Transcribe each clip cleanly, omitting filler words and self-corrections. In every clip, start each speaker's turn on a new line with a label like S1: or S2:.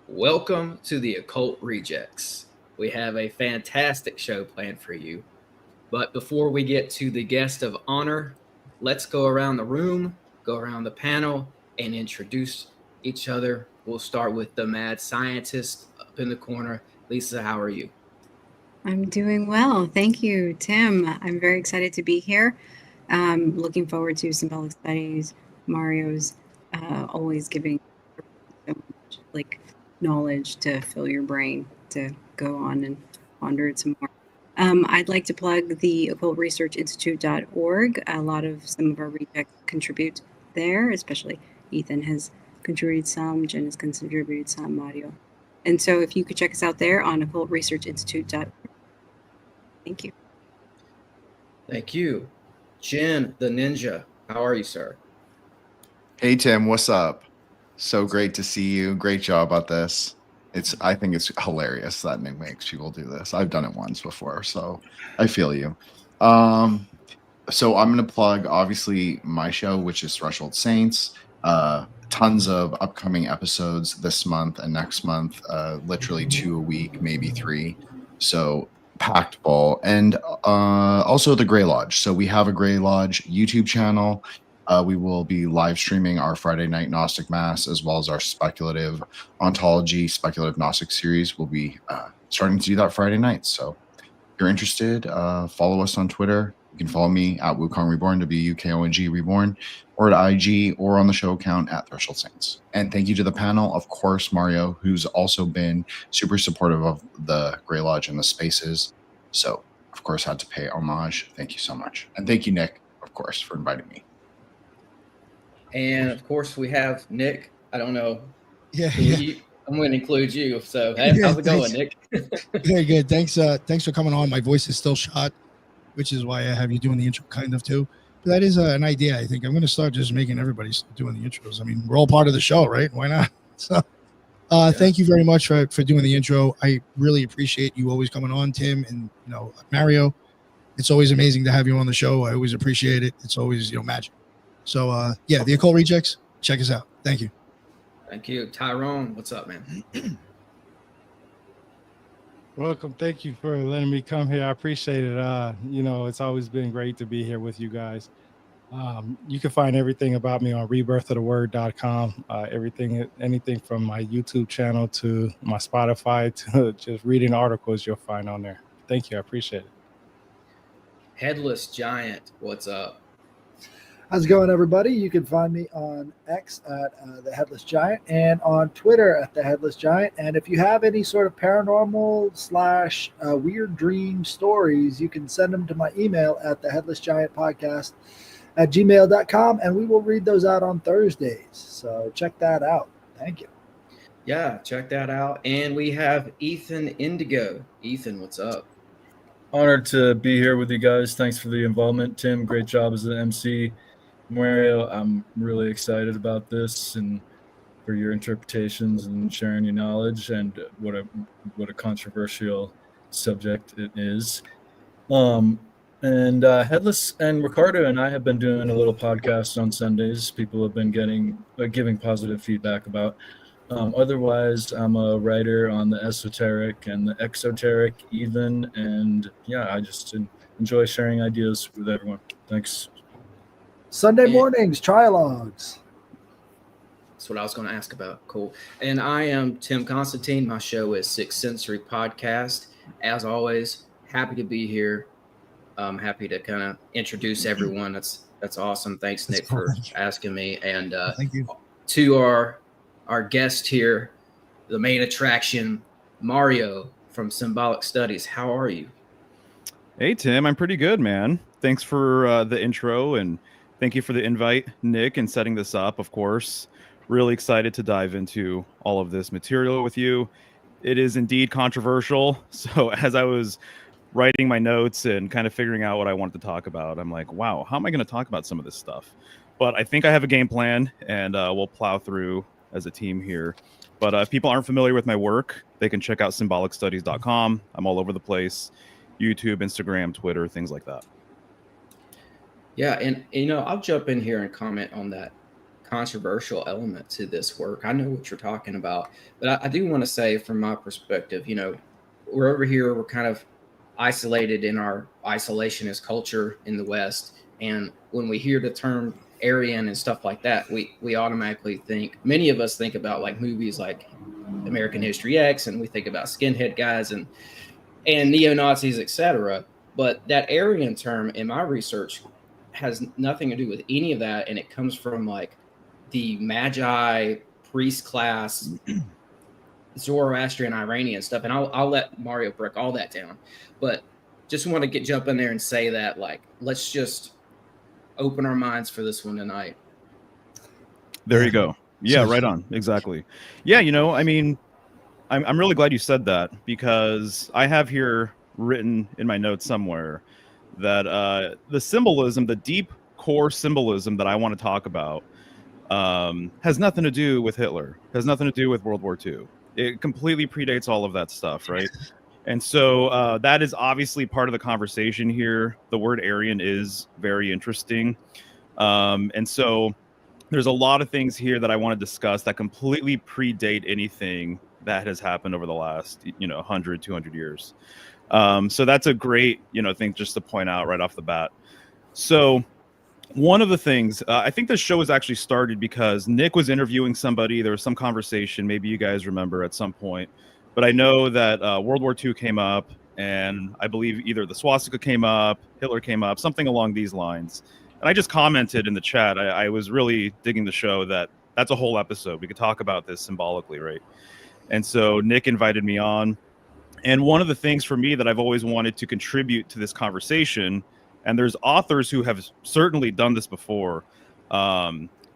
S1: Welcome to the Occult Rejects. We have a fantastic show planned for you. But before we get to the guest of honor, let's go around the room, go around the panel, and introduce each other. We'll start with the mad scientist up in the corner. Lisa, how are you?
S2: I'm doing well. Thank you, Tim. I'm very excited to be here. Looking forward to Symbolic Studies. Mario's always giving so much knowledge to fill your brain to go on and ponder it some more. I'd like to plug the occultresearchinstitute.org. Some of our rejects contribute there, especially Ethan has contributed some, Jen has contributed some, Mario. And so if you could check us out there on occultresearchinstitute.org. Thank you.
S1: Thank you. Jen, the ninja, how are you, sir?
S3: Hey, Tim, what's up? So great to see you. Great job at this. I think it's hilarious that Nick makes people do this. I've done it once before, so I feel you. So I'm going to plug, obviously, my show, which is Threshold Saints. Tons of upcoming episodes this month and next month, literally 2 a week, maybe 3. So packed full. And also the Grey Lodge. So we have a Grey Lodge YouTube channel. We will be live streaming our Friday night Gnostic Mass, as well as our speculative ontology, speculative Gnostic series. We'll be starting to do that Friday night. So if you're interested, follow us on Twitter. You can follow me at Wukong Reborn, WUKONG Reborn, or at IG, or on the show account at Threshold Saints. And thank you to the panel, of course, Mario, who's also been super supportive of the Grey Lodge and the spaces. So, of course, had to pay homage. Thank you so much. And thank you, Nick, of course, for inviting me.
S1: And, of course, we have Nick. I don't know.
S4: Yeah.
S1: I'm going to include you. So, hey, how's it going, Nick?
S4: Very good. Thanks for coming on. My voice is still shot, which is why I have you doing the intro kind of too. But that is an idea. I think I'm going to start just making everybody doing the intros. I mean, we're all part of the show, right? Why not? So thank you very much for doing the intro. I really appreciate you always coming on, Tim, and Mario. It's always amazing to have you on the show. I always appreciate it. It's always magic. So the Occult Rejects, check us out. Thank you.
S1: Thank you. Tyrone, what's up, man?
S5: Welcome. Thank you for letting me come here. I appreciate it. It's always been great to be here with you guys. You can find everything about me on rebirthoftheword.com. Anything from my YouTube channel to my Spotify to just reading articles you'll find on there. Thank you. I appreciate it.
S1: Headless Giant, what's up?
S6: How's it going, everybody? You can find me on X at the Headless Giant and on Twitter at the Headless Giant. And if you have any sort of paranormal / weird dream stories, you can send them to my email at the Headless Giant Podcast at gmail.com, and we will read those out on Thursdays. So check that out. Thank you.
S1: Yeah, check that out. And we have Ethan Indigo. Ethan, what's up?
S7: Honored to be here with you guys. Thanks for the involvement, Tim. Great job as an MC. Mario, I'm really excited about this and for your interpretations and sharing your knowledge and what a controversial subject it is. Headless and Ricardo and I have been doing a little podcast on Sundays. People have been giving positive feedback about. Otherwise, I'm a writer on the esoteric and the exoteric even, and I just enjoy sharing ideas with everyone. Thanks.
S6: Sunday mornings, trialogues.
S1: That's what I was going to ask about. Cool. And I am Tim Constantine. My show is Sixth Sensory Podcast. As always, happy to be here. I'm happy to kind of introduce everyone. That's awesome. Thanks, Nick, for asking me. And
S4: thank you.
S1: To our guest here, the main attraction, Mario from Symbolic Studies. How are you?
S8: Hey, Tim. I'm pretty good, man. Thanks for the intro, and thank you for the invite, Nick, and setting this up, of course. Really excited to dive into all of this material with you. It is indeed controversial. So as I was writing my notes and kind of figuring out what I wanted to talk about, I'm like, wow, how am I going to talk about some of this stuff? But I think I have a game plan, and we'll plow through as a team here. But if people aren't familiar with my work, they can check out symbolicstudies.com. I'm all over the place. YouTube, Instagram, Twitter, things like that.
S1: Yeah, and I'll jump in here and comment on that controversial element to this work. I know what you're talking about, but I do want to say from my perspective, you know, we're over here, we're kind of isolated in our isolationist culture in the West. And when we hear the term Aryan and stuff like that, we automatically think, many of us think about like movies like American History X, and we think about skinhead guys and neo-Nazis, etc. But that Aryan term in my research has nothing to do with any of that, and it comes from like the Magi priest class, Zoroastrian, Iranian stuff. And I'll let Mario break all that down, but just want to jump in there and say that, like, let's just open our minds for this one tonight.
S8: There you go. Yeah, right on. Exactly. Yeah, you know, I mean, I'm really glad you said that, because I have here written in my notes somewhere that the symbolism, the deep core symbolism that I want to talk about, has nothing to do with Hitler, has nothing to do with World War II. It completely predates all of that stuff, right? And so that is obviously part of the conversation here. The word Aryan is very interesting. And so there's a lot of things here that I want to discuss that completely predate anything that has happened over the last, 100, 200 years. So that's a great, thing just to point out right off the bat. So one of the things, I think the show was actually started because Nick was interviewing somebody. There was some conversation, maybe you guys remember at some point, but I know that World War II came up, and I believe either the swastika came up, Hitler came up, something along these lines. And I just commented in the chat, I was really digging the show, that's a whole episode. We could talk about this symbolically, right? And so Nick invited me on. And one of the things for me that I've always wanted to contribute to this conversation, and there's authors who have certainly done this before,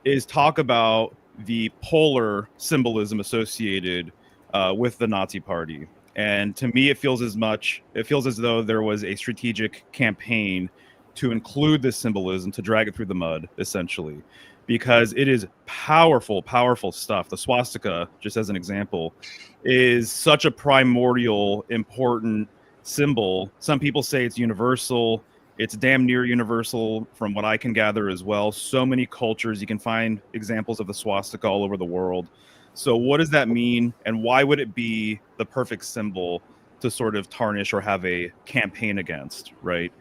S8: is talk about the polar symbolism associated with the Nazi Party. And to me, it feels as though there was a strategic campaign to include this symbolism, to drag it through the mud, essentially, because it is powerful, powerful stuff. The swastika, just as an example, is such a primordial, important symbol. Some people say it's universal. It's damn near universal from what I can gather as well. So many cultures, you can find examples of the swastika all over the world. So what does that mean? And why would it be the perfect symbol to sort of tarnish or have a campaign against, right?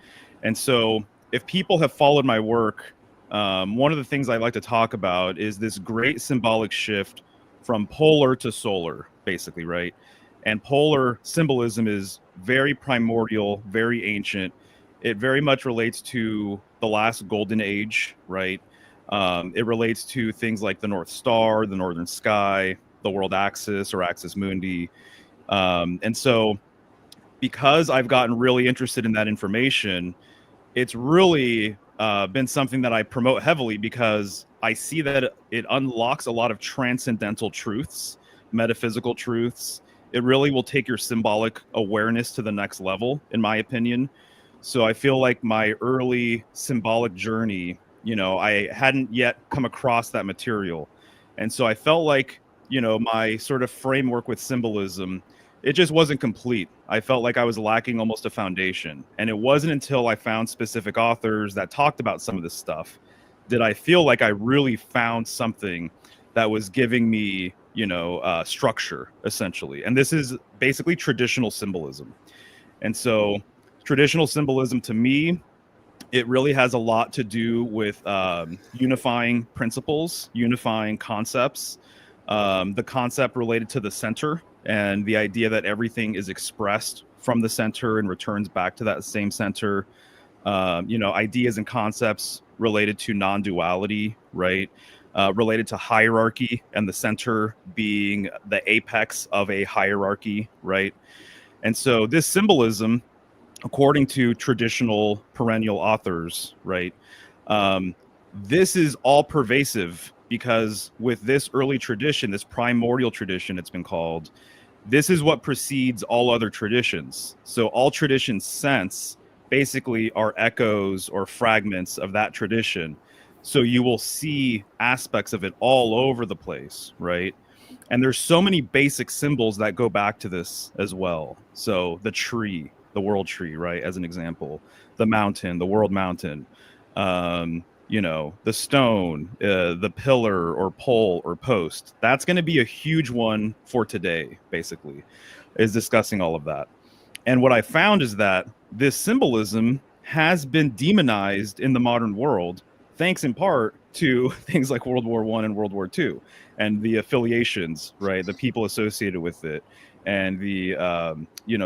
S8: And so if people have followed my work, one of the things I like to talk about is this great symbolic shift from polar to solar, basically, right? And polar symbolism is very primordial, very ancient. It very much relates to the last golden age, right? It relates to things like the North Star, the northern sky, the world axis or axis mundi. And so because I've gotten really interested in that information, it's really been something that I promote heavily, because I see that it unlocks a lot of transcendental truths, metaphysical truths. It really will take your symbolic awareness to the next level, in my opinion. So I feel like my early symbolic journey, I hadn't yet come across that material. And so I felt like, my sort of framework with symbolism, it just wasn't complete. I felt like I was lacking almost a foundation. And it wasn't until I found specific authors that talked about some of this stuff did I feel like I really found something that was giving me, structure, essentially. And this is basically traditional symbolism. And so traditional symbolism, to me, it really has a lot to do with unifying principles, unifying concepts, the concept related to the center, and the idea that everything is expressed from the center and returns back to that same center. Ideas and concepts related to non-duality, right? Related to hierarchy, and the center being the apex of a hierarchy, right? And so this symbolism, according to traditional perennial authors, right, this is all pervasive, because with this early tradition, this primordial tradition, it's been called, this is what precedes all other traditions. So all traditions sense basically are echoes or fragments of that tradition. So you will see aspects of it all over the place, right? And there's so many basic symbols that go back to this as well. So the tree, the world tree, right, as an example, the mountain, the world mountain, the stone, the pillar or pole or post. That's going to be a huge one for today, basically, is discussing all of that. And what I found is that this symbolism has been demonized in the modern world, thanks in part to things like World War I and World War II and the affiliations, right? The people associated with it and the,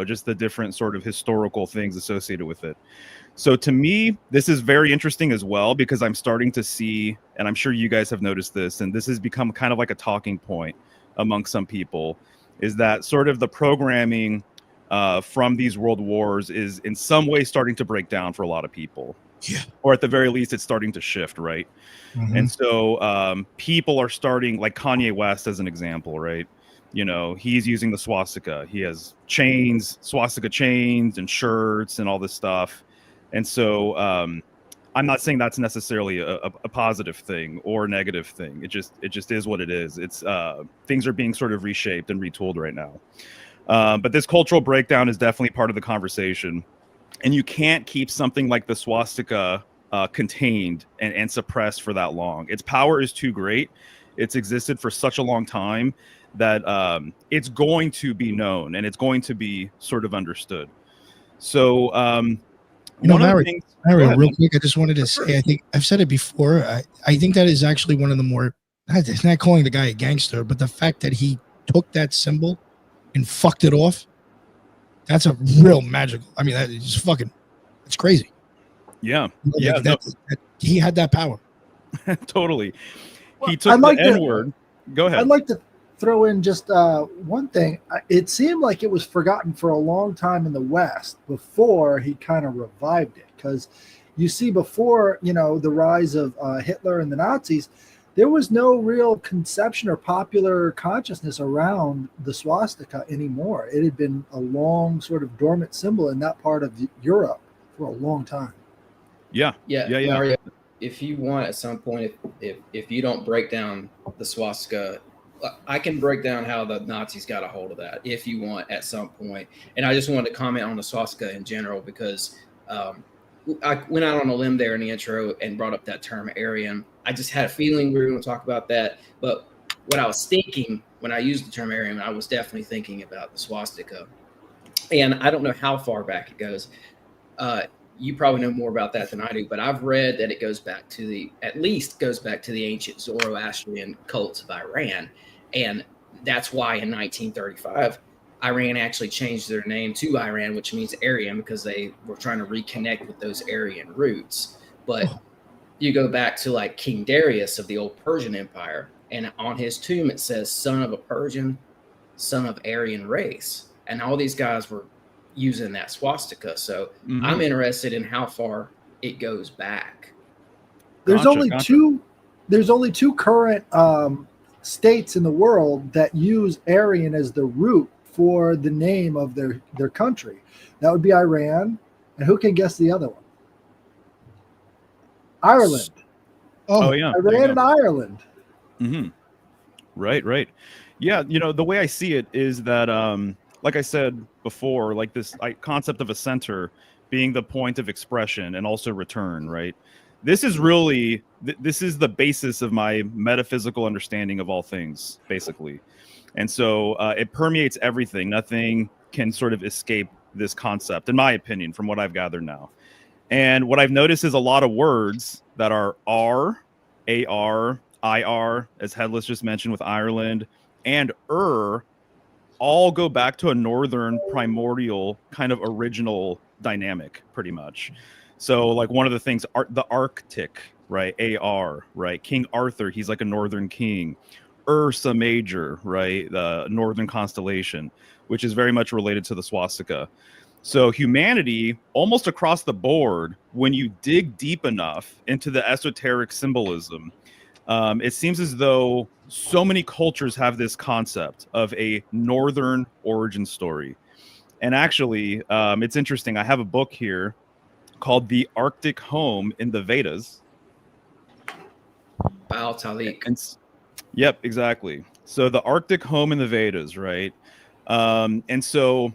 S8: just the different sort of historical things associated with it. So to me, this is very interesting as well, because I'm starting to see, and I'm sure you guys have noticed this, and this has become kind of like a talking point among some people, is that sort of the programming from these world wars is in some way starting to break down for a lot of people.
S4: Yeah.
S8: Or at the very least, it's starting to shift, right?
S4: Mhm.
S8: And so people are starting, like Kanye West as an example, right? He's using the swastika. He has chains, swastika chains and shirts and all this stuff. And so I'm not saying that's necessarily a positive thing or a negative thing. It just is what it is. It's things are being sort of reshaped and retooled right now. But this cultural breakdown is definitely part of the conversation. And you can't keep something like the swastika contained and suppressed for that long. Its power is too great. It's existed for such a long time that it's going to be known and it's going to be sort of understood. So
S4: Mario, real
S8: ahead.
S4: quick, I just wanted to say, I think I've said it before. I think that is actually one of the more, it's not calling the guy a gangster, but the fact that he took that symbol and fucked it off, that's a real magical. I mean, that is just fucking, it's crazy.
S8: Yeah.
S4: He had that power.
S8: Totally.
S6: Well,
S8: He took
S6: I'd like
S8: the
S6: to-
S8: N-word. Go ahead.
S6: I'd like to throw in just one thing. It seemed like it was forgotten for a long time in the West before he kind of revived it. Because you see, before the rise of Hitler and the Nazis, there was no real conception or popular consciousness around the swastika anymore. It had been a long sort of dormant symbol in that part of Europe for a long time.
S8: Yeah.
S1: Mario, if you want at some point, if you don't break down the swastika, I can break down how the Nazis got a hold of that if you want at some point. And I just wanted to comment on the swastika in general, because I went out on a limb there in the intro and brought up that term Aryan. I just had a feeling we were going to talk about that. But what I was thinking when I used the term Aryan, I was definitely thinking about the swastika. And I don't know how far back it goes. You probably know more about that than I do, but I've read that it goes back to at least the ancient Zoroastrian cults of Iran. And that's why in 1935, Iran actually changed their name to Iran, which means Aryan, because they were trying to reconnect with those Aryan roots. But you go back to like King Darius of the old Persian Empire, and on his tomb it says son of a Persian, son of Aryan race. And all these guys were using that swastika. So I'm interested in how far it goes back.
S6: There's only two current states in the world that use Aryan as the root for the name of their country. That would be Iran, and who can guess the other one? Ireland.
S8: Oh yeah,
S6: Iran and Ireland.
S8: Mm-hmm. Right. Yeah, the way I see it is that, like I said before, like this concept of a center being the point of expression and also return, right? This is really, this is the basis of my metaphysical understanding of all things, basically. And so it permeates everything. Nothing can sort of escape this concept, in my opinion, from what I've gathered now. And what I've noticed is a lot of words that are R, AR, IR, as Headless just mentioned with Ireland, and all go back to a northern primordial kind of original dynamic, pretty much. So like one of the things, the Arctic, right? AR, right? King Arthur, he's like a northern king. Ursa Major, right? The northern constellation, which is very much related to the swastika. So humanity, almost across the board, when you dig deep enough into the esoteric symbolism, it seems as though so many cultures have this concept of a northern origin story. And actually, it's interesting. I have a book here called The Arctic Home in the Vedas.
S1: Baal Talik.
S8: Yep, exactly. So the Arctic home in the Vedas, right? And so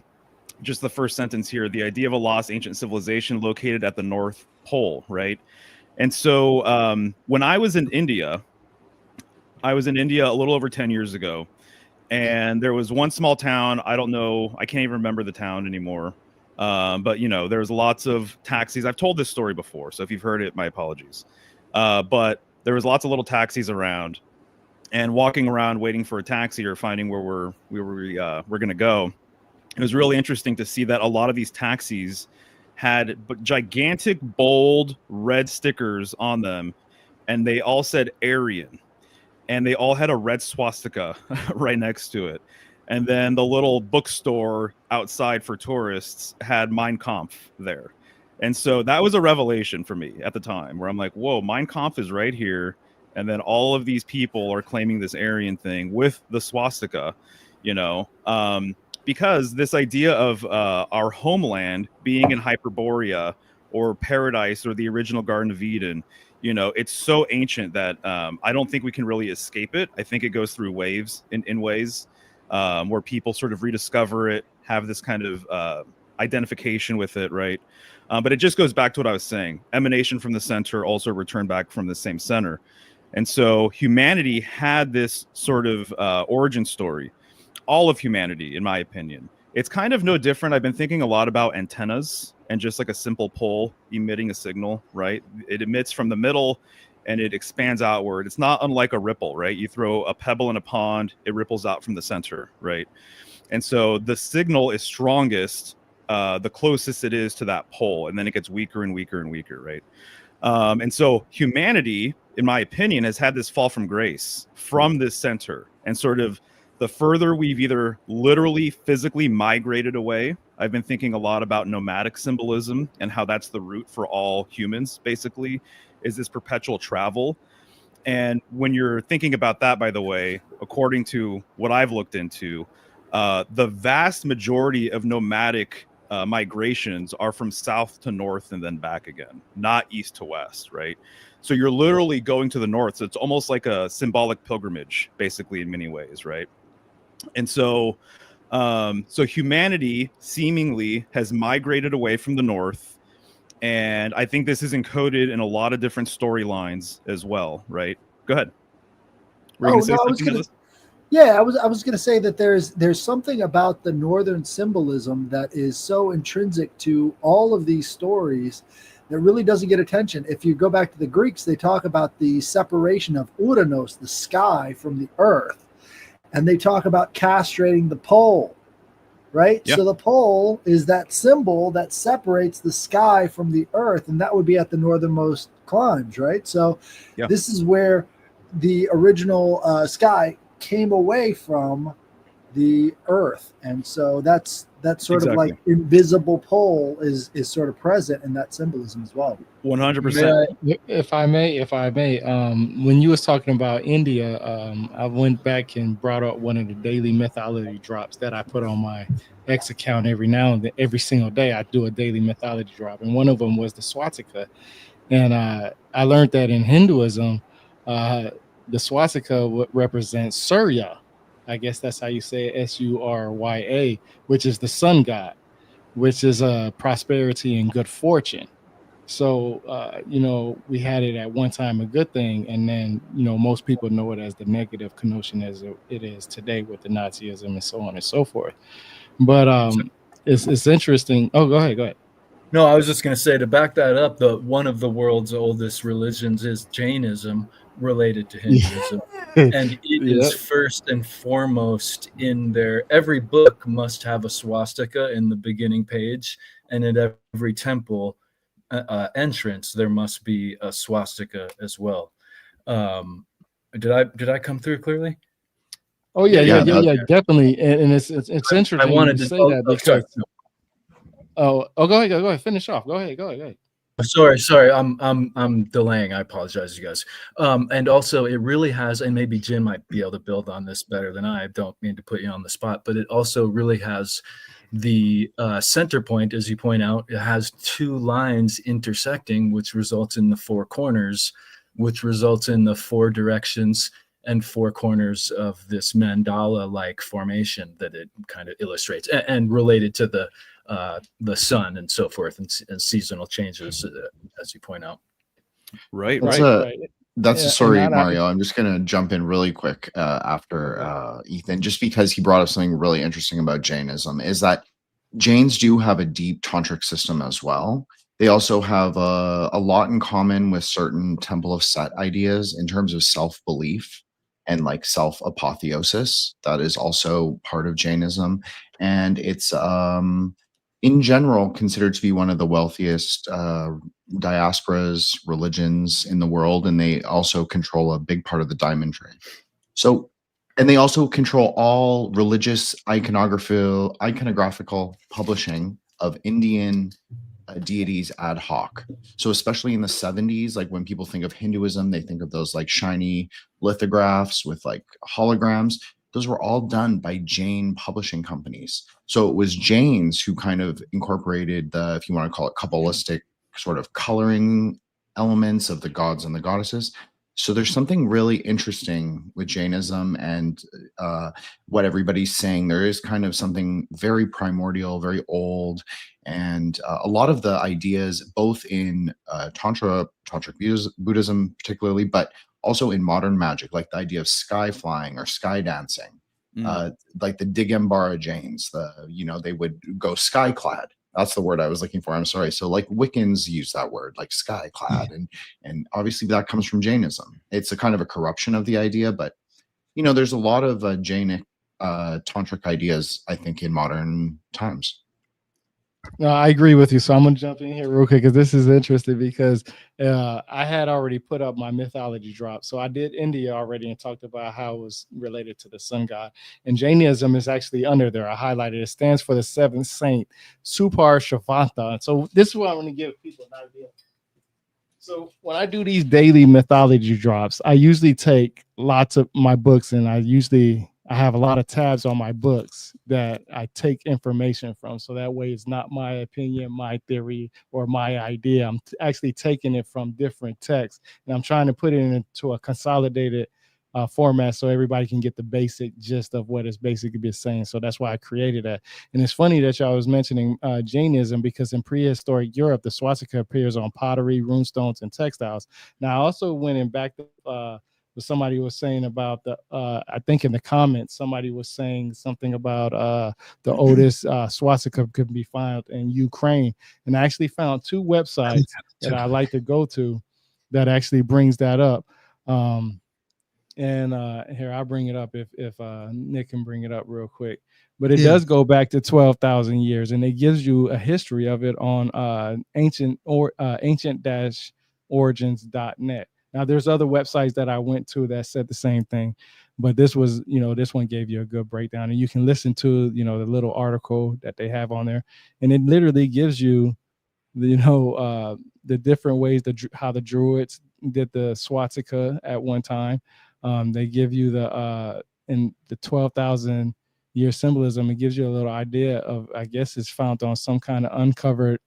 S8: just the first sentence here, the idea of a lost ancient civilization located at the North Pole, right? And so when I was in India a little over 10 years ago, and there was one small town. I don't know, I can't even remember the town anymore. But there's lots of taxis. I've told this story before, so if you've heard it, my apologies. But there was lots of little taxis around, and walking around waiting for a taxi or finding where we're going to go. It was really interesting to see that a lot of these taxis had gigantic, bold red stickers on them, and they all said Aryan, and they all had a red swastika right next to it. And then the little bookstore outside for tourists had Mein Kampf there. And so that was a revelation for me at the time, where I'm like, whoa, Mein Kampf is right here. And then all of these people are claiming this Aryan thing with the swastika, because this idea of our homeland being in Hyperborea or paradise or the original Garden of Eden, it's so ancient that I don't think we can really escape it. I think it goes through waves in ways where people sort of rediscover it, have this kind of identification with it, right? But it just goes back to what I was saying. Emanation from the center, also return back from the same center. And so humanity had this sort of origin story. All of humanity, in my opinion. It's kind of no different. I've been thinking a lot about antennas and just like a simple pole emitting a signal, right? It emits from the middle and it expands outward. It's not unlike a ripple, right? You throw a pebble in a pond, it ripples out from the center, right? And so the signal is strongest the closest it is to that pole, and then it gets weaker and weaker and weaker, right? And so humanity, in my opinion, has had this fall from grace from this center, and sort of the further we've either literally physically migrated away. I've been thinking a lot about nomadic symbolism and how that's the root for all humans, basically, is this perpetual travel. And when you're thinking about that, by the way, according to what I've looked into, the vast majority of nomadic migrations are from south to north and then back again, not east to west, right? So you're literally going to the north. So it's almost like a symbolic pilgrimage, basically, in many ways, right? And so humanity seemingly has migrated away from the north. And I think this is encoded in a lot of different storylines as well, right? Go ahead.
S6: I was going to say that there's something about the northern symbolism that is so intrinsic to all of these stories that really doesn't get attention. If you go back to the Greeks, they talk about the separation of Uranos, the sky, from the earth. And they talk about castrating the pole, right? Yep. So the pole is that symbol that separates the sky from the earth, and that would be at the northernmost climes, right? So This is where the original sky came away from the earth, and so that's sort of like invisible pole is sort of present in that symbolism as well.
S8: 100%.
S5: If I may, when you was talking about India, I went back and brought up one of the daily mythology drops that I put on my X account every now and then. Every single day I do a daily mythology drop, and one of them was the swastika. And I learned that in Hinduism, the swastika represents Surya. I guess that's how you say it, Surya, which is the sun god, which is prosperity and good fortune. So, we had it at one time a good thing, and then, most people know it as the negative connotation as it is today with the Nazism and so on and so forth. But it's interesting. Oh, go ahead.
S7: No, I was just going to say, to back that up, one of the world's oldest religions is Jainism, related to Hinduism. And it is first and foremost in there. Every book must have a swastika in the beginning page, and at every temple entrance there must be a swastika as well. Did I come through clearly?
S5: Oh yeah, definitely. And it's interesting.
S7: I wanted to
S5: say that because. Go ahead. Finish off. Go ahead.
S7: Sorry. I'm delaying. I apologize, you guys. And also, it really has, and maybe Jim might be able to build on this better than I don't mean to put you on the spot, but it also really has the center point, as you point out. It has two lines intersecting, which results in the four corners, which results in the four directions and four corners of this mandala-like formation that it kind of illustrates, and related to the sun and so forth, and seasonal changes, as you point out.
S8: Right,
S3: That's
S8: right.
S3: a that's
S5: Yeah, and
S3: sorry,
S5: not
S3: Mario. I'm just gonna jump in really quick after Ethan, just because he brought up something really interesting about Jainism. Is that Jains do have a deep tantric system as well. They also have a lot in common with certain Temple of Set ideas in terms of self belief and like self apotheosis. That is also part of Jainism, and it's in general considered to be one of the wealthiest diasporas religions in the world, and they also control a big part of the diamond trade. So, and they also control all religious iconographical publishing of Indian deities ad hoc. So, especially in the 70s, like when people think of Hinduism, they think of those like shiny lithographs with like holograms. Those were all done by Jain publishing companies. So it was Jains who kind of incorporated the, if you want to call it, Kabbalistic sort of coloring elements of the gods and the goddesses. So there's something really interesting with Jainism and what everybody's saying. There is kind of something very primordial, very old, and a lot of the ideas, both in Tantric Buddhism particularly, but also in modern magic, like the idea of sky flying or sky dancing, like the Digambara Jains, they would go sky clad. That's the word I was looking for. I'm sorry. So like Wiccans use that word, like sky clad, and obviously that comes from Jainism. It's a kind of a corruption of the idea, but there's a lot of Jainic tantric ideas, I think, in modern times.
S5: No, I agree with you. So I'm gonna jump in here real quick because this is interesting because I had already put up my mythology drop. So I did India already and talked about how it was related to the sun god. And Jainism is actually under there. I highlighted it. Stands for the seventh saint, Supar Shavanta. And so this is what I want to give people an idea. So when I do these daily mythology drops, I usually take lots of my books and I have a lot of tabs on my books that I take information from. So that way it's not my opinion, my theory, or my idea. I'm actually taking it from different texts and I'm trying to put it into a consolidated format so everybody can get the basic gist of what it's basically been saying. So that's why I created that. And it's funny that y'all was mentioning Jainism because in prehistoric Europe, the swastika appears on pottery, runestones, and textiles. Now I also went and backed up somebody was saying about the I think in the comments somebody was saying something about the oldest swastika could be found in Ukraine, and I actually found two websites that I like to go to that actually brings that up. And here I'll bring it up if Nick can bring it up real quick. But it does go back to 12,000 years, and it gives you a history of it on ancient-origins.net. Now, there's other websites that I went to that said the same thing, but this was, this one gave you a good breakdown, and you can listen to, the little article that they have on there, and it literally gives you, the different ways how the Druids did the swastika at one time. They give you in the 12,000 year symbolism. It gives you a little idea of, I guess it's found on some kind of uncovered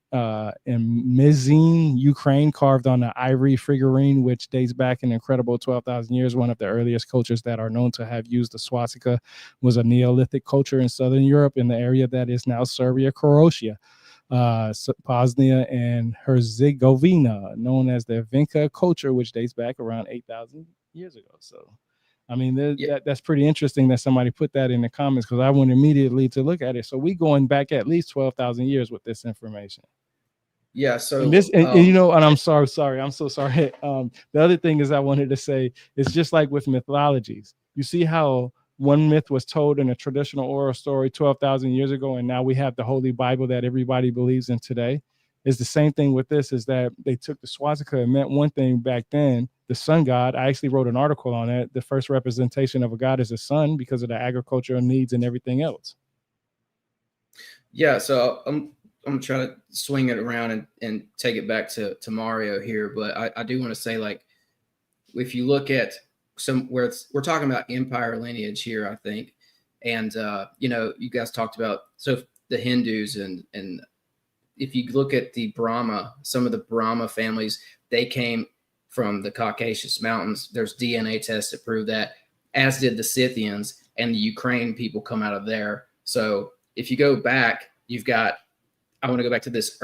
S5: in Mizin, Ukraine, carved on an ivory figurine, which dates back an incredible 12,000 years. One of the earliest cultures that are known to have used the swastika was a Neolithic culture in Southern Europe in the area that is now Serbia, Croatia, Bosnia, and Herzegovina, known as the Vinka culture, which dates back around 8,000 years ago. So I mean, that's pretty interesting that somebody put that in the comments because I went immediately to look at it. So we going back at least 12,000 years with this information.
S1: Yeah. So
S5: and I'm sorry. I'm so sorry. The other thing is I wanted to say it's just like with mythologies. You see how one myth was told in a traditional oral story 12,000 years ago, and now we have the Holy Bible that everybody believes in today. It's the same thing with this, is that they took the swastika and meant one thing back then. The sun god, I actually wrote an article on that. The first representation of a god is a sun because of the agricultural needs and everything else.
S1: Yeah, so I'm trying to swing it around and take it back to Mario here, but I do want to say, like, if you look at where we're talking about empire lineage here, I think, and you guys talked about the Hindus and if you look at the Brahma, some of the Brahma families, they came from the Caucasus Mountains. There's DNA tests that prove that, as did the Scythians, and the Ukraine people come out of there. So if you go back, you've got, I want to go back to this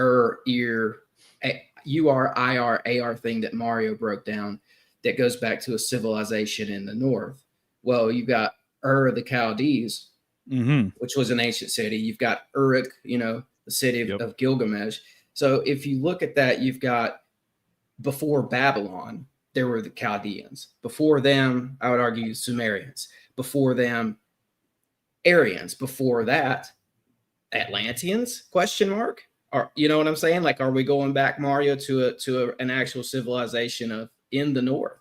S1: UR, IR, AR thing that Mario broke down that goes back to a civilization in the north. Well, you've got the Chaldees, which was an ancient city. You've got Uruk, the city of Gilgamesh. So if you look at that, you've got before Babylon, there were the Chaldeans. Before them, I would argue Sumerians. Before them, Aryans. Before that, Atlanteans? Question mark. You know what I'm saying? Like, are we going back, Mario, to an actual civilization in the north?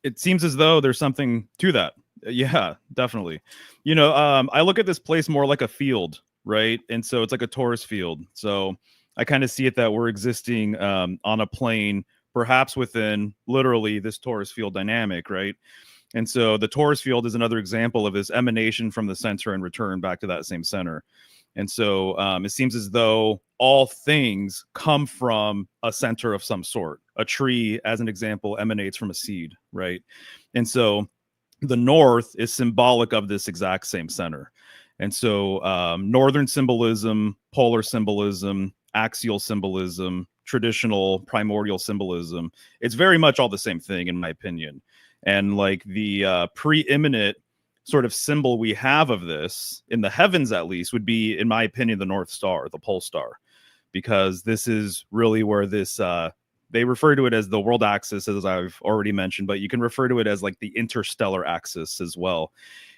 S8: It seems as though there's something to that. Yeah, definitely. I look at this place more like a field, right? And so it's like a Taurus field. So I kind of see it that we're existing on a plane, perhaps within literally this Taurus field dynamic, right? And so the Taurus field is another example of this emanation from the center and return back to that same center. And so it seems as though all things come from a center of some sort. A tree, as an example, emanates from a seed, right? And so the north is symbolic of this exact same center. And so northern symbolism, polar symbolism, axial symbolism, traditional primordial symbolism, it's very much all the same thing, in my opinion. And like the preeminent sort of symbol we have of this in the heavens, at least, would be, in my opinion, the North Star, the pole star, because this is really where this they refer to it as the world axis, as I've already mentioned, but you can refer to it as like the interstellar axis as well.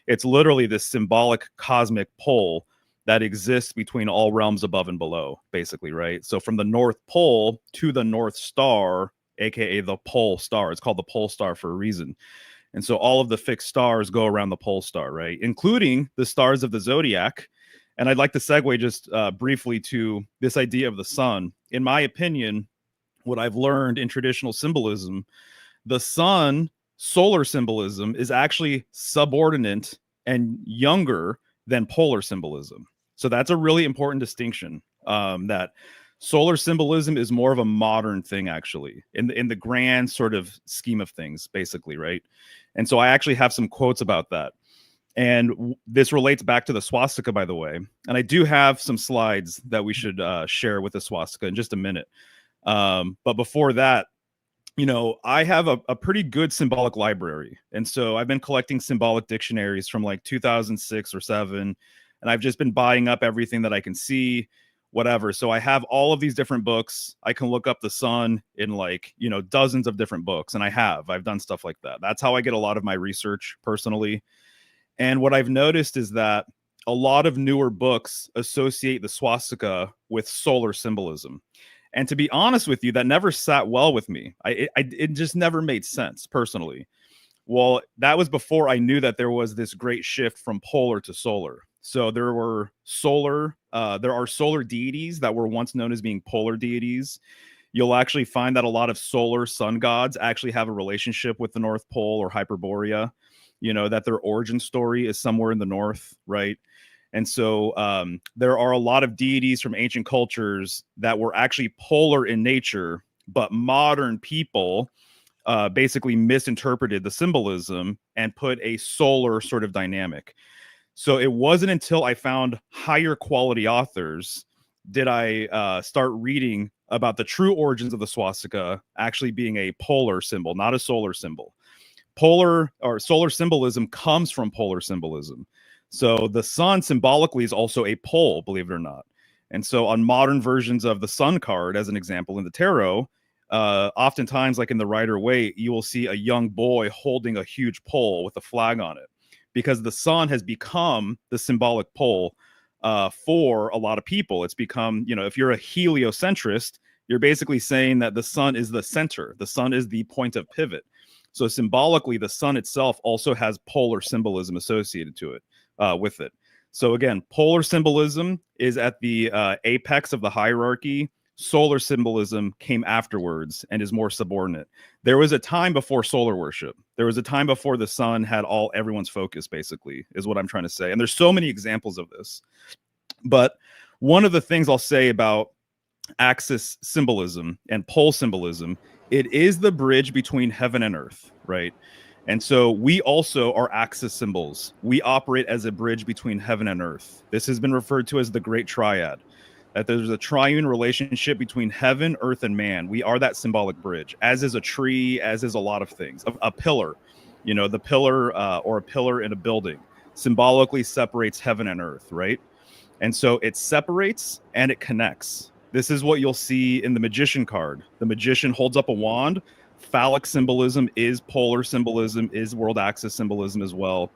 S8: It's literally this symbolic cosmic pole that exists between all realms above and below, basically, right? So from the North Pole to the North Star, aka the pole star, it's called the pole star for a reason. And so all of the fixed stars go around the pole star, right? Including the stars of the zodiac. And I'd like to segue just briefly to this idea of the sun. In my opinion, what I've learned in traditional symbolism, the sun, solar symbolism, is actually subordinate and younger than polar symbolism. So that's a really important distinction, that solar symbolism is more of a modern thing, actually, in the grand sort of scheme of things, basically, right? And so I actually have some quotes about that. And this relates back to the swastika, by the way. And I do have some slides that we should share with the swastika in just a minute. But before that, I have a pretty good symbolic library. And so I've been collecting symbolic dictionaries from like 2006 or 7. And I've just been buying up everything that I can see, whatever. So I have all of these different books. I can look up the sun in like, dozens of different books. And I've done stuff like that. That's how I get a lot of my research personally. And what I've noticed is that a lot of newer books associate the swastika with solar symbolism. And to be honest with you, that never sat well with me. It just never made sense personally. Well, that was before I knew that there was this great shift from polar to solar. So there are solar deities that were once known as being polar deities. You'll actually find that a lot of solar sun gods actually have a relationship with the North Pole or Hyperborea, that their origin story is somewhere in the north, right? And so there are a lot of deities from ancient cultures that were actually polar in nature, but modern people basically misinterpreted the symbolism and put a solar sort of dynamic. So it wasn't until I found higher quality authors did I start reading about the true origins of the swastika actually being a polar symbol, not a solar symbol. Polar or solar symbolism comes from polar symbolism. So the sun symbolically is also a pole, believe it or not. And so on modern versions of the sun card, as an example in the tarot, oftentimes, like in the Rider-Waite, you will see a young boy holding a huge pole with a flag on it, because the sun has become the symbolic pole for a lot of people. It's become, if you're a heliocentrist, you're basically saying that the sun is the center. The sun is the point of pivot. So symbolically, the sun itself also has polar symbolism associated to it, with it. So again, polar symbolism is at the apex of the hierarchy. Solar symbolism came afterwards and is more subordinate. There was a time before solar worship. There was a time before the sun had everyone's focus, basically, is what I'm trying to say. And there's so many examples of this. But one of the things I'll say about axis symbolism and pole symbolism, it is the bridge between heaven and earth, right? And so we also are axis symbols. We operate as a bridge between heaven and earth. This has been referred to as the Great Triad. that there's a triune relationship between heaven, earth, and man. We are that symbolic bridge, as is a tree, as is a lot of things. A pillar, the pillar or a pillar in a building symbolically separates heaven and earth, right? And so it separates and it connects. This is what you'll see in the magician card. The magician holds up a wand. Phallic symbolism is polar symbolism, is world axis symbolism as well.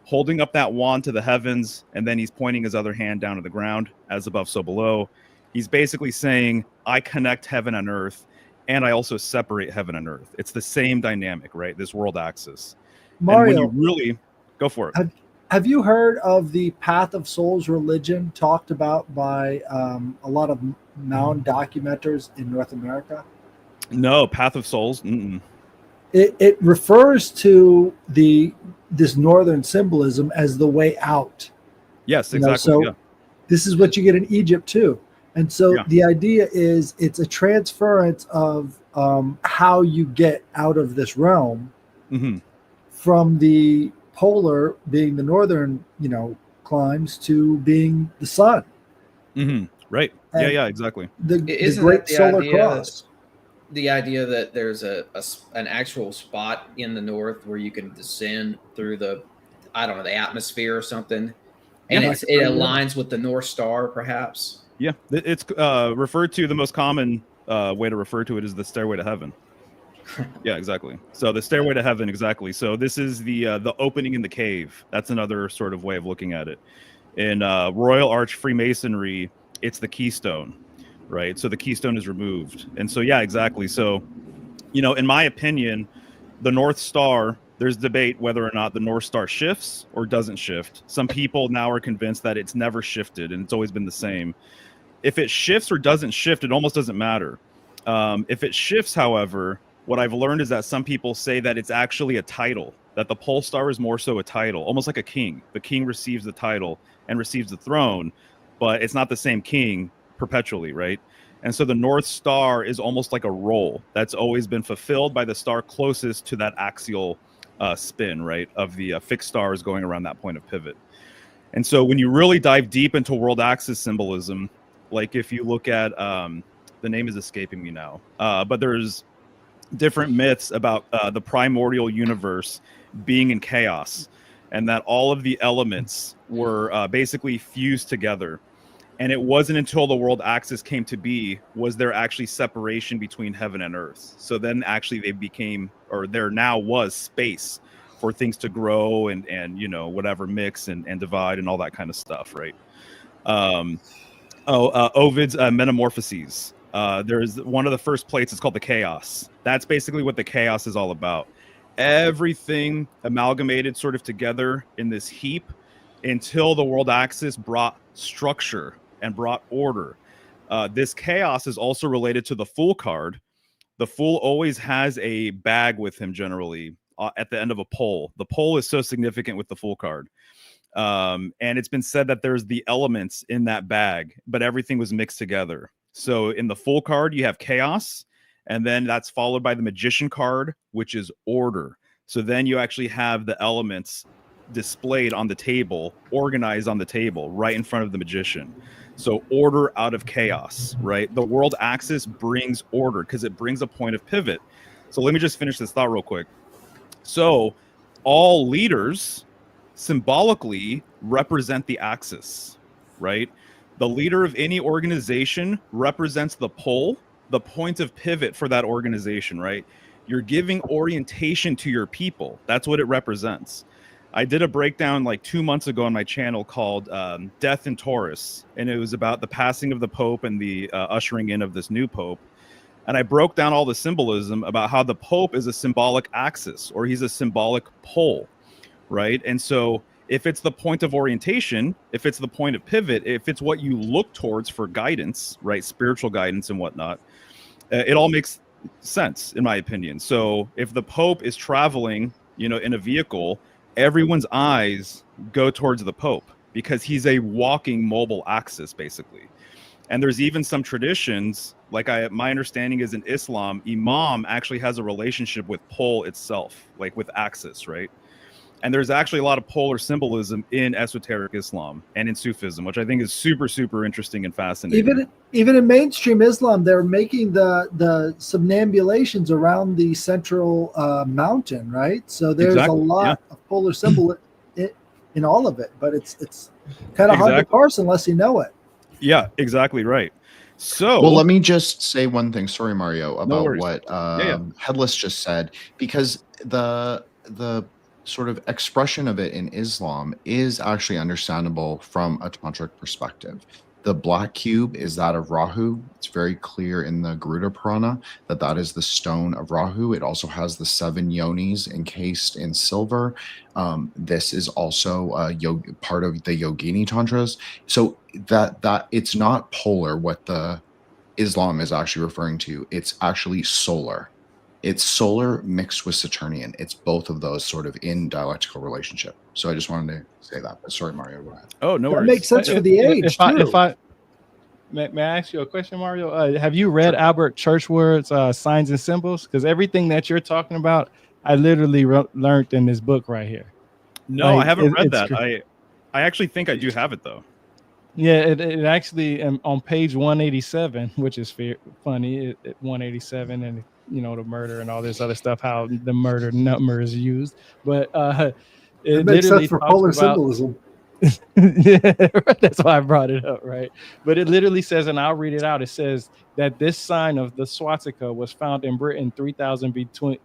S8: Holding up that wand to the heavens, and then he's pointing his other hand down to the ground, as above, so below. He's basically saying, I connect heaven and earth, and I also separate heaven and earth. It's the same dynamic, right? This world axis.
S6: Mario,
S8: and when you really go for it.
S6: Have you heard of the Path of Souls religion talked about by a lot of Mayan documenters in North America?
S8: No, Path of Souls. Mm-mm.
S6: It refers to this northern symbolism as the way out.
S8: Yes, exactly.
S6: So this is what you get in Egypt too. And so the idea is it's a transference of how you get out of this realm from the polar, being the northern, climes, to being the sun.
S8: Right.
S6: And
S8: yeah, exactly.
S6: The
S1: Isn't
S6: great
S1: that the
S6: solar
S1: idea
S6: cross.
S1: The idea that there's an actual spot in the north where you can descend through the atmosphere or something, and it aligns with the North Star, perhaps. Yeah,
S8: it's referred to. The most common way to refer to it is the stairway to heaven. Yeah, exactly. So the stairway to heaven, exactly. So this is the opening in the cave. That's another sort of way of looking at it. In Royal Arch Freemasonry, it's the keystone. Right. So the keystone is removed. And so, yeah, exactly. So, in my opinion, the North Star, there's debate whether or not the North Star shifts or doesn't shift. Some people now are convinced that it's never shifted and it's always been the same. If it shifts or doesn't shift, it almost doesn't matter. If it shifts, however, what I've learned is that some people say that it's actually a title, that the pole star is more so a title, almost like a king. The king receives the title and receives the throne, but it's not the same king perpetually, right? And so the North Star is almost like a role that's always been fulfilled by the star closest to that axial spin, right, of the fixed stars going around that point of pivot. And so when you really dive deep into world axis symbolism, like if you look at the name is escaping me now, but there's different myths about the primordial universe being in chaos, and that all of the elements were basically fused together. And it wasn't until the world axis came to be was there actually separation between heaven and earth. So then actually they became, or there now was space for things to grow and whatever, mix and divide and all that kind of stuff, right? Ovid's Metamorphoses. There's one of the first plates, it's called the Chaos. That's basically what the chaos is all about. Everything amalgamated sort of together in this heap until the world axis brought structure and brought order. This chaos is also related to the Fool card. The Fool always has a bag with him generally at the end of a pole. The pole is so significant with the Fool card. And it's been said that there's the elements in that bag, but everything was mixed together. So in the Fool card, you have chaos, and then that's followed by the Magician card, which is order. So then you actually have the elements displayed on the table, organized on the table, right in front of the magician. So order out of chaos, right? The world axis brings order because it brings a point of pivot. So let me just finish this thought real quick. So all leaders symbolically represent the axis, right? The leader of any organization represents the pole, the point of pivot for that organization, right? You're giving orientation to your people. That's what it represents. I did a breakdown like 2 months ago on my channel called Death in Taurus, and it was about the passing of the Pope and the ushering in of this new Pope. And I broke down all the symbolism about how the Pope is a symbolic axis, or he's a symbolic pole, right? And so if it's the point of orientation, if it's the point of pivot, if it's what you look towards for guidance, right, spiritual guidance and whatnot, it all makes sense, in my opinion. So if the Pope is traveling, in a vehicle, everyone's eyes go towards the Pope because he's a walking mobile axis, basically. And there's even some traditions, like my understanding is in Islam, Imam actually has a relationship with pole itself, like with axis, right? And there's actually a lot of polar symbolism in esoteric Islam and in Sufism, which I think is super, super interesting and fascinating.
S6: Even in mainstream Islam, they're making the somnambulations around the central mountain, right? So there's a lot of polar symbol in all of it, but it's kind of hard to parse unless you know it.
S8: Yeah, exactly right. So,
S3: well, let me just say one thing. Sorry, Mario, about what
S8: yeah.
S3: Headless just said, because the sort of expression of it in Islam is actually understandable from a tantric perspective. The black cube is that of Rahu. It's very clear in the Garuda Purana that is the stone of Rahu. It also has the 7 yonis encased in silver. This is also part of the Yogini Tantras. So that it's not polar what the Islam is actually referring to. It's actually solar. It's solar mixed with Saturnian. It's both of those sort of in dialectical relationship. So I just wanted to say that. But sorry, Mario, go ahead.
S8: Oh, no worries.
S6: That makes sense for the age, too.
S5: May I ask you a question, Mario? Have you read Albert Churchward's Signs and Symbols? Because everything that you're talking about, I literally learned in this book right here.
S8: No, I haven't read that. I actually think I do have it, though.
S5: Yeah, it actually on page 187, which is funny, 187, and the murder and all this other stuff, how the murder number is used. But
S6: it makes sense for polar symbolism.
S5: Yeah, that's why I brought it up, right? But it literally says, and I'll read it out. It says that this sign of the swastika was found in Britain 3000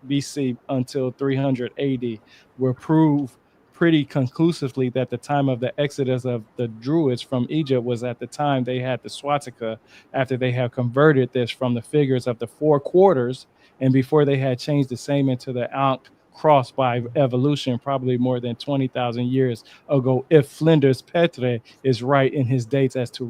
S5: BC until 300 AD, will prove pretty conclusively that the time of the exodus of the Druids from Egypt was at the time they had the swastika, after they have converted this from the figures of the 4 quarters, and before they had changed the same into the Ankh cross by evolution, probably more than 20,000 years ago, if Flinders Petrie is right in his dates as to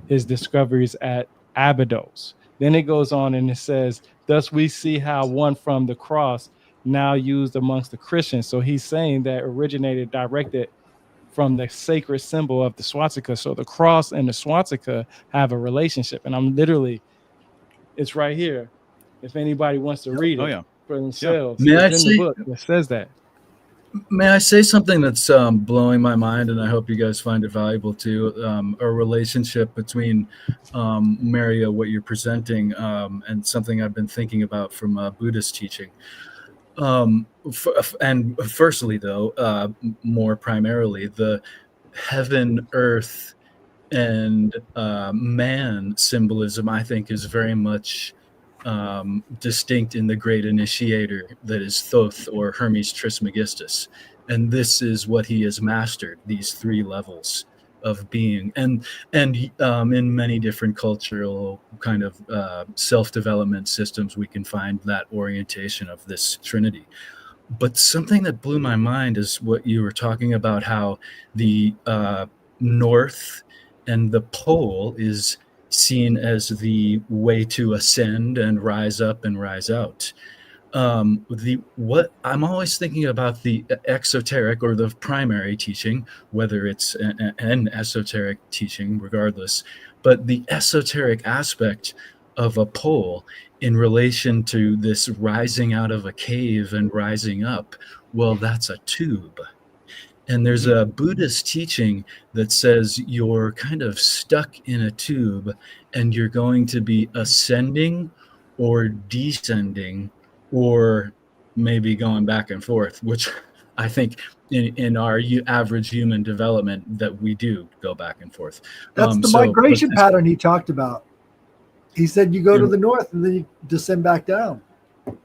S5: his discoveries at Abydos. Then it goes on and it says, thus we see how one from the cross now used amongst the Christians. So he's saying that originated directed from the sacred symbol of the swastika. So the cross and the swastika have a relationship. And I'm literally, it's right here. If anybody wants to read it for themselves, it's in the book that says that.
S7: May I say something that's blowing my mind, and I hope you guys find it valuable too, a relationship between Mario, what you're presenting, and something I've been thinking about from Buddhist teaching. And firstly, though, more primarily, the heaven, earth, and man symbolism, I think, is very much distinct in the great initiator that is Thoth, or Hermes Trismegistus. And this is what he has mastered, these 3 levels of being. And in many different cultural kind of self-development systems, we can find that orientation of this trinity. But something that blew my mind is what you were talking about, how the north and the pole is seen as the way to ascend and rise up and rise out. What I'm always thinking about the exoteric or the primary teaching, whether it's an esoteric teaching, regardless, but the esoteric aspect of a pole in relation to this rising out of a cave and rising up. Well, that's a tube. And there's a Buddhist teaching that says you're kind of stuck in a tube and you're going to be ascending or descending or maybe going back and forth, which I think in our average human development that we do go back and forth.
S6: That's the migration pattern he talked about. He said you go to the north and then you descend back down.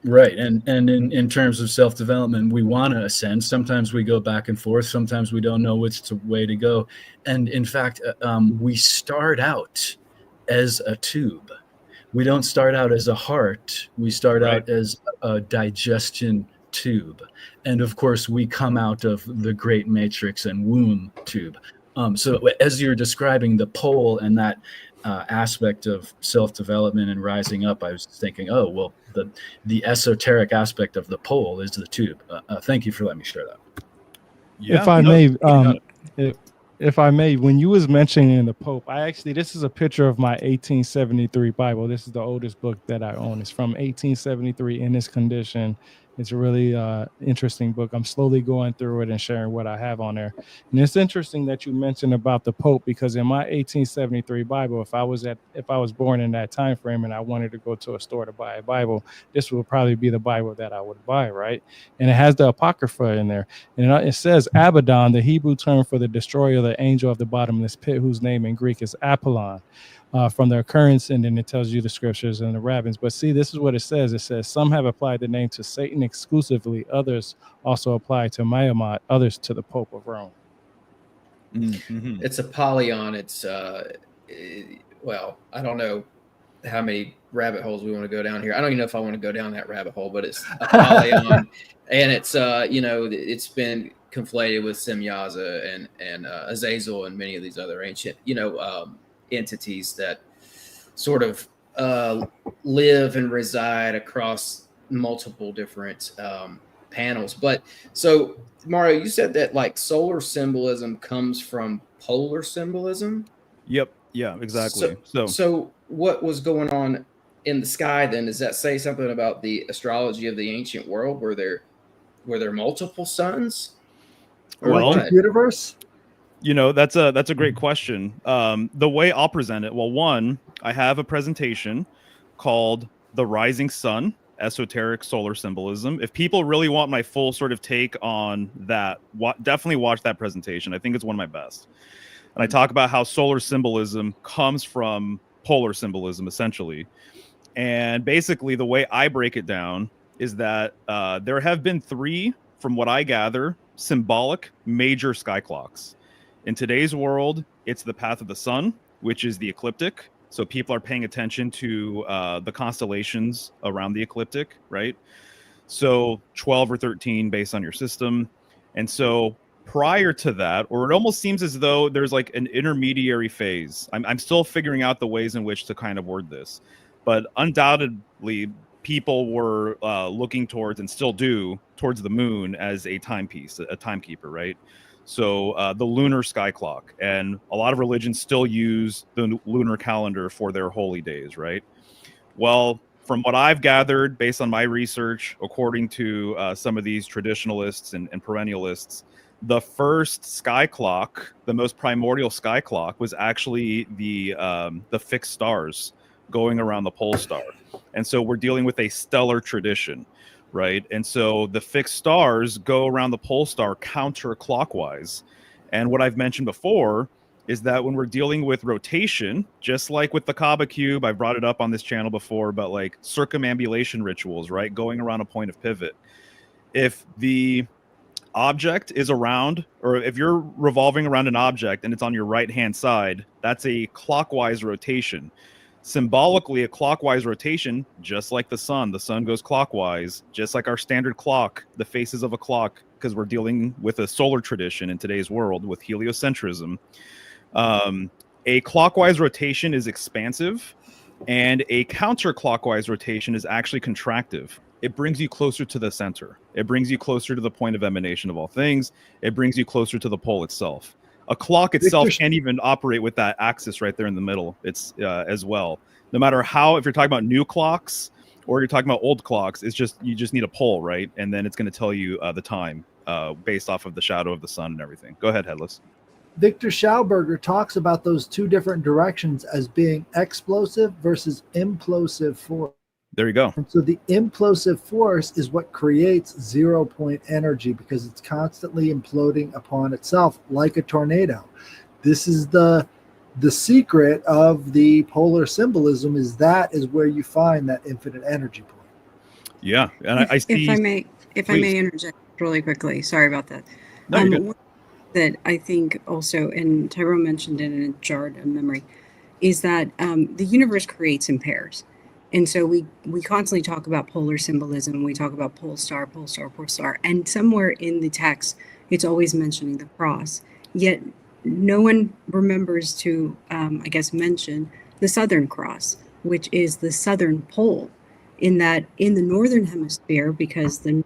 S7: Right. And in terms of self-development, we want to ascend. Sometimes we go back and forth. Sometimes we don't know which way to go. And in fact, we start out as a tube. We don't start out as a heart. We start out as a digestion tube. And of course, we come out of the great matrix and womb tube. So as you're describing the pole and that aspect of self-development and rising up, I was thinking, oh, well, the esoteric aspect of the pole is the tube. Thank you for letting me share that.
S5: Yeah, if I may, when you was mentioning the Pope, this is a picture of my 1873 Bible. This is the oldest book that I own. It's from 1873 in this condition. It's a really interesting book. I'm slowly going through it and sharing what I have on there. And it's interesting that you mentioned about the Pope, because in my 1873 Bible, if I was born in that time frame and I wanted to go to a store to buy a Bible, this would probably be the Bible that I would buy, right? And it has the Apocrypha in there. And it says Abaddon, the Hebrew term for the destroyer, the angel of the bottomless pit, whose name in Greek is Apollon. From the occurrence, and then it tells you the scriptures and the rabbins. But see, this is what it says. It says, some have applied the name to Satan exclusively. Others also apply to Mahomet, others to the Pope of Rome.
S8: Mm-hmm.
S1: It's Apollon. It's, well, I don't know how many rabbit holes we want to go down here. I don't even know if I want to go down that rabbit hole, but it's Apollon. And it's, you know, it's been conflated with Semyaza and Azazel and many of these other ancient, you know, entities that sort of live and reside across multiple different panels. But so Mario, you said that like solar symbolism comes from polar symbolism.
S8: Yep. Yeah, exactly.
S1: So what was going on in the sky then? Does that say something about the astrology of the ancient world? Were there multiple suns?
S6: Electric universe?
S8: You know, that's a great question. The way I'll present it, well, one, I have a presentation called The Rising Sun, Esoteric Solar Symbolism. If people really want my full sort of take on that, definitely watch that presentation. I think it's one of my best. And I talk about how solar symbolism comes from polar symbolism, essentially. And basically, the way I break it down is that there have been 3, from what I gather, symbolic major sky clocks. In today's world, it's the path of the sun, which is the ecliptic. So people are paying attention to the constellations around the ecliptic, right? So 12 or 13 based on your system. And so prior to that, or it almost seems as though there's like an intermediary phase. I'm still figuring out the ways in which to kind of word this. But undoubtedly, people were looking towards, and still do, towards the moon as a timepiece, a timekeeper, right? So the lunar sky clock, and a lot of religions still use the lunar calendar for their holy days, right? Well, from what I've gathered, based on my research, according to some of these traditionalists and perennialists, the first sky clock, the most primordial sky clock, was actually the fixed stars going around the pole star. And so we're dealing with a stellar tradition, right? And so the fixed stars go around the pole star counterclockwise. And what I've mentioned before is that when we're dealing with rotation, just like with the Kaaba cube, I've brought it up on this channel before, but like circumambulation rituals, right? Going around a point of pivot. If the object is around, or if you're revolving around an object and it's on your right-hand side, that's a clockwise rotation. Symbolically, a clockwise rotation, just like the sun goes clockwise, just like our standard clock, the faces of a clock, because we're dealing with a solar tradition in today's world with heliocentrism. A clockwise rotation is expansive, and a counterclockwise rotation is actually contractive. It brings you closer to the center. It brings you closer to the point of emanation of all things. It brings you closer to the pole itself. A clock itself can't even operate with that axis right there in the middle. It's as well. No matter how, if you're talking about new clocks or you're talking about old clocks, it's just, you just need a pole, right? And then it's going to tell you the time based off of the shadow of the sun and everything. Go ahead, Headless.
S6: Victor Schauberger talks about those 2 different directions as being explosive versus implosive force.
S8: There you go.
S6: And so the implosive force is what creates 0 point energy, because it's constantly imploding upon itself like a tornado. This is the secret of the polar symbolism, is that is where you find that infinite energy point.
S8: Yeah. And I see.
S2: If I may interject really quickly. Sorry about that.
S8: No, you're good.
S2: That I think also, and Tyrone mentioned it and it jarred a memory, is that the universe creates in pairs. And so we constantly talk about polar symbolism. We talk about pole star, pole star, pole star. And somewhere in the text, it's always mentioning the cross. Yet no one remembers to, mention the Southern Cross, which is the Southern Pole. In that, in the Northern Hemisphere, because the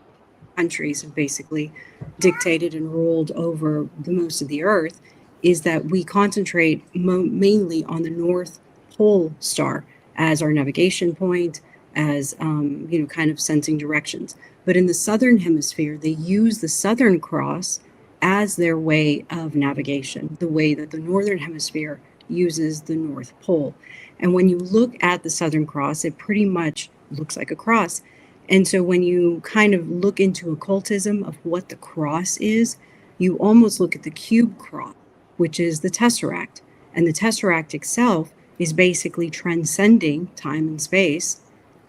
S2: countries have basically dictated and ruled over the most of the Earth, is that we concentrate mainly on the North Pole star as our navigation point, as kind of sensing directions. But in the southern hemisphere, they use the Southern Cross as their way of navigation, the way that the northern hemisphere uses the North Pole. And when you look at the Southern Cross, it pretty much looks like a cross. And so when you kind of look into occultism of what the cross is, you almost look at the cube cross, which is the tesseract. And the tesseract itself is basically transcending time and space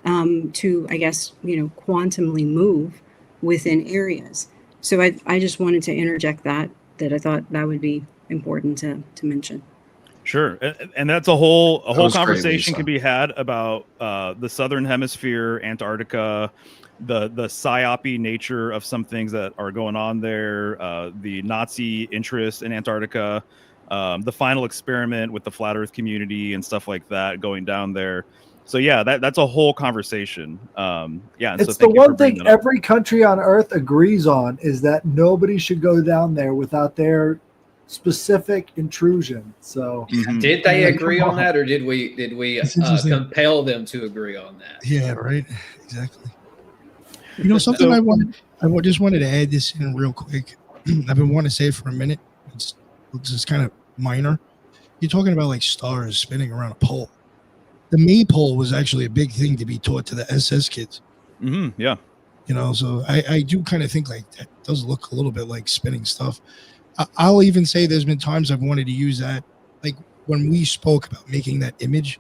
S2: to, I guess, quantumly move within areas. So I just wanted to interject that I thought that would be important to mention.
S8: Sure, and that's a whole conversation
S3: great,
S8: can be had about the Southern Hemisphere, Antarctica, the psyope nature of some things that are going on there, the Nazi interest in Antarctica, the final experiment with the flat Earth community and stuff like that going down there. So yeah, that's a whole conversation.
S6: It's the one thing every country on Earth agrees on is that nobody should go down there without their specific intrusion. So
S1: did they agree on that, or did we compel them to agree on that?
S4: Yeah, right. Exactly. Something I just wanted to add this in real quick. I've been wanting to say it for a minute. It's just kind of minor. You're talking about like stars spinning around a pole. The maypole was actually a big thing to be taught to the SS kids.
S8: Mm-hmm, yeah.
S4: So I do kind of think like that does look a little bit like spinning stuff. I'll even say there's been times I've wanted to use that. Like when we spoke about making that image,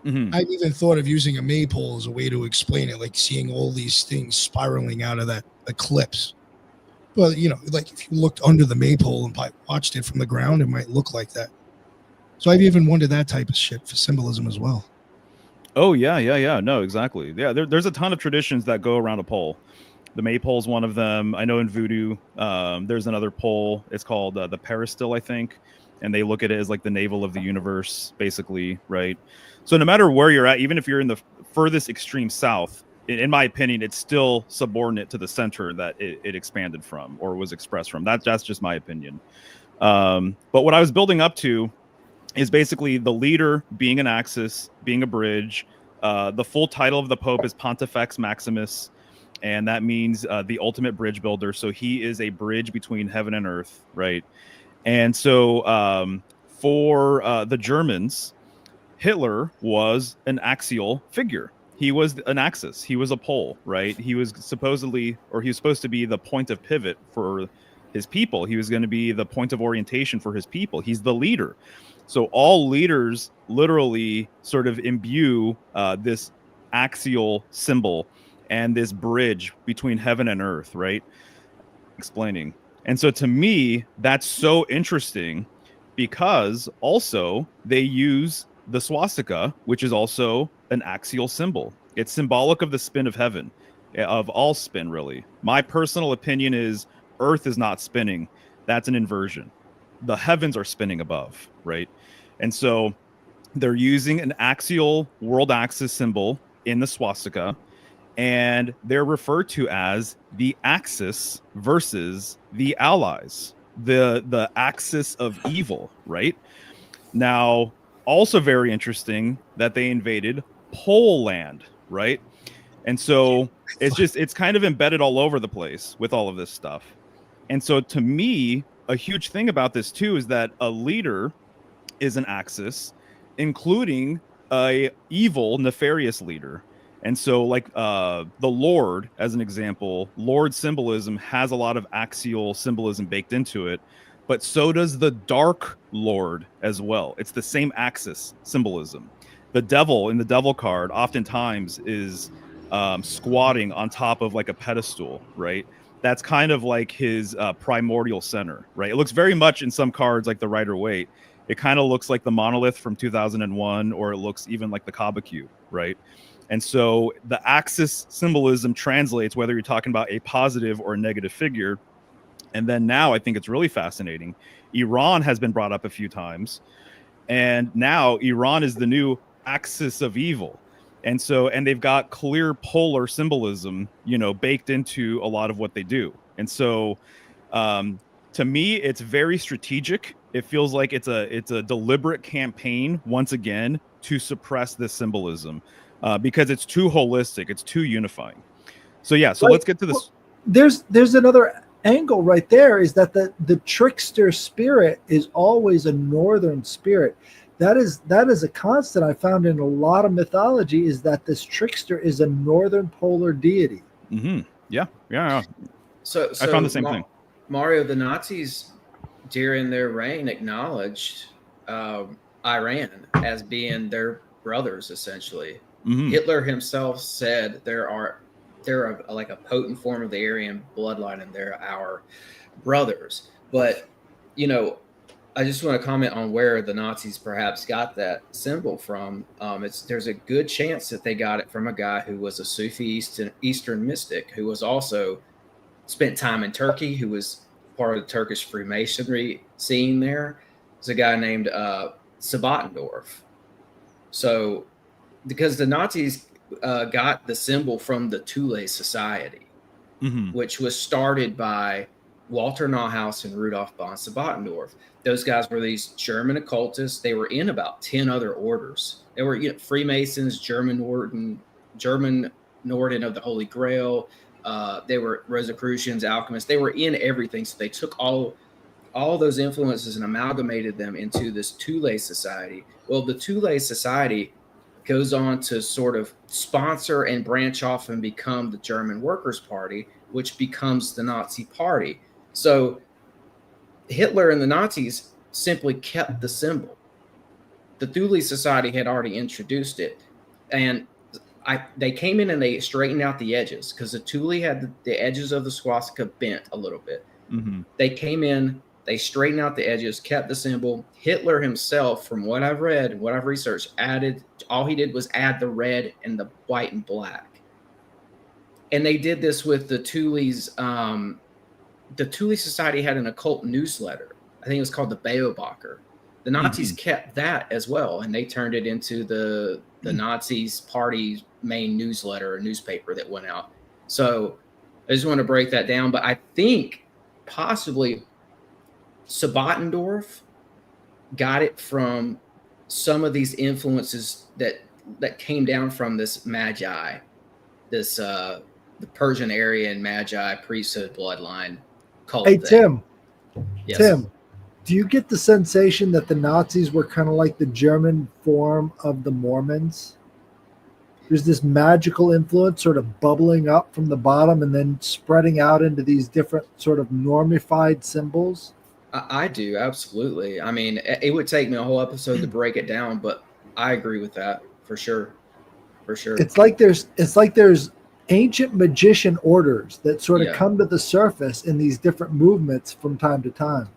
S4: I've even thought of using a maypole as a way to explain it, like seeing all these things spiraling out of that eclipse. Well, like if you looked under the maypole and watched it from the ground, it might look like that. So I've even wondered that type of shit for symbolism as well.
S8: Oh, yeah. No, exactly. Yeah, there's a ton of traditions that go around a pole. The maypole is one of them. I know in voodoo, there's another pole. It's called the peristyle, I think. And they look at it as like the navel of the universe, basically, right? So no matter where you're at, even if you're in the furthest extreme south, in my opinion, it's still subordinate to the center that it expanded from or was expressed from. That's just my opinion. But what I was building up to is basically the leader being an axis, being a bridge. The full title of the Pope is Pontifex Maximus, and that means the ultimate bridge builder. So he is a bridge between heaven and earth, right? And so for the Germans, Hitler was an axial figure. He was an axis. He was a pole, right? He was supposed to be the point of pivot for his people. He was going to be the point of orientation for his people. He's the leader. So all leaders literally sort of imbue this axial symbol and this bridge between heaven and earth, right? Explaining. And so to me, that's so interesting because also they use the swastika, which is also an axial symbol. It's symbolic of the spin of heaven, of all spin, really. My personal opinion is Earth is not spinning. That's an inversion. The heavens are spinning above, right? And so they're using an axial world axis symbol in the swastika, and they're referred to as the Axis versus the Allies, the axis of evil, right? Now, also very interesting that they invaded Pole land, right? And so it's kind of embedded all over the place with all of this stuff. And so to me, a huge thing about this too is that a leader is an axis, including a evil, nefarious leader. And so like the Lord, as an example, Lord symbolism has a lot of axial symbolism baked into it, but so does the Dark Lord as well. It's the same axis symbolism. The devil in the devil card oftentimes is squatting on top of like a pedestal, right? That's kind of like his primordial center, right? It looks very much in some cards like the Rider-Waite. It kind of looks like the monolith from 2001, or it looks even like the Kaaba cube, right? And so the axis symbolism translates whether you're talking about a positive or a negative figure. And then now I think it's really fascinating. Iran has been brought up a few times. And now Iran is the new axis of evil. And so, and they've got clear polar symbolism, baked into a lot of what they do. And so to me, it's very strategic. It feels like it's a deliberate campaign, once again, to suppress this symbolism. because it's too holistic, it's too unifying. So yeah, so
S6: Right.
S8: let's get to this.
S6: There's another angle right there, is that the trickster spirit is always a northern spirit. That is a constant I found in a lot of mythology, is that this trickster is a northern polar deity.
S8: Mm-hmm. Yeah.
S1: So
S8: I found the same thing.
S1: Mario, the Nazis during their reign acknowledged Iran as being their brothers, essentially.
S8: Mm-hmm.
S1: Hitler himself said they're like a potent form of the Aryan bloodline, and they're our brothers. But I just want to comment on where the Nazis perhaps got that symbol from. There's a good chance that they got it from a guy who was a Sufi Eastern mystic, who was also spent time in Turkey, who was part of the Turkish Freemasonry scene there. It's a guy named Sabbatendorf. So, because the Nazis got the symbol from the Thule Society,
S8: Mm-hmm.
S1: which was started by Walter Neuhaus and Rudolf von Sabbatendorf. Those guys were these German occultists. They were in about 10 other orders. They were Freemasons, German Norden of the Holy Grail. They were Rosicrucians, alchemists. They were in everything. So they took all those influences and amalgamated them into this Thule Society. Well, the Thule Society goes on to sort of sponsor and branch off and become the German Workers' Party, which becomes the Nazi Party. So Hitler and the Nazis simply kept the symbol. The Thule Society had already introduced it, and they came in and they straightened out the edges, because the Thule had the edges of the swastika bent a little bit.
S8: Mm-hmm.
S1: They came in, they straightened out the edges, kept the symbol. Hitler himself, from what I've read and what I've researched, all he did was add the red and the white and black. And they did this with the Thule's. The Thule Society had an occult newsletter. I think it was called the Beobacher. The Nazis kept that as well, and they turned it into the Nazis' party's main newsletter, or newspaper that went out. So I just want to break that down. But I think possibly Sabbatendorf got it from some of these influences that came down from this Magi, this the Persian Aryan Magi priesthood bloodline.
S6: Hey, Tim.
S1: Yes.
S6: Tim, do you get the sensation that the Nazis were kind of like the German form of the Mormons? There's this magical influence sort of bubbling up from the bottom and then spreading out into these different sort of normified symbols.
S1: I do, absolutely. I mean, it would take me a whole episode to break it down, but I agree with that for sure. For sure.
S6: It's like there's ancient magician orders that sort of come to the surface in these different movements from time to time.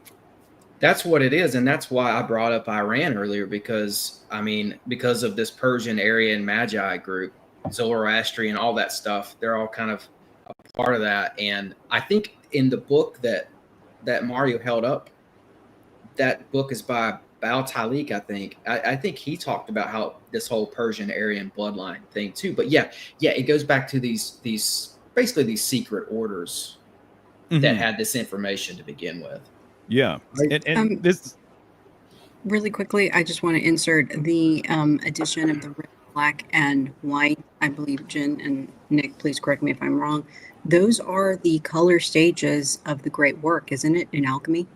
S1: That's what it is, and that's why I brought up Iran earlier, because of this Persian Aryan Magi group, Zoroastrian, all that stuff. They're all kind of a part of that. And I think in the book that Mario held up, that book is by Bal Talik, I think. I think he talked about how this whole Persian Aryan bloodline thing too. But yeah, it goes back to these basically these secret orders that had this information to begin with.
S8: Yeah, and this
S2: really quickly, I just want to insert the addition of the red, black, and white. I believe Jen and Nick, please correct me if I'm wrong. Those are the color stages of the great work, isn't it, in alchemy?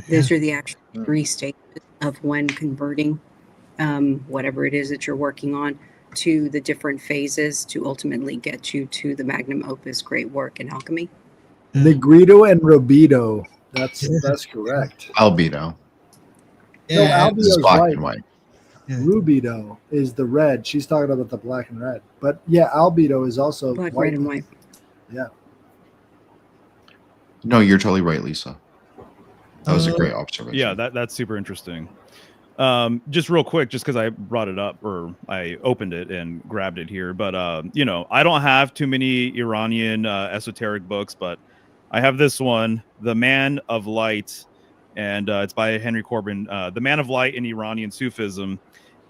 S2: Those are the actual 3 stages of when converting whatever it is that you're working on to the different phases to ultimately get you to the magnum opus great work in alchemy.
S6: Negrito and Rubido. That's correct.
S3: Albedo.
S6: No,
S3: This is
S6: Albedo's
S3: black
S6: right.
S3: and white.
S6: Rubido is the red. She's talking about the black and red. But yeah, Albedo is also
S2: Black,
S6: white.
S2: red, and white.
S6: Yeah.
S3: No, you're totally right, Lisa. That was a great observation.
S8: Yeah, that's super interesting. Just real quick, just because I brought it up, or I opened it and grabbed it here, but I don't have too many Iranian esoteric books, but I have this one, The Man of Light, and it's by Henry Corbin, The Man of Light in Iranian Sufism.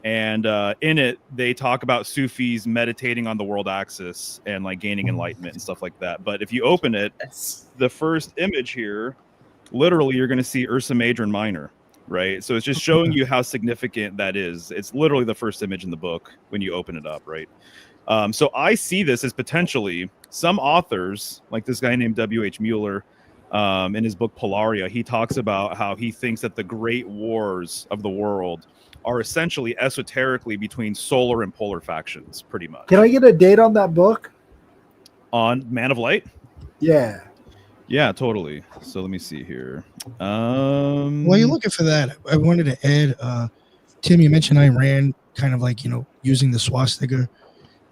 S8: And in it, they talk about Sufis meditating on the world axis and like gaining enlightenment and stuff like that. But if you open it, the first image here, literally, you're going to see Ursa Major and Minor. right? So it's just showing you how significant that is. It's literally the first image in the book when you open it up, right? So I see this as potentially some authors, like this guy named W.H. Mueller, in his book Polaria, he talks about how he thinks that the great wars of the world are essentially esoterically between solar and polar factions, pretty much.
S6: Can I get a date on that book?
S8: On Man of Light?
S6: Yeah.
S8: Yeah, totally. So let me see here.
S4: While you're looking for that, I wanted to add, Tim, you mentioned Iran kind of like, using the swastika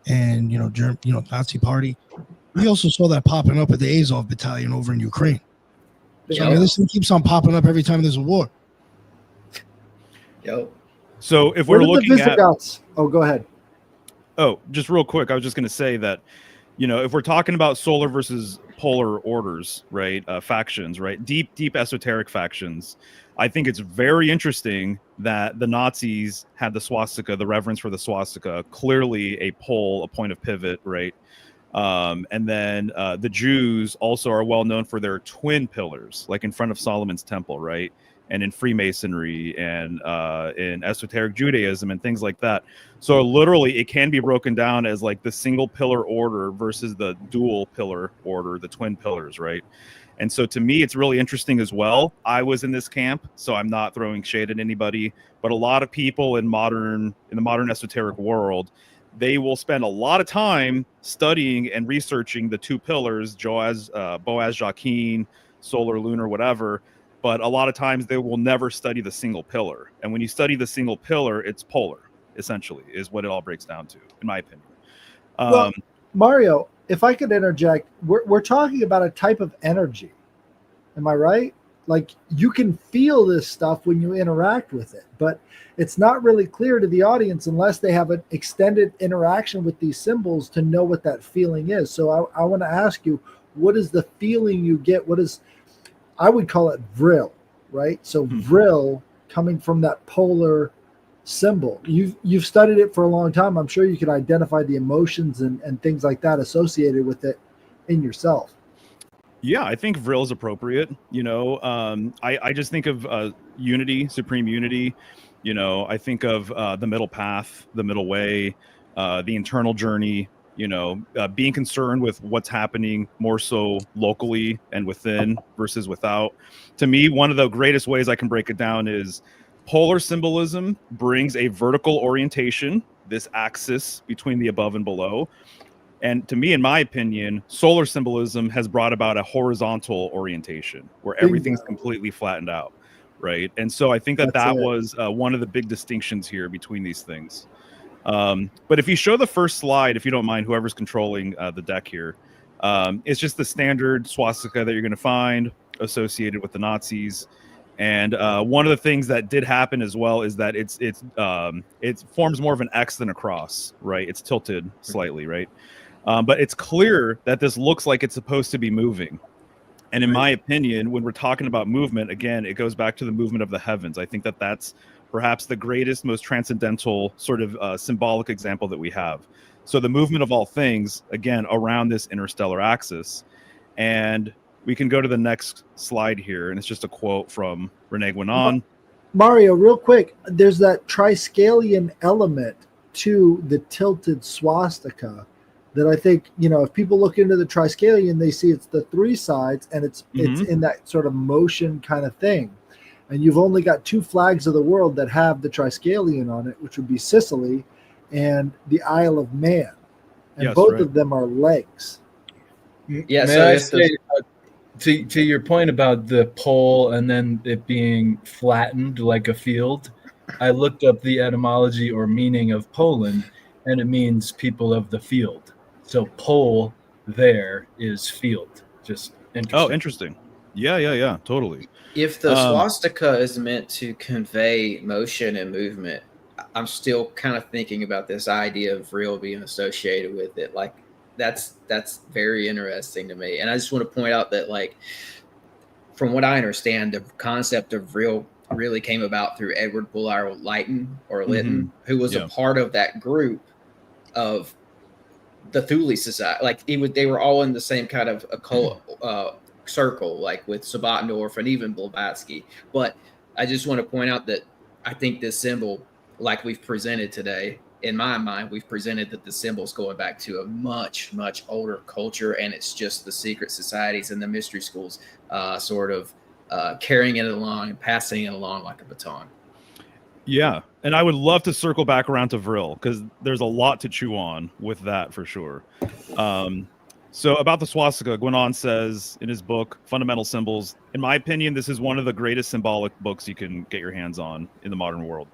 S4: and, Nazi party. We also saw that popping up at the Azov battalion over in Ukraine. So, I mean, this thing keeps on popping up every time there's a war.
S1: Yo.
S8: So if we're looking at...
S6: Oh, go ahead.
S8: Oh, just real quick. I was just going to say that, if we're talking about solar versus polar orders, right? Factions, right? Deep esoteric factions. I think it's very interesting that the Nazis had the swastika, the reverence for the swastika, clearly a pole, a point of pivot, right? And then the Jews also are well known for their twin pillars, like in front of Solomon's temple, right? And in Freemasonry and in esoteric Judaism and things like that. So literally it can be broken down as like the single pillar order versus the dual pillar order, the twin pillars, right? And so to me, it's really interesting as well. I was in this camp, so I'm not throwing shade at anybody, but a lot of people in the modern esoteric world, they will spend a lot of time studying and researching the two pillars, Boaz, Jachin, solar, lunar, whatever. But a lot of times they will never study the single pillar. And when you study the single pillar, it's polar, essentially, is what it all breaks down to, in my opinion.
S6: Well, Mario, if I could interject, we're talking about a type of energy. Am I right? Like, you can feel this stuff when you interact with it, but it's not really clear to the audience unless they have an extended interaction with these symbols to know what that feeling is. So I want to ask you, what is the feeling you get? I would call it vril, right? So vril coming from that polar symbol. You've studied it for a long time. I'm sure you can identify the emotions and things like that associated with it in yourself.
S8: Yeah, I think vril is appropriate. I just think of unity, supreme unity. I think of the middle path, the middle way, the internal journey. Being concerned with what's happening more so locally and within versus without. To me, one of the greatest ways I can break it down is polar symbolism brings a vertical orientation, this axis between the above and below. And to me, in my opinion, solar symbolism has brought about a horizontal orientation where everything's completely flattened out, right? And so I think that was one of the big distinctions here between these things. But if you show the first slide, if you don't mind, whoever's controlling the deck here, it's just the standard swastika that you're going to find associated with the Nazis. And one of the things that did happen as well is that it forms more of an X than a cross, right? It's tilted slightly, right? But it's clear that this looks like it's supposed to be moving. And in my opinion, when we're talking about movement, again, it goes back to the movement of the heavens. I think that that's perhaps the greatest, most transcendental sort of symbolic example that we have. So the movement of all things, again, around this interstellar axis. And we can go to the next slide here, and it's just a quote from Rene Guénon.
S6: Mario, real quick, there's that triskelion element to the tilted swastika that I think, if people look into the triskelion, they see it's the three sides, and it's in that sort of motion kind of thing. And you've only got two flags of the world that have the triskelion on it, which would be Sicily and the Isle of Man. And both of them are legs.
S7: Yeah. May I say, to your point about the pole and then it being flattened like a field, I looked up the etymology or meaning of Poland, and it means people of the field. So pole there is field. Just interesting.
S8: Oh, interesting. Yeah, totally.
S1: If the swastika is meant to convey motion and movement, I'm still kind of thinking about this idea of vril being associated with it. Like, that's very interesting to me. And I just want to point out that, like, from what I understand, the concept of vril really came about through Edward Bullard Lytton, who was a part of that group of the Thule Society. Like, they were all in the same kind of occult circle, like with Sabatendorf and even Blavatsky. But I just want to point out that I think this symbol, like we've presented today, in my mind, we've presented that the symbol's going back to a much, much older culture, and it's just the secret societies and the mystery schools sort of carrying it along and passing it along like a baton.
S8: Yeah, and I would love to circle back around to Vril, because there's a lot to chew on with that for sure. So about the swastika, Gwenon says in his book, Fundamental Symbols, in my opinion, this is one of the greatest symbolic books you can get your hands on in the modern world.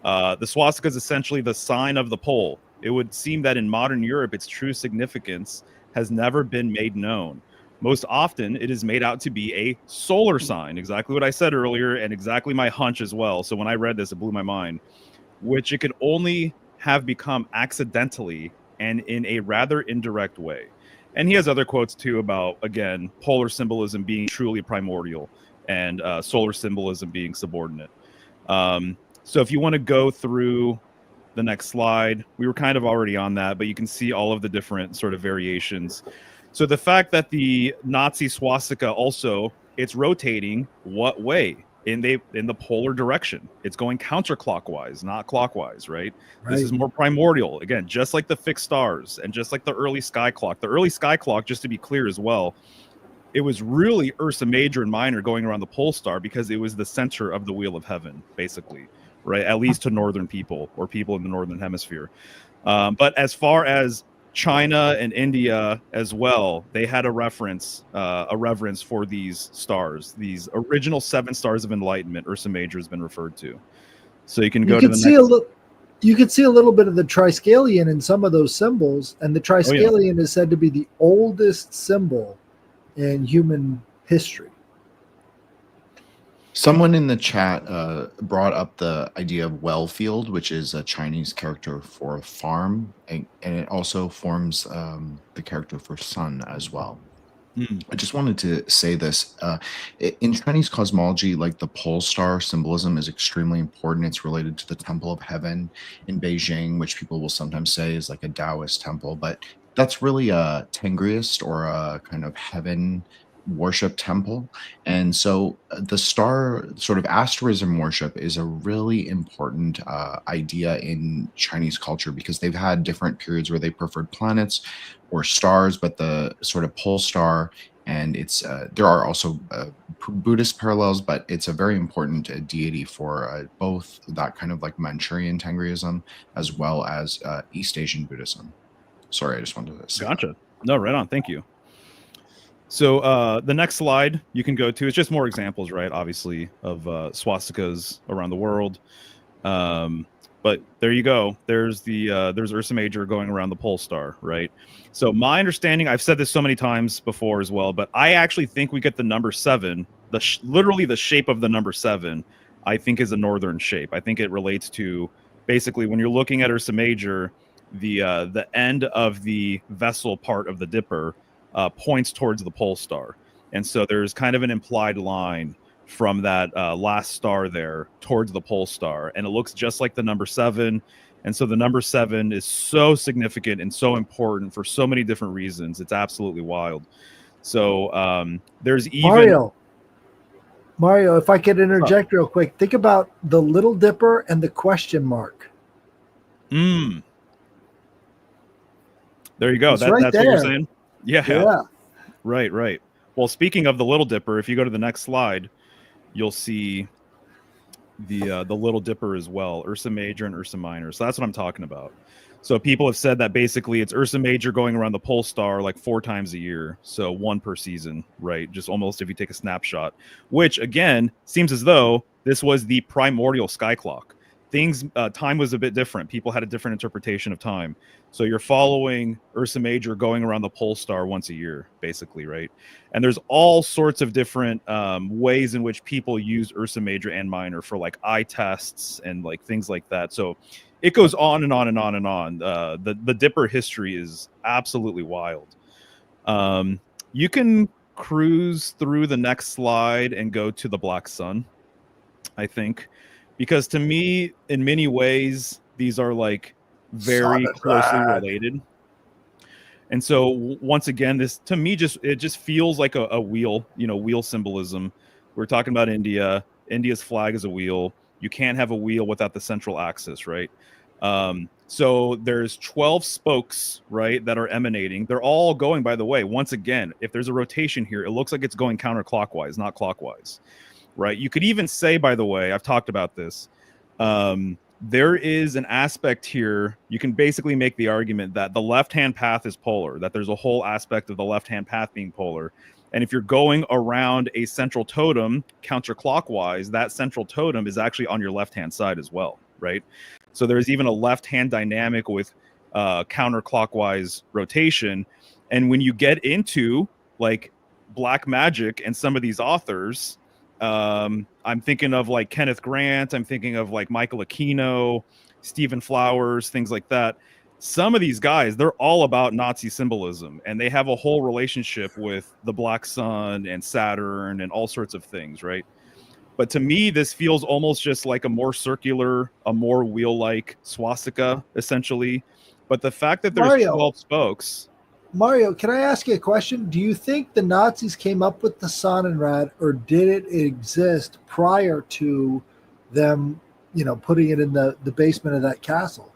S8: The swastika is essentially the sign of the pole. It would seem that in modern Europe, its true significance has never been made known. Most often, it is made out to be a solar sign, exactly what I said earlier, and exactly my hunch as well. So when I read this, it blew my mind, which it could only have become accidentally and in a rather indirect way. And he has other quotes too about, again, polar symbolism being truly primordial and solar symbolism being subordinate. So if you want to go through the next slide, we were kind of already on that, but you can see all of the different sort of variations. So the fact that the Nazi swastika also, it's rotating what way? In the polar direction. It's going counterclockwise, not clockwise, right? This is more primordial. Again, just like the fixed stars and just like the early sky clock. The early sky clock, just to be clear as well, it was really Ursa Major and Minor going around the pole star because it was the center of the wheel of heaven, basically, right? At least to northern people or people in the northern hemisphere. But as far as China and India as well, they had a reverence for these stars, these original 7 stars of enlightenment. Ursa Major has been referred to. So you can go to the next.
S6: You could see a little bit of the triskelion in some of those symbols, and the triskelion is said to be the oldest symbol in human history.
S3: Someone in the chat brought up the idea of well field, which is a Chinese character for farm, and it also forms the character for sun as well. I just wanted to say this. In Chinese cosmology, like the pole star symbolism is extremely important. It's related to the Temple of Heaven in Beijing, which people will sometimes say is like a Taoist temple, but that's really a Tengriist or a kind of heaven worship temple. And so the star sort of asterism worship is a really important idea in Chinese culture, because they've had different periods where they preferred planets or stars, but the sort of pole star, and it's there are also Buddhist parallels, but it's a very important deity for both that kind of like Manchurian Tengriism as well as East Asian Buddhism. Sorry, I just wanted to say
S8: Gotcha. No, right on. Thank you. So the next slide you can go to is just more examples, right? Obviously, of swastikas around the world. But there you go. There's there's Ursa Major going around the pole star, right? So my understanding, I've said this so many times before as well, but I actually think we get the number 7, literally the shape of the number 7, I think is a northern shape. I think it relates to basically when you're looking at Ursa Major, the end of the vessel part of the dipper points towards the pole star. And so there's kind of an implied line from that last star there towards the pole star. And it looks just like the number 7. And so the number 7 is so significant and so important for so many different reasons. It's absolutely wild. So there's even...
S6: Mario, if I could interject real quick, think about the Little Dipper and the question mark.
S8: There you go.
S6: It's
S8: That's what you're saying? Yeah. Right. Well, speaking of the Little Dipper, if you go to the next slide, you'll see the Little Dipper as well, Ursa Major and Ursa Minor. So that's what I'm talking about. So people have said that basically it's Ursa Major going around the pole star like 4 times a year. So 1 per season, right? Just almost if you take a snapshot, which again, seems as though this was the primordial sky clock. Time was a bit different. People had a different interpretation of time. So you're following Ursa Major going around the pole star once a year, basically, right? And there's all sorts of different ways in which people use Ursa Major and Minor for like eye tests and like things like that. So it goes on and on and on and on. The Dipper history is absolutely wild. You can cruise through the next slide and go to the Black Sun, I think. Because to me, in many ways, these are like very closely related. And so once again, this to me it just feels like a wheel, wheel symbolism. We're talking about India. India's flag is a wheel. You can't have a wheel without the central axis, right? So there's 12 spokes, right, that are emanating. They're all going, by the way, once again, if there's a rotation here, it looks like it's going counterclockwise, not clockwise, right? You could even say, by the way, I've talked about this, there is an aspect here. You can basically make the argument that the left-hand path is polar, that there's a whole aspect of the left-hand path being polar. And if you're going around a central totem counterclockwise, that central totem is actually on your left-hand side as well, right? So there's even a left-hand dynamic with counterclockwise rotation. And when you get into like black magic and some of these authors, I'm thinking of like Kenneth Grant, I'm thinking of like Michael Aquino, Stephen Flowers, things like that. Some of these guys, they're all about Nazi symbolism, and they have a whole relationship with the Black Sun and Saturn and all sorts of things, right? But to me, this feels almost just like a more circular, a more wheel-like swastika, essentially. But the fact that there's 12 spokes...
S6: Mario, can I ask you a question? Do you think the Nazis came up with the Sonnenrad, or did it exist prior to them, putting it in the basement of that castle?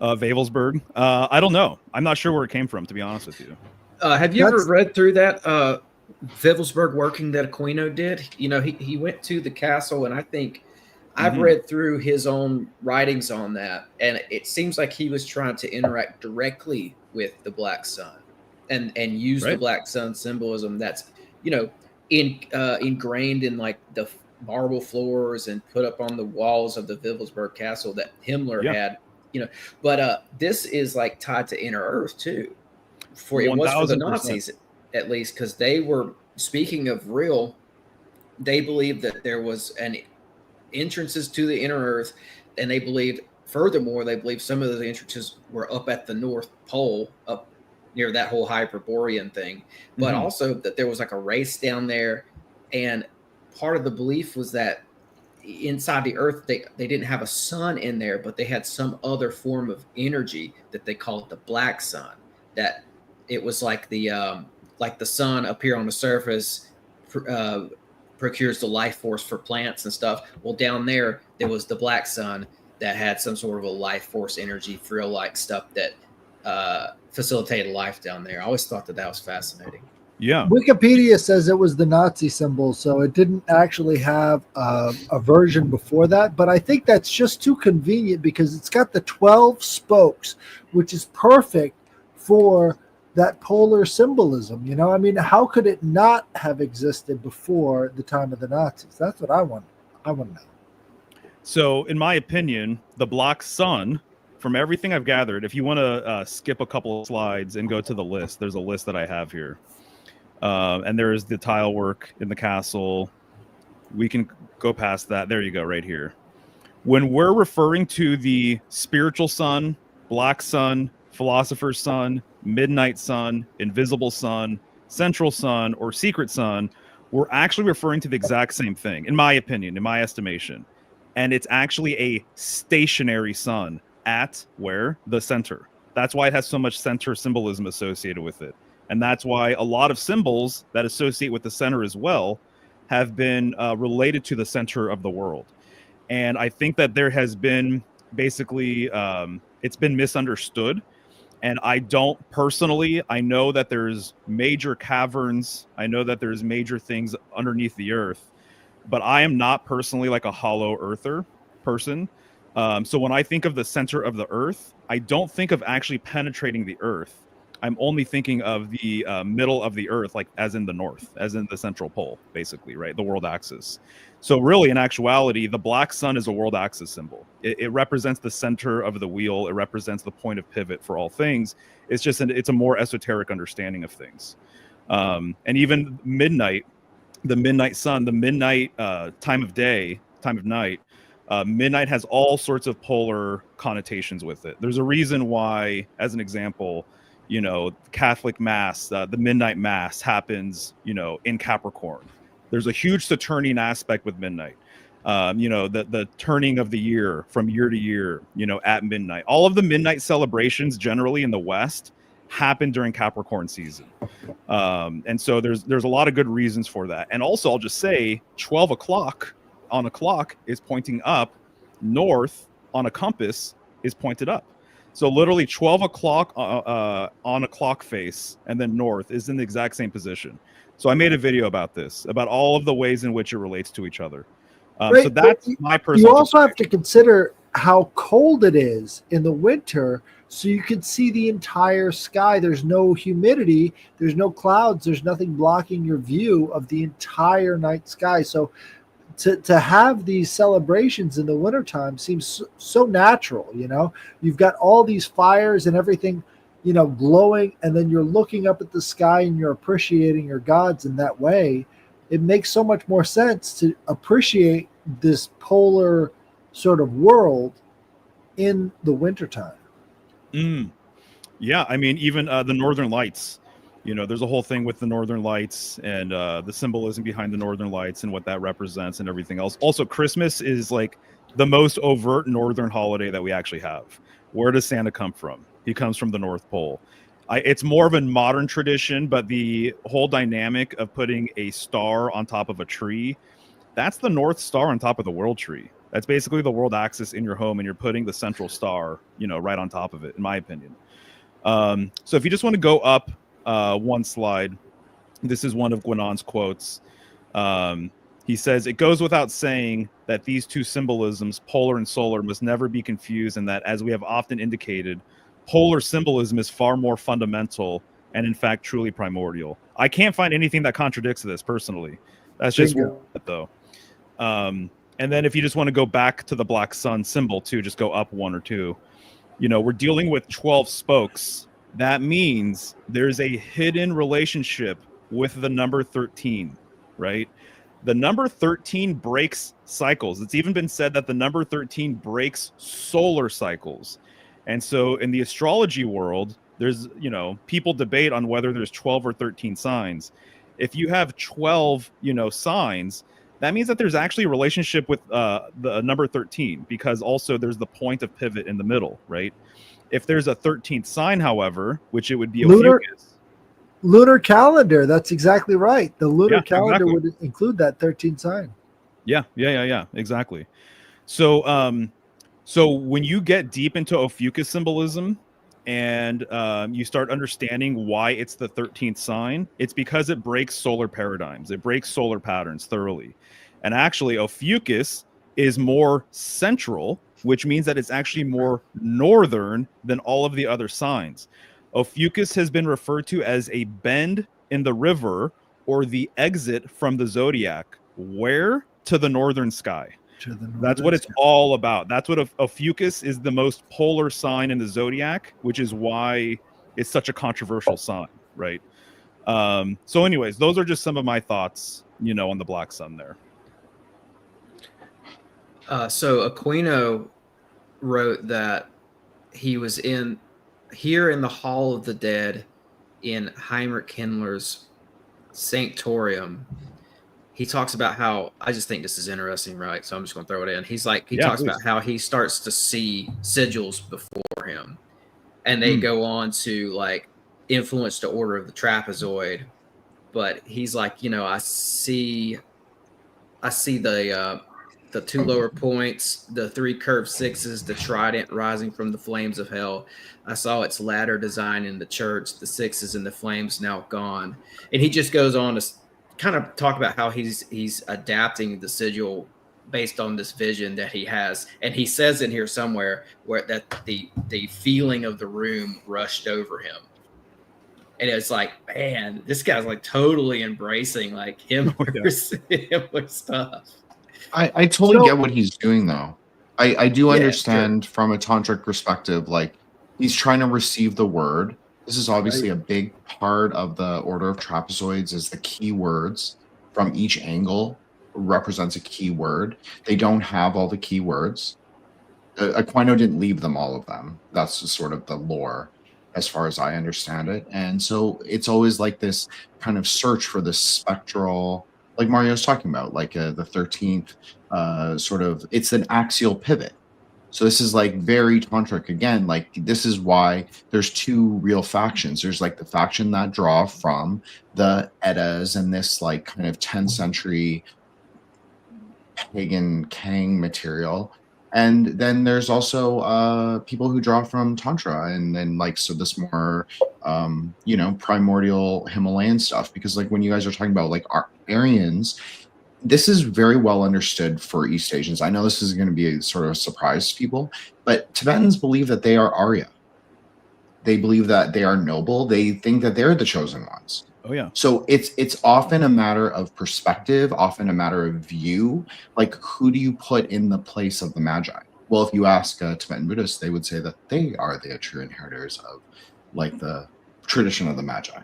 S8: Wavelsburg. I don't know. I'm not sure where it came from, to be honest with you.
S1: Have you ever read through that Wavelsburg working that Aquino did? He went to the castle, and I think I've read through his own writings on that, and it seems like he was trying to interact directly with the Black Sun and use the Black Sun symbolism that's ingrained in like the marble floors and put up on the walls of the Wavelsburg castle that Himmler had. But this is like tied to inner earth too. It was for the Nazis, at least, because they were, speaking of real, they believed that there was an entrances to the inner earth, and they believed some of the entrances were up at the North Pole, up near that whole Hyperborean thing, but also that there was like a race down there, and part of the belief was that inside the earth they didn't have a sun in there, but they had some other form of energy that they called the Black Sun, that it was like the sun up here on the surface procures the life force for plants and stuff. Well, down there was the Black Sun that had some sort of a life force energy, frill-like stuff that facilitated life down there. I always thought that was fascinating.
S8: Yeah.
S6: Wikipedia says it was the Nazi symbol, so it didn't actually have a version before that. But I think that's just too convenient because it's got the 12 spokes, which is perfect for that polar symbolism. How could it not have existed before the time of the Nazis? That's what I want to know.
S8: So, in my opinion, the Black Sun, from everything I've gathered, if you want to skip a couple of slides and go to the list, there's a list that I have here. And there is the tile work in the castle. We can go past that. There you go, right here. When we're referring to the spiritual sun, Black Sun, philosopher's sun, midnight sun, invisible sun, central sun, or secret sun, we're actually referring to the exact same thing, in my opinion, in my estimation. And it's actually a stationary sun at where? The center. That's why it has so much center symbolism associated with it. And that's why a lot of symbols that associate with the center as well have been related to the center of the world. And I think that there has been basically, it's been misunderstood. And I don't personally, I know that there's major caverns. I know that there's major things underneath the earth, but I am not personally like a hollow earther person. So when I think of the center of the earth, I don't think of actually penetrating the earth. I'm only thinking of the middle of the earth, like as in the north, as in the central pole, basically, right? The world axis. So really, in actuality, the Black Sun is a world axis symbol. It represents the center of the wheel. It represents the point of pivot for all things. It's just it's a more esoteric understanding of things. And even midnight, the midnight sun, the midnight time of day, time of night, midnight has all sorts of polar connotations with it. There's a reason why, as an example, Catholic Mass, the midnight Mass happens, in Capricorn. There's a huge Saturnian aspect with midnight. The turning of the year from year to year, at midnight. All of the midnight celebrations generally in the West happen during Capricorn season. And so there's a lot of good reasons for that. And also, I'll just say 12 o'clock on a clock is pointing up, north on a compass is pointed up. So literally 12 o'clock on a clock face and then north is in the exact same position. So I made a video about this, about all of the ways in which it relates to each other. So that's my personal.
S6: You also have to consider how cold it is in the winter, so you can see the entire sky. There's no humidity, there's no clouds, there's nothing blocking your view of the entire night sky. So to have these celebrations in the wintertime seems so natural. You've got all these fires and everything, glowing, and then you're looking up at the sky and you're appreciating your gods in that way. It makes so much more sense to appreciate this polar sort of world in the wintertime.
S8: Yeah, I mean, even the Northern Lights, there's a whole thing with the Northern Lights and the symbolism behind the Northern Lights and what that represents and everything else. Also, Christmas is like the most overt Northern holiday that we actually have. Where does Santa come from? He comes from the North Pole. It's more of a modern tradition, but the whole dynamic of putting a star on top of a tree, that's the North Star on top of the world tree. That's basically the world axis in your home, and you're putting the central star, right on top of it, in my opinion. So if you just want to go up one slide, this is one of Guinan's quotes. He says, "It goes without saying that these two symbolisms, polar and solar, must never be confused, and that, as we have often indicated, polar symbolism is far more fundamental and, in fact, truly primordial." I can't find anything that contradicts this, personally. That's just what, though. And then if you just want to go back to the black sun symbol, too, just go up one or two. We're dealing with 12 spokes. That means there's a hidden relationship with the number 13, right? The number 13 breaks cycles. It's even been said that the number 13 breaks solar cycles. And so in the astrology world, there's, people debate on whether there's 12 or 13 signs. If you have 12, signs, that means that there's actually a relationship with the number 13, because also there's the point of pivot in the middle, right? If there's a 13th sign, however, which it would be
S6: lunar calendar. That's exactly right. The lunar calendar
S8: exactly.
S6: would include that 13th sign.
S8: Yeah, exactly. So, so when you get deep into Ophiuchus symbolism and you start understanding why it's the 13th sign, it's because it breaks solar paradigms. It breaks solar patterns thoroughly. And actually, Ophiuchus is more central, which means that it's actually more northern than all of the other signs. Ophiuchus has been referred to as a bend in the river, or the exit from the zodiac. Where? To the northern sky. That's what it's all about. That's what Ophiuchus is, the most polar sign in the zodiac, which is why it's such a controversial sign, right? So anyways, those are just some of my thoughts, on the black sun there.
S1: So Aquino wrote that he was here in the Hall of the Dead in Heinrich Himmler's Sanctorium. He talks about how, I just think this is interesting, right? So I'm just going to throw it in. He talks about how he starts to see sigils before him, and they go on to like influence the order of the trapezoid. But he's like, I see the two lower points, the three curved sixes, the trident rising from the flames of hell. I saw its ladder design in the church, the sixes and the flames now gone. And he just goes on to kind of talk about how he's adapting the sigil based on this vision that he has. And he says in here somewhere where that the feeling of the room rushed over him. And it's like, man, this guy's like totally embracing like Himmler stuff.
S3: I totally get what he's doing, though. I do understand from a tantric perspective, like he's trying to receive the word. This is obviously a big part of the order of trapezoids, is the key words from each angle represents a key word. They don't have all the key words. Aquino didn't leave them, all of them. That's just sort of the lore as far as I understand it. And so it's always like this kind of search for the spectral, like Mario's talking about, like the 13th sort of, it's an axial pivot. So this is like very tantric again. Like this is why there's two real factions. There's like the faction that draw from the Eddas and this like kind of 10th century pagan Kang material. And then there's also people who draw from Tantra and then like, so this more, primordial Himalayan stuff. Because like when you guys are talking about like Aryans, this is very well understood for East Asians. I know this is going to be a sort of a surprise to people, but Tibetans believe that they are Arya. They believe that they are noble. They think that they're the chosen ones.
S8: Oh yeah.
S3: So it's often a matter of perspective, often a matter of view. Like, who do you put in the place of the Magi? Well, if you ask Tibetan Buddhists, they would say that they are the true inheritors of like the tradition of the Magi,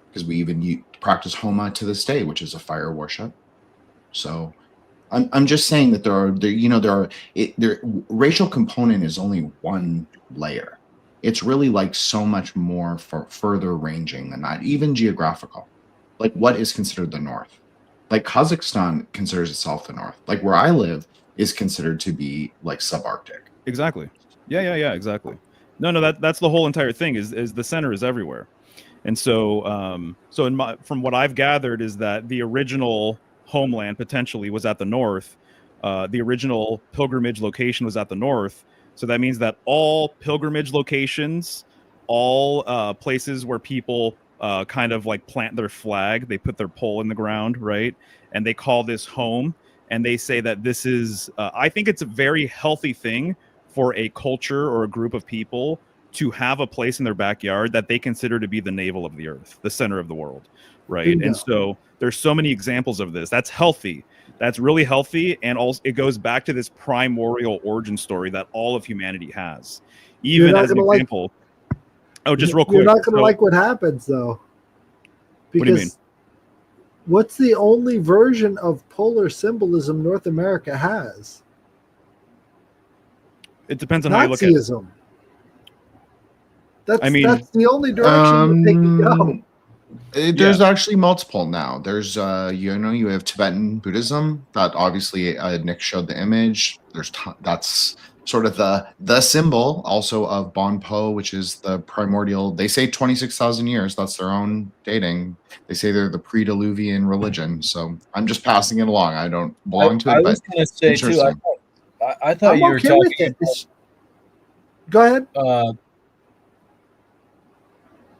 S3: because we even practice Homa to this day, which is a fire worship. So I'm just saying that there racial component is only one layer. It's really like so much more for further ranging than that, even geographical. Like, what is considered the North? Like Kazakhstan considers itself the North. Like where I live is considered to be like subarctic.
S8: Exactly. Yeah, exactly. No, that's the whole entire thing is the center is everywhere. And so from what I've gathered is that the original homeland potentially was at the north. The original pilgrimage location was at the north. So that means that all pilgrimage locations, all places where people kind of like plant their flag, they put their pole in the ground, right? And they call this home. And they say that this is, I think it's a very healthy thing for a culture or a group of people to have a place in their backyard that they consider to be the navel of the earth, the center of the world, right?
S6: Bingo.
S8: And so there's so many examples of this. That's healthy. That's really healthy. And also it goes back to this primordial origin story that all of humanity has. Even as an example. Just real quick.
S6: You're not going to like what happens, though. Because
S8: what do you mean?
S6: What's the only version of polar symbolism North America has?
S8: It depends on how you look at it.
S6: Nazism. That's the only direction that they can go.
S3: There's actually multiple now. There's you have Tibetan Buddhism that obviously Nick showed the image. That's sort of the symbol also of Bon Po, which is the primordial. They say 26,000 years. That's their own dating. They say they're the pre-Diluvian religion. So I'm just passing it along. I don't belong to it.
S7: I was going to say too. I thought you were
S6: okay
S7: talking.
S6: with it. Go ahead.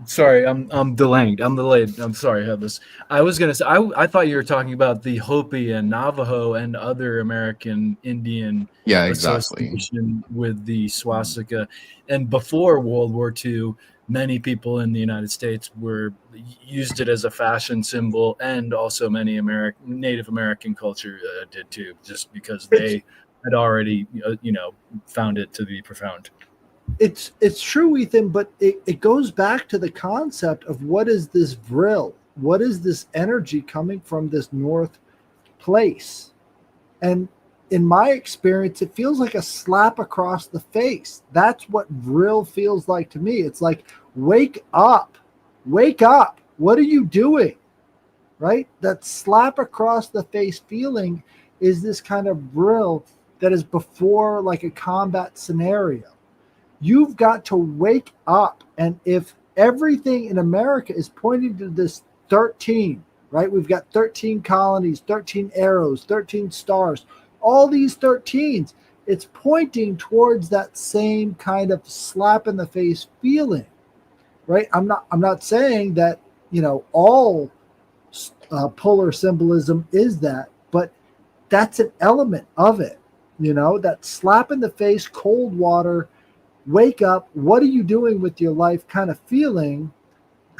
S7: Sorry, I'm delayed. I'm sorry, Headless. I was gonna say I thought you were talking about the Hopi and Navajo and other American Indian association with the swastika. And before World War II, many people in the United States used it as a fashion symbol, and also many Native American culture did too, just because they had already found it to be profound.
S6: It's true, Ethan, but it goes back to the concept of what is this vril? What is this energy coming from this north place? And in my experience, it feels like a slap across the face. That's what vril feels like to me. It's like, wake up. What are you doing? Right? That slap across the face feeling is this kind of vril that is before like a combat scenario. You've got to wake up. And if everything in America is pointing to this 13, right? We've got 13 colonies, 13 arrows, 13 stars, all these 13s, it's pointing towards that same kind of slap in the face feeling, right? I'm not saying that, all polar symbolism is that, but that's an element of it, that slap in the face, cold water, wake up, what are you doing with your life kind of feeling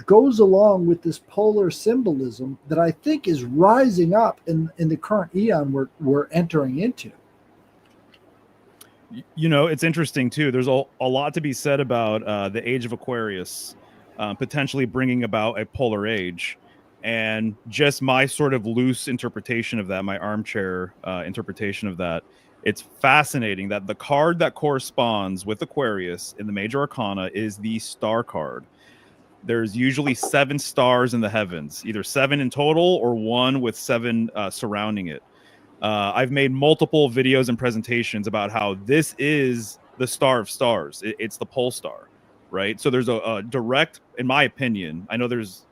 S6: goes along with this polar symbolism that I think is rising up in the current eon we're entering into.
S8: It's interesting too. There's a lot to be said about the age of Aquarius potentially bringing about a polar age. And just my sort of loose interpretation of that, my armchair interpretation of that, it's fascinating that the card that corresponds with Aquarius in the major arcana is the star card. There's usually 7 stars in the heavens, either 7 in total or 1 with 7 surrounding it. I've made multiple videos and presentations about how this is the star of stars. It's the pole star, right? So there's a direct, in my opinion, I know there's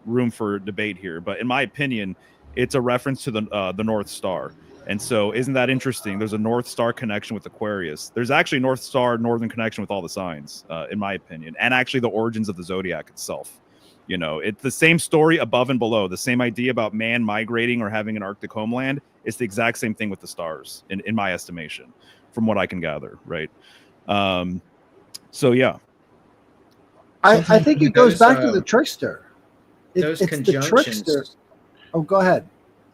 S8: room for debate here, but in my opinion, it's a reference to the North Star. And so isn't that interesting? There's a North Star connection with Aquarius. There's actually North Star northern connection with all the signs, in my opinion, and actually the origins of the zodiac itself. You know, it's the same story above and below. The same idea about man migrating or having an Arctic homeland. It's the exact same thing with the stars, in my estimation, from what I can gather, right? So yeah.
S6: I think it goes back to the trickster.
S1: Those
S6: It's the
S1: conjunctions.
S6: trickster. Oh, go ahead.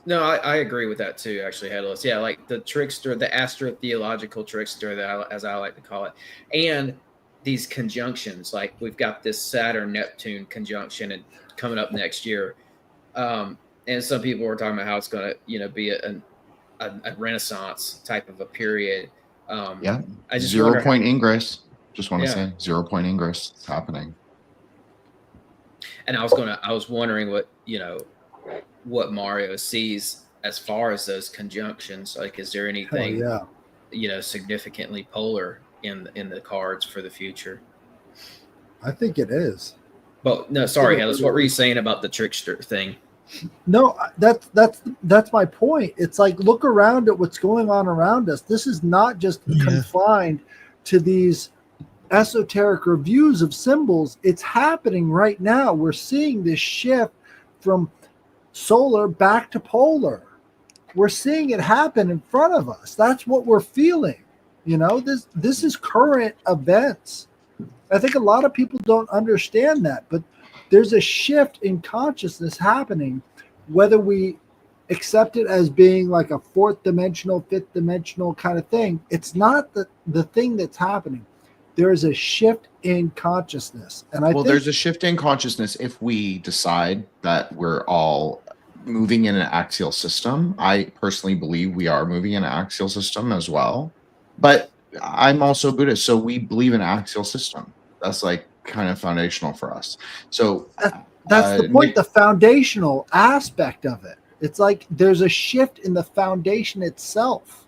S1: No, I agree with that too, actually, Headless. Yeah, like the trickster, the astrotheological trickster, as I like to call it. And these conjunctions, like we've got this Saturn-Neptune conjunction and coming up next year. And some people were talking about how it's going to, be a Renaissance type of a period.
S3: Yeah.
S1: I just
S3: 0 point ingress. Just want to
S1: Yeah.
S3: say 0 point ingress. It's happening.
S1: And I was wondering what Mario sees as far as those conjunctions. Like, is there anything, significantly polar in the cards for the future?
S6: I think it is.
S1: But no, sorry, Headless. What were you saying about the trickster thing?
S6: No, that's my point. It's like, look around at what's going on around us. This is not just confined to these esoteric reviews of symbols. It's happening right now. We're seeing this shift from solar back to polar. We're seeing it happen in front of us. That's what we're feeling. This is current events. I think a lot of people don't understand that, but there's a shift in consciousness happening, whether we accept it as being like a fourth dimensional, fifth dimensional kind of thing. It's not the thing that's happening. There is a shift in consciousness. And I think
S3: there's a shift in consciousness if we decide that we're all moving in an axial system. I personally believe we are moving in an axial system as well. But I'm also Buddhist, so we believe in an axial system. That's like kind of foundational for us. So
S6: that's the point, the foundational aspect of it. It's like there's a shift in the foundation itself.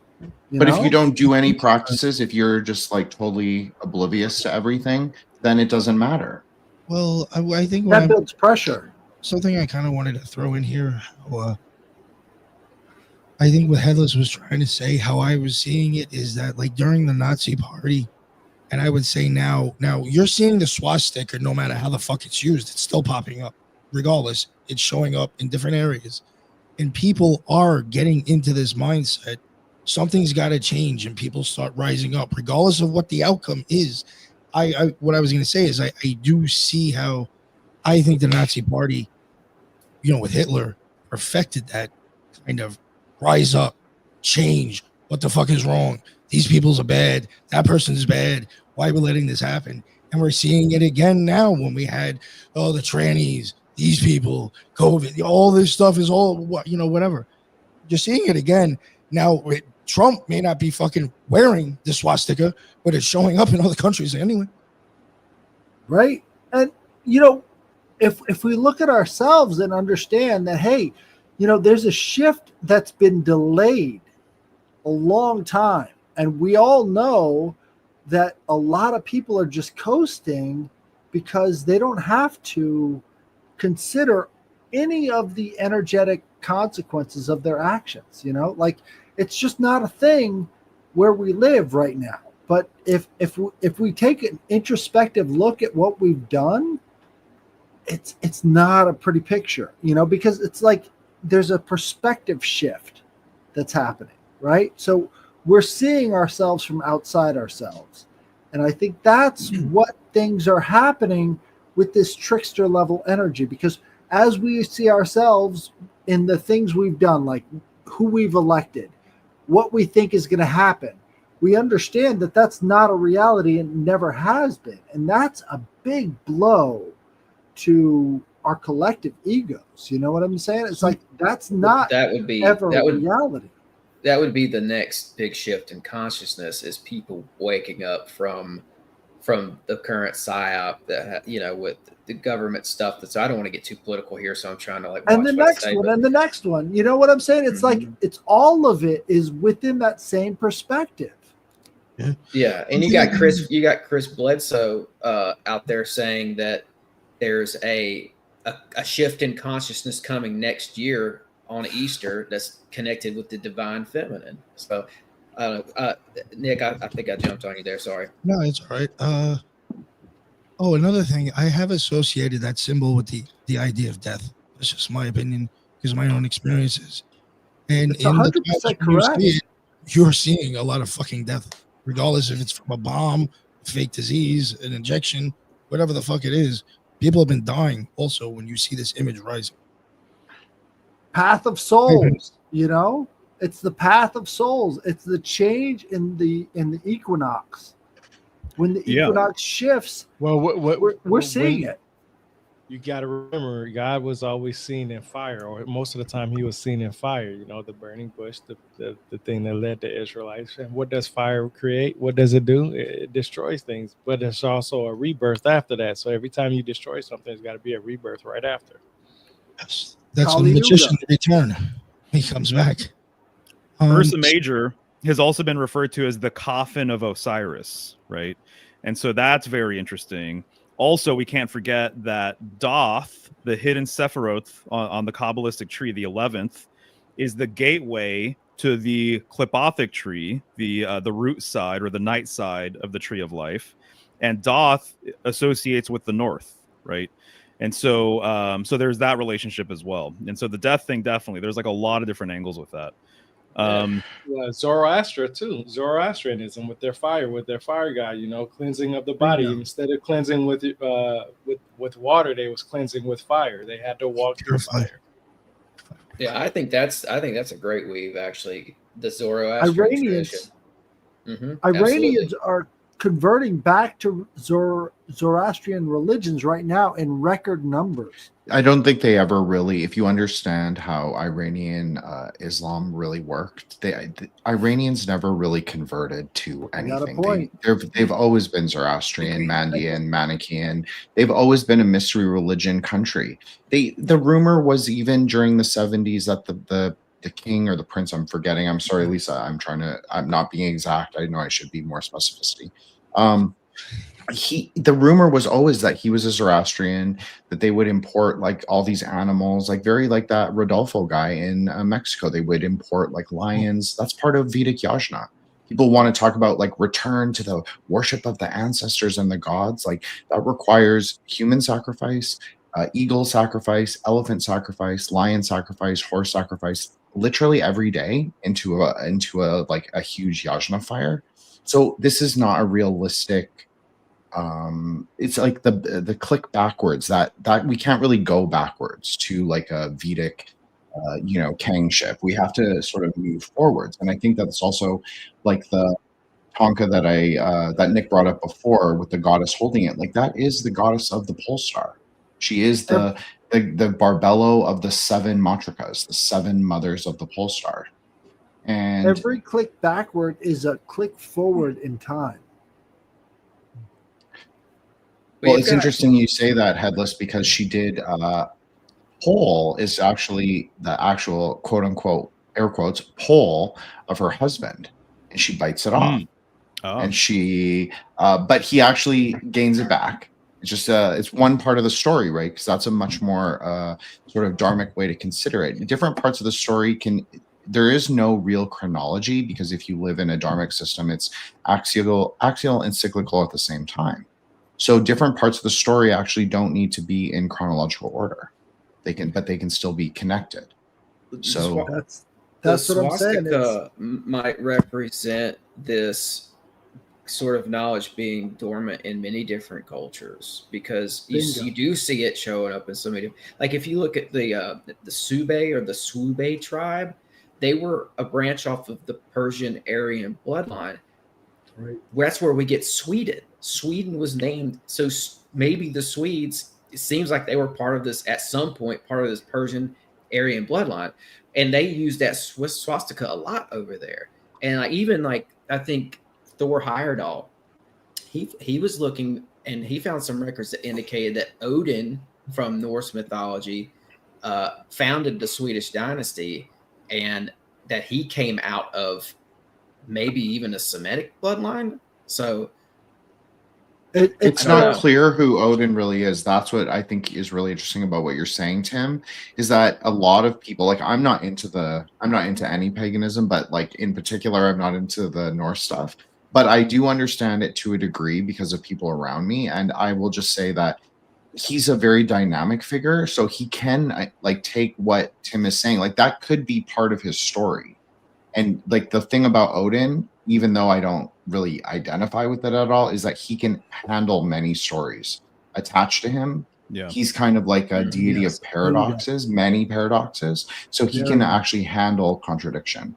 S3: But if you don't do any practices, if you're just like totally oblivious to everything, then it doesn't matter.
S4: Well, I think
S6: that builds pressure.
S4: Something I kind of wanted to throw in here. I think what Headless was trying to say, how I was seeing it, is that like during the Nazi party, and I would say now you're seeing the swastika, no matter how the fuck it's used, it's still popping up. Regardless, it's showing up in different areas. And people are getting into this mindset. Something's got to change and people start rising up, regardless of what the outcome is. What I was going to say is I do see how I think the Nazi party, with Hitler, perfected that kind of rise up, change. What the fuck is wrong? These people's are bad. That person's bad. Why are we letting this happen? And we're seeing it again now when we had, the trannies, these people, COVID, all this stuff is all, whatever. You're seeing it again. Now, Trump may not be fucking wearing the swastika, but it's showing up in other countries anyway.
S6: Right? And, if we look at ourselves and understand that, hey, there's a shift that's been delayed a long time. And we all know that a lot of people are just coasting because they don't have to consider any of the energetic consequences of their actions. Like, it's just not a thing where we live right now. But if we take an introspective look at what we've done, it's not a pretty picture, because it's like there's a perspective shift that's happening, right? So we're seeing ourselves from outside ourselves. And I think that's what things are happening with this trickster level energy, because as we see ourselves in the things we've done, like who we've elected, what we think is going to happen, we understand that that's not a reality and never has been. And that's a big blow to our collective egos. You know what I'm saying? It's like, that's not
S1: ever
S6: reality.
S1: That would be the next big shift in consciousness, is people waking up from the current psyop that, with the government stuff. I don't want to get too political here, so I'm trying to
S6: and the next one, you know what I'm saying? It's like, it's all of it is within that same perspective.
S1: Yeah. And you got Chris Bledsoe out there saying that there's a shift in consciousness coming next year on Easter that's connected with the divine feminine. So, Nick, I think I jumped on you there. Sorry.
S4: No, it's all right. Oh, another thing, I have associated that symbol with the idea of death. That's just my opinion because of my own experiences. And
S6: It's
S4: in the
S6: 100%
S4: times when
S6: correct.
S4: you see it, you're seeing a lot of fucking death, regardless if it's from a bomb, fake disease, an injection, whatever the fuck it is. People have been dying also when you see this image rising.
S6: Path of souls, you know, it's the path of souls. It's the change in the equinox. When the
S8: Yeah.
S6: equinox shifts,
S5: Well,
S6: we're seeing it.
S5: You got to remember, God was always seen in fire, or most of the time he was seen in fire. You know, the burning bush, the thing that led the Israelites. And what does fire create? What does it do? It destroys things, but there's also a rebirth after that. So every time you destroy something, there's got to be a rebirth right after.
S4: Yes. That's when
S6: Kali
S4: the magician
S6: Yuga.
S4: return. He comes back.
S8: Ursa Major has also been referred to as the coffin of Osiris, right? And so that's very interesting. Also, we can't forget that Thoth, the hidden Sephiroth on the Kabbalistic tree, the 11th, is the gateway to the Klipothic tree, the root side or the night side of the tree of life. And Thoth associates with the north, right? And so so there's that relationship as well. And so the death thing, definitely, there's like a lot of different angles with that.
S5: Zoroaster too, Zoroastrianism with their fire god, you know, cleansing of the body.
S6: Bingo.
S5: Instead of cleansing with water, they was cleansing with fire. They had to walk through fire.
S1: Yeah, I think that's a great weave, actually. The Zoroastrian tradition.
S6: Iranians are converting back to Zoroastrian religions right now in record numbers.
S3: I don't think they ever really, if you understand how Iranian Islam really worked, the Iranians never really converted to anything. They've always been Zoroastrian, Mandean, Manichaean. They've always been a mystery religion country. The rumor was even during the 70s that the king or the prince, I'm forgetting. I'm sorry, Lisa. I'm not being exact. I know I should be more specificity. The rumor was always that he was a Zoroastrian, that they would import like all these animals, like very like that Rodolfo guy in Mexico. They would import like lions. That's part of Vedic Yajna. People want to talk about like return to the worship of the ancestors and the gods. Like that requires human sacrifice, eagle sacrifice, elephant sacrifice, lion sacrifice, horse sacrifice, literally every day into a like a huge Yajna fire. So this is not a realistic. It's like the click backwards that we can't really go backwards to like a Vedic kingship. We have to sort of move forwards, and I think that's also like the Tonka that Nick brought up before with the goddess holding it. Like that is the goddess of the pole star. She is the Barbello of the 7 matrikas, the 7 mothers of the pole star. And
S6: every click backward is a click forward in time.
S3: Well, it's interesting you say that, Headless, because she did pole is actually the actual quote unquote air quotes pole of her husband, and she bites it off. And she but he actually gains it back. It's just it's one part of the story, right? Because that's a much more sort of dharmic way to consider it. Different parts of the story there is no real chronology, because if you live in a dharmic system, it's axial and cyclical at the same time. So different parts of the story actually don't need to be in chronological order. They can still be connected. So
S6: that's what I'm saying.
S1: Swastika might represent this sort of knowledge being dormant in many different cultures, because you do see it showing up in so many. Like if you look at the Sube or the Swube tribe, they were a branch off of the Persian Aryan bloodline.
S6: Right.
S1: That's where we get Sweden. Sweden was named, so maybe the Swedes, it seems like they were part of this at some point, part of this Persian Aryan bloodline, and they used that swastika a lot over there. And even like I think Thor Heyerdahl, he was looking and he found some records that indicated that Odin from Norse mythology founded the Swedish dynasty, and that he came out of maybe even a Semitic bloodline. So
S3: It's
S1: I don't
S3: not
S1: know.
S3: clear who Odin really is. That's what I think is really interesting about what you're saying, Tim, is that a lot of people, like I'm not into any paganism, but like in particular, I'm not into the Norse stuff. But I do understand it to a degree because of people around me. And I will just say that he's a very dynamic figure. So he can like take what Tim is saying, like that could be part of his story. And like the thing about Odin, even though I don't really identify with it at all, is that he can handle many stories attached to him.
S8: Yeah.
S3: He's kind of like a deity
S4: Yes.
S3: of paradoxes, many paradoxes. So he
S4: There
S3: can
S4: we go.
S3: actually handle contradiction.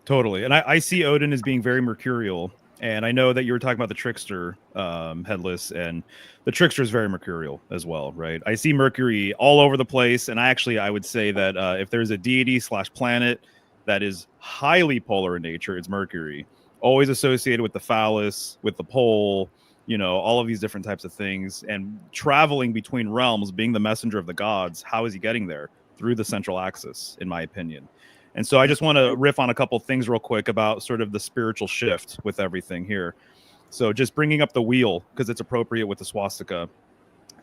S8: Totally. And I see Odin as being very mercurial. And I know that you were talking about the trickster, Headless, and the trickster is very mercurial as well, right? I see Mercury all over the place. And I would say that if there's a deity / planet that is highly polar in nature, it's Mercury. Always associated with the phallus, with the pole, you know, all of these different types of things. And traveling between realms, being the messenger of the gods, how is he getting there? Through the central axis, in my opinion. And so I just want to riff on a couple things real quick about sort of the spiritual shift with everything here. So just bringing up the wheel, because it's appropriate with the swastika.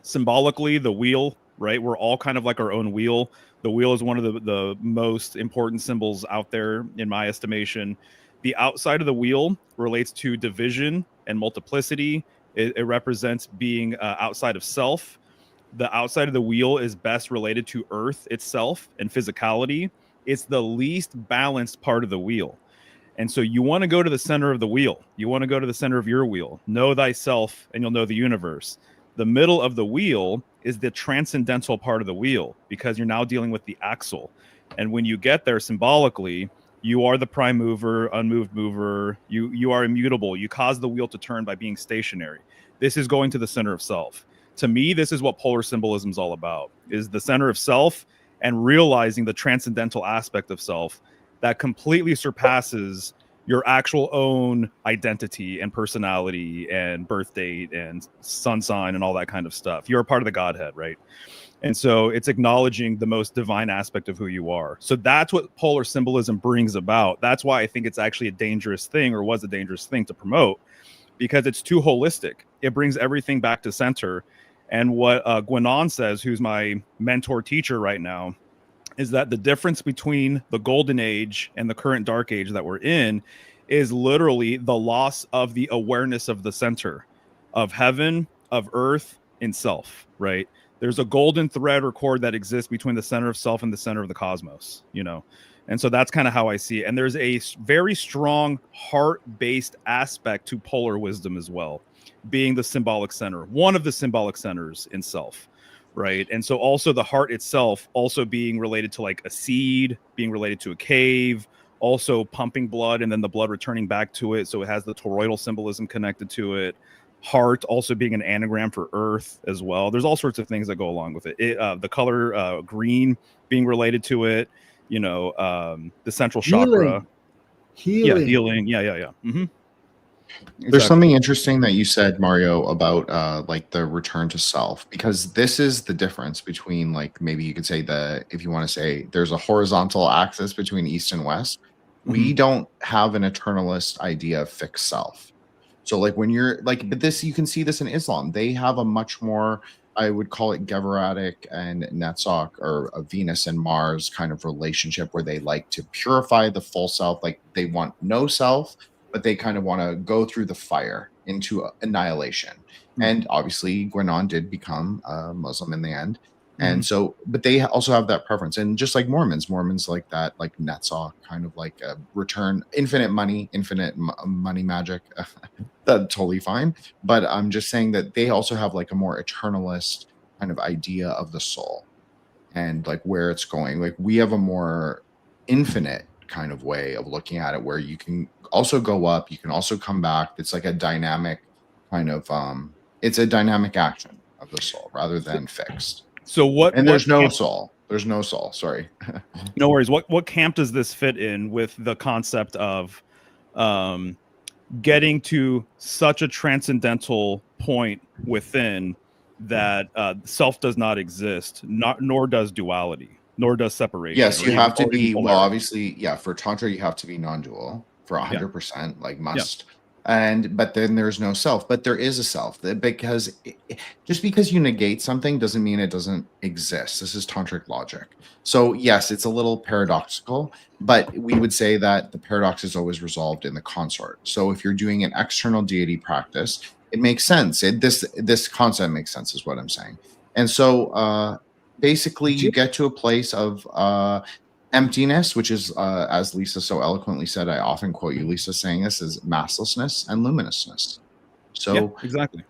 S8: Symbolically, the wheel, right? We're all kind of like our own wheel. The wheel is one of the most important symbols out there, in my estimation. The outside of the wheel relates to division and multiplicity. It represents being outside of self. The outside of the wheel is best related to Earth itself and physicality. It's the least balanced part of the wheel. And so you want to go to the center of the wheel. You want to go to the center of your wheel. Know thyself, and you'll know the universe. The middle of the wheel is the transcendental part of the wheel, because you're now dealing with the axle. And when you get there symbolically, you are the prime mover, unmoved mover. You are immutable. You cause the wheel to turn by being stationary. This is going to the center of self. To me, this is what polar symbolism is all about, is the center of self and realizing the transcendental aspect of self that completely surpasses your actual own identity and personality and birth date and sun sign and all that kind of stuff. You're a part of the Godhead, right? And so it's acknowledging the most divine aspect of who you are. So that's what polar symbolism brings about. That's why I think it's actually a dangerous thing, or was a dangerous thing to promote, because it's too holistic. It brings everything back to center. And what Gwenon says, who's my mentor teacher right now, is that the difference between the golden age and the current dark age that we're in is literally the loss of the awareness of the center of heaven, of earth, and self, right? There's a golden thread or cord that exists between the center of self and the center of the cosmos, you know? And so that's kind of how I see it. And there's a very strong heart-based aspect to polar wisdom as well, being the symbolic center, one of the symbolic centers in self, right? And so also the heart itself also being related to like a seed, being related to a cave, also pumping blood and then the blood returning back to it. So it has the toroidal symbolism connected to it. Heart also being an anagram for earth as well. There's all sorts of things that go along with it. The color green being related to it, you know, the central chakra.
S6: Healing.
S8: Yeah, healing. Yeah. Mm-hmm.
S3: There's something interesting that you said, Mario, about like the return to self, because this is the difference between, like, maybe you could say if you want to say there's a horizontal axis between East and West. We don't have an eternalist idea of fixed self. So like when you're like, but this, you can see this in Islam. They have a much more, I would call it Gevuratic and Netzach, or a Venus and Mars kind of relationship, where they like to purify the full self. Like they want no self, but they kind of want to go through the fire into annihilation. And obviously Gwenon did become a Muslim in the end. And so, but they also have that preference. And just like Mormons like that, like Netzach, kind of like a return, infinite money magic. That's totally fine. But I'm just saying that they also have like a more eternalist kind of idea of the soul and like where it's going. Like we have a more infinite kind of way of looking at it, where you can also go up, you can also come back. It's like a dynamic kind of it's a dynamic action of the soul rather than fixed.
S8: So what?
S3: And there's no soul. There's no soul. Sorry.
S8: No worries. What camp does this fit in with the concept of getting to such a transcendental point within that self does not exist, nor does duality, nor does separation?
S3: Yes, you have to be, well,
S8: polarity.
S3: obviously, yeah, for Tantra, you have to be non-dual for 100%, like must. but then there's no self, but there is a self, because just because you negate something doesn't mean it doesn't exist. This is tantric logic. So yes, it's a little paradoxical, but we would say that the paradox is always resolved in the consort. So if you're doing an external deity practice, it makes sense. This concept makes sense, is what I'm saying. And so basically you get to a place of emptiness, which is, as Lisa so eloquently said, I often quote you, Lisa, saying this, is masslessness and luminousness. So
S8: Yeah, exactly.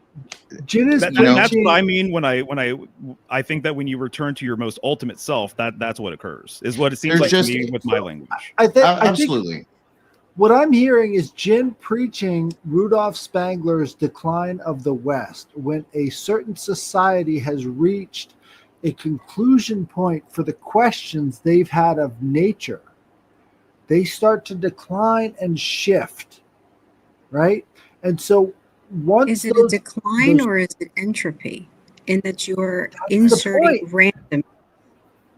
S6: Jin is
S8: That's what I mean when I think that when you return to your most ultimate self, that's what occurs, is what it seems
S3: There's
S8: like
S3: just-
S8: to me with my language.
S6: I think
S3: absolutely.
S6: What I'm hearing is Jin preaching Rudolf Spangler's Decline of the West. When a certain society has reached a conclusion point for the questions they've had of nature, they start to decline and shift, right? And so once
S2: Is it a decline or is it entropy? In that you're inserting random,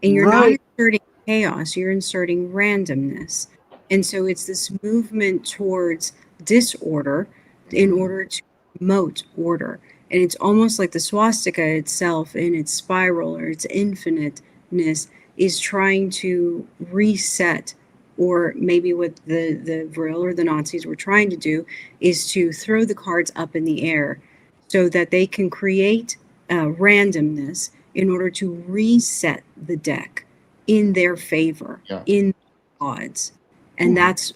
S2: and you're not inserting chaos, you're inserting randomness. And so it's this movement towards disorder in order to promote order. And it's almost like the swastika itself in its spiral or its infiniteness is trying to reset, or maybe what the Vril or the Nazis were trying to do is to throw the cards up in the air so that they can create randomness in order to reset the deck in their favor, in odds. And that's,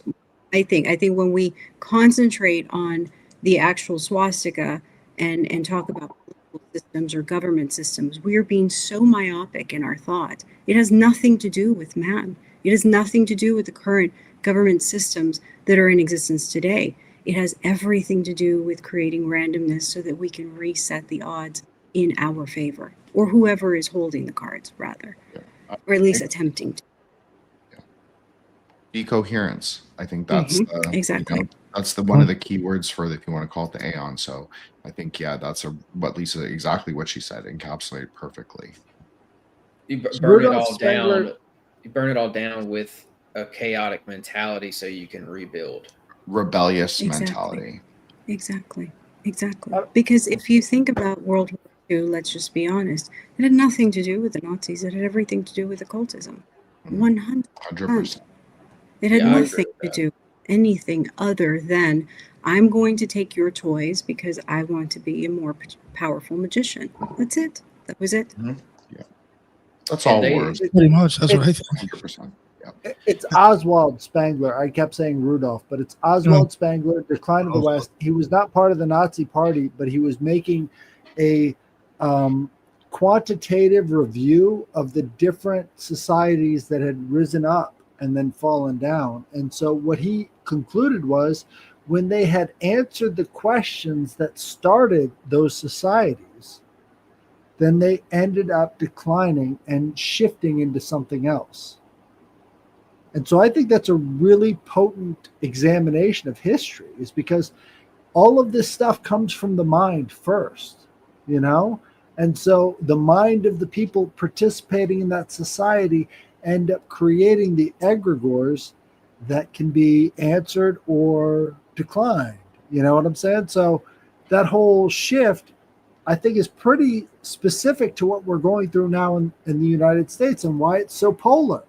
S2: I think when we concentrate on the actual swastika and talk about political systems or government systems, we are being so myopic in our thought. It has nothing to do with man. It has nothing to do with the current government systems that are in existence today. It has everything to do with creating randomness so that we can reset the odds in our favor, or whoever is holding the cards, rather, or at least attempting to.
S3: Decoherence. I think that's
S2: exactly.
S3: That's one of the key words for, if you want to call it, the aeon. So I think that's what Lisa, exactly what she said, encapsulated perfectly.
S1: You burn it all down. You burn it all down with a chaotic mentality, so you can rebuild.
S3: Rebellious mentality.
S2: Exactly. Because if you think about World War II, let's just be honest, it had nothing to do with the Nazis. It had everything to do with occultism. 100%. It had nothing to do with anything other than, I'm going to take your toys because I want to be a more powerful magician. That's it. That was it.
S3: Yeah. That's all words.
S4: Pretty much. That's what I think.
S3: 100%. Yeah.
S6: It's Oswald Spangler. I kept saying Rudolph, but it's Oswald Spangler, Decline of the West. He was not part of the Nazi Party, but he was making a quantitative review of the different societies that had risen up and then fallen down. And so what he concluded was, when they had answered the questions that started those societies, then they ended up declining and shifting into something else. And so I think that's a really potent examination of history, is because all of this stuff comes from the mind first, And so the mind of the people participating in that society end up creating the egregores that can be answered or declined. You know what I'm saying? So that whole shift, I think, is pretty specific to what we're going through now in the United States and why it's so polar.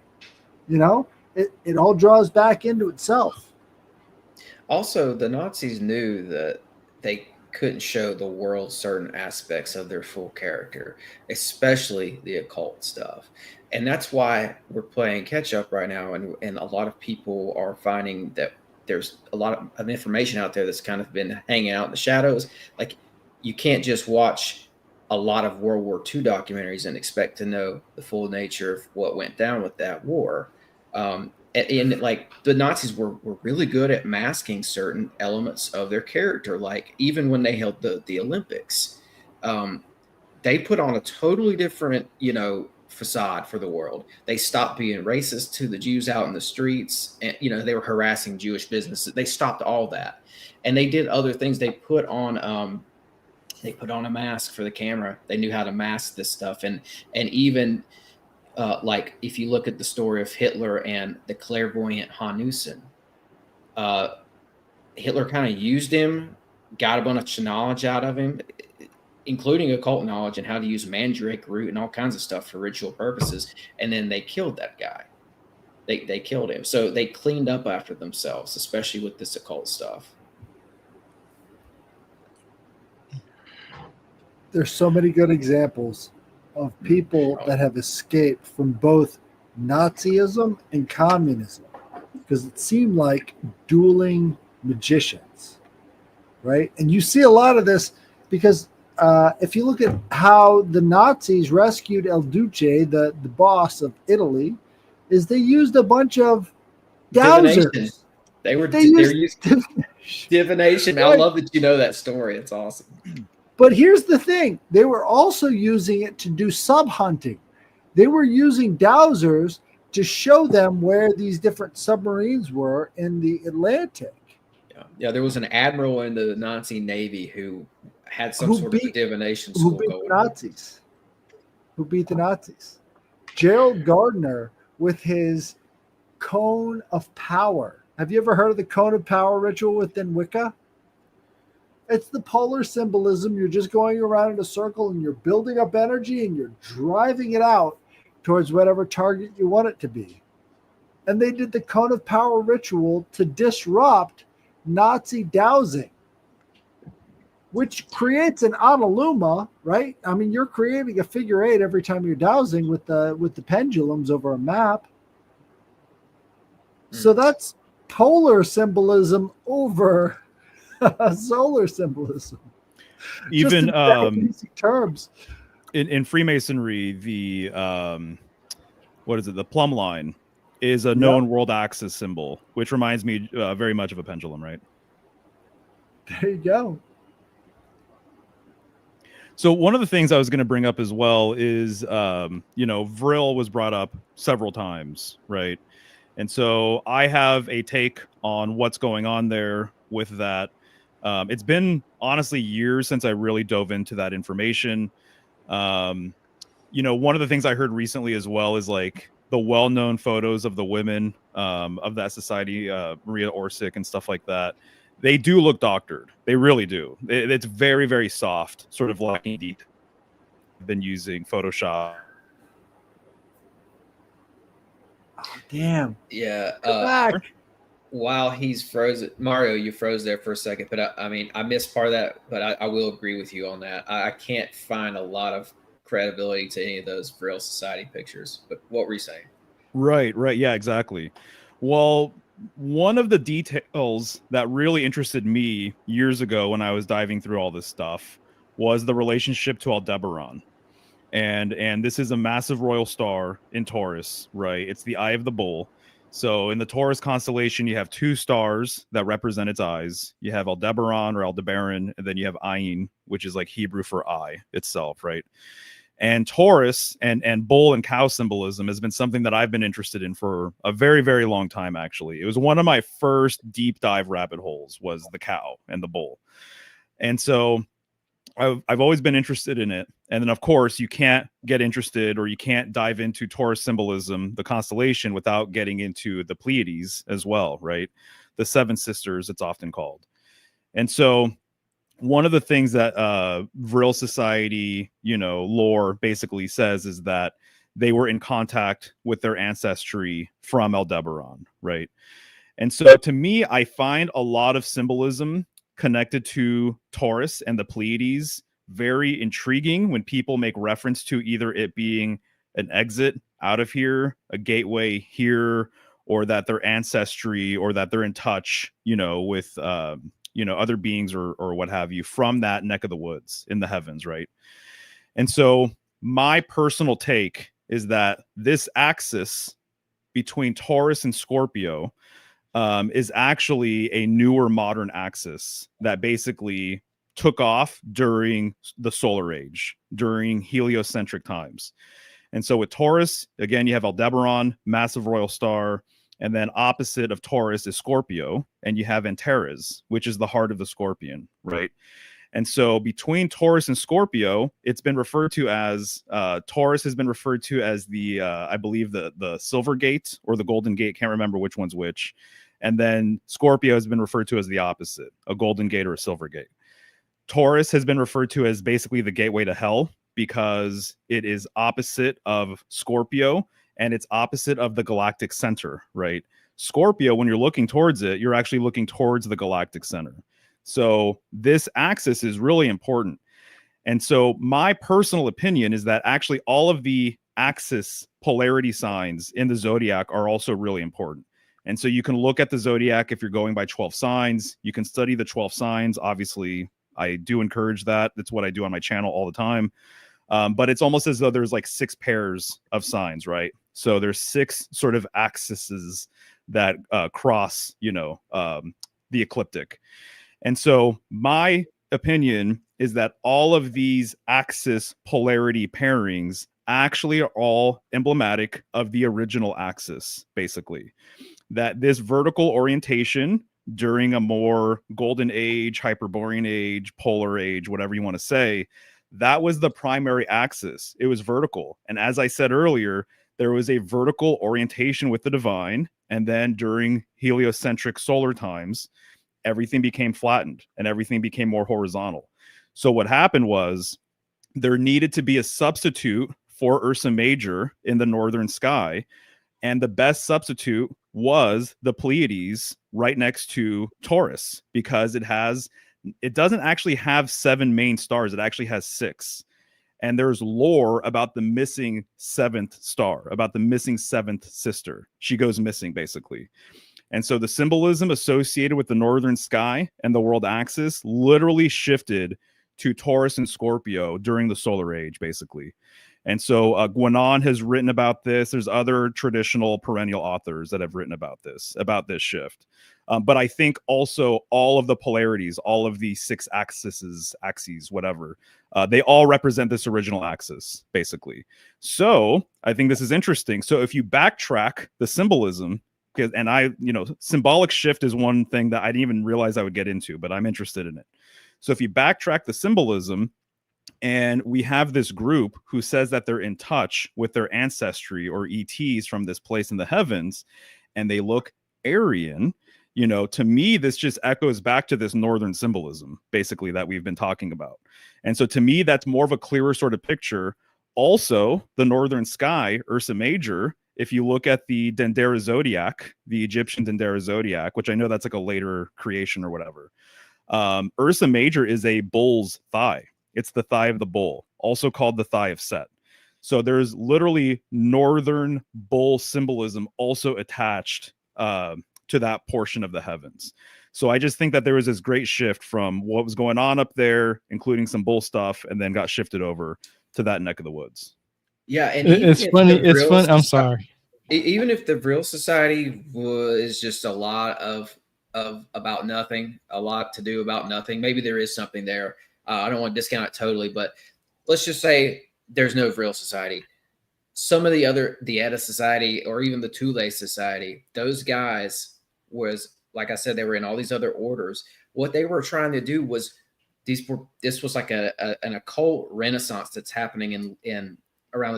S6: It all draws back into itself.
S1: Also, the Nazis knew that they couldn't show the world certain aspects of their full character, especially the occult stuff. And that's why we're playing catch up right now. And a lot of people are finding that there's a lot of information out there that's kind of been hanging out in the shadows. Like, you can't just watch a lot of World War II documentaries and expect to know the full nature of what went down with that war. And like, the Nazis were really good at masking certain elements of their character. Like, even when they held the Olympics, they put on a totally different, facade for the world. They stopped being racist to the Jews out in the streets, and they were harassing Jewish businesses. They stopped all that, and they did other things. They put on a mask for the camera. They knew how to mask this stuff, and even like, if you look at the story of Hitler and the clairvoyant Hanussen, Hitler kind of used him, got a bunch of knowledge out of him, including occult knowledge and how to use mandrake root and all kinds of stuff for ritual purposes. And then they killed that guy. They killed him. So they cleaned up after themselves, especially with this occult stuff.
S6: There's so many good examples of people that have escaped from both Nazism and communism, because it seemed like dueling magicians, right? And you see a lot of this because if you look at how the Nazis rescued El Duce, the boss of Italy, is they used a bunch of dowsers.
S1: They used divination.
S6: Right.
S1: I love that you know that story. It's awesome.
S6: But here's the thing. They were also using it to do sub-hunting. They were using dowsers to show them where these different submarines were in the Atlantic.
S1: Yeah, there was an admiral in the Nazi Navy who had some sort of divination school
S6: who beat
S1: going
S6: the Nazis. Who beat the Nazis. Gerald Gardner with his cone of power. Have you ever heard of the cone of power ritual within Wicca? It's the polar symbolism. You're just going around in a circle and you're building up energy and you're driving it out towards whatever target you want it to be. And they did the cone of power ritual to disrupt Nazi dowsing, which creates an analuma, right? I mean, you're creating a figure eight every time you're dowsing with the pendulums over a map. So that's polar symbolism over solar symbolism.
S8: Even
S6: basic terms.
S8: In Freemasonry, the the plumb line is a known world axis symbol, which reminds me very much of a pendulum, right?
S6: There you go.
S8: So one of the things I was going to bring up as well is, Vril was brought up several times, right? And so I have a take on what's going on there with that. It's been honestly years since I really dove into that information. One of the things I heard recently as well is like the well-known photos of the women of that society, Maria Orsic and stuff like that. They do look doctored. They really do. It's very, very soft, sort of lacking deep. I've been using Photoshop.
S6: Oh, damn.
S1: Yeah.
S6: Back.
S1: While he's frozen, Mario, you froze there for a second, but I missed part of that, but I will agree with you on that. I can't find a lot of credibility to any of those Vril Society pictures, but what were you saying?
S8: Right. Yeah, exactly. Well, one of the details that really interested me years ago when I was diving through all this stuff was the relationship to Aldebaran. And this is a massive royal star in Taurus, right? It's the eye of the bull. So in the Taurus constellation, you have two stars that represent its eyes. You have Aldebaran or Aldebaran, and then you have Ayin, which is like Hebrew for eye itself, right? And Taurus and bull and cow symbolism has been something that I've been interested in for a very, very long time, actually. It was one of my first deep dive rabbit holes was the cow and the bull. And so I've always been interested in it. And then, of course, you can't get interested or you can't dive into Taurus symbolism, the constellation, without getting into the Pleiades as well, right? The Seven Sisters, it's often called. And so one of the things that Vril Society, lore basically says is that they were in contact with their ancestry from Aldebaran, right? And so to me, I find a lot of symbolism connected to Taurus and the Pleiades very intriguing when people make reference to either it being an exit out of here, a gateway here, or that their ancestry or that they're in touch, with other beings or what have you from that neck of the woods in the heavens, right? And so my personal take is that this axis between Taurus and Scorpio is actually a newer modern axis that basically took off during the solar age, during heliocentric times. And so with Taurus, again, you have Aldebaran, massive royal star, and then opposite of Taurus is Scorpio, and you have Antares, which is the heart of the scorpion, right? And so between Taurus and Scorpio, it's been referred to as, Taurus has been referred to as the, I believe the Silver Gate or the Golden Gate, can't remember which one's which. And then Scorpio has been referred to as the opposite, a golden gate or a silver gate. Taurus has been referred to as basically the gateway to hell because it is opposite of Scorpio and it's opposite of the galactic center, right? Scorpio, when you're looking towards it, you're actually looking towards the galactic center. So this axis is really important. And so my personal opinion is that actually all of the axis polarity signs in the zodiac are also really important. And so you can look at the zodiac if you're going by 12 signs. You can study the 12 signs. Obviously, I do encourage that. That's what I do on my channel all the time. But it's almost as though there's like 6 pairs of signs, right? So there's 6 sort of axes that cross, the ecliptic. And so my opinion is that all of these axis polarity pairings actually are all emblematic of the original axis, basically. That this vertical orientation during a more golden age, hyperborean age, polar age, whatever you want to say, that was the primary axis. It was vertical. And as I said earlier, there was a vertical orientation with the divine. And then during heliocentric solar times, everything became flattened and everything became more horizontal. So what happened was there needed to be a substitute for Ursa Major in the northern sky. And the best substitute was the Pleiades right next to Taurus, because it doesn't actually have 7 main stars. It actually has 6. And there's lore about the missing 7th star, about the missing 7th sister. She goes missing, basically. And so the symbolism associated with the northern sky and the world axis literally shifted to Taurus and Scorpio during the solar age, basically. And so Guanon has written about this. There's other traditional perennial authors that have written about this shift. But I think also all of the polarities, all of the 6 axes, whatever, they all represent this original axis, basically. So I think this is interesting. So if you backtrack the symbolism, and symbolic shift is one thing that I didn't even realize I would get into, but I'm interested in it. So if you backtrack the symbolism, and we have this group who says that they're in touch with their ancestry or ETs from this place in the heavens, and they look Aryan, to me, this just echoes back to this northern symbolism, basically, that we've been talking about. And so to me, that's more of a clearer sort of picture. Also, the northern sky, Ursa Major, if you look at the Dendera zodiac, the Egyptian Dendera zodiac, which I know that's like a later creation or whatever, Ursa Major is a bull's thigh. It's the thigh of the bull, also called the thigh of Set. So there's literally northern bull symbolism also attached to that portion of the heavens. So I just think that there was this great shift from what was going on up there, including some bull stuff, and then got shifted over to that neck of the woods.
S1: Yeah, and
S5: it's funny. It's fun. I'm sorry.
S1: Even if the real society was just a lot of about nothing, a lot to do about nothing, maybe there is something there. I don't want to discount it totally, but let's just say there's no real society. Some of the Edda Society or even the Thule Society, those guys was, like I said, they were in all these other orders. What they were trying to do was this was like an occult renaissance that's happening in around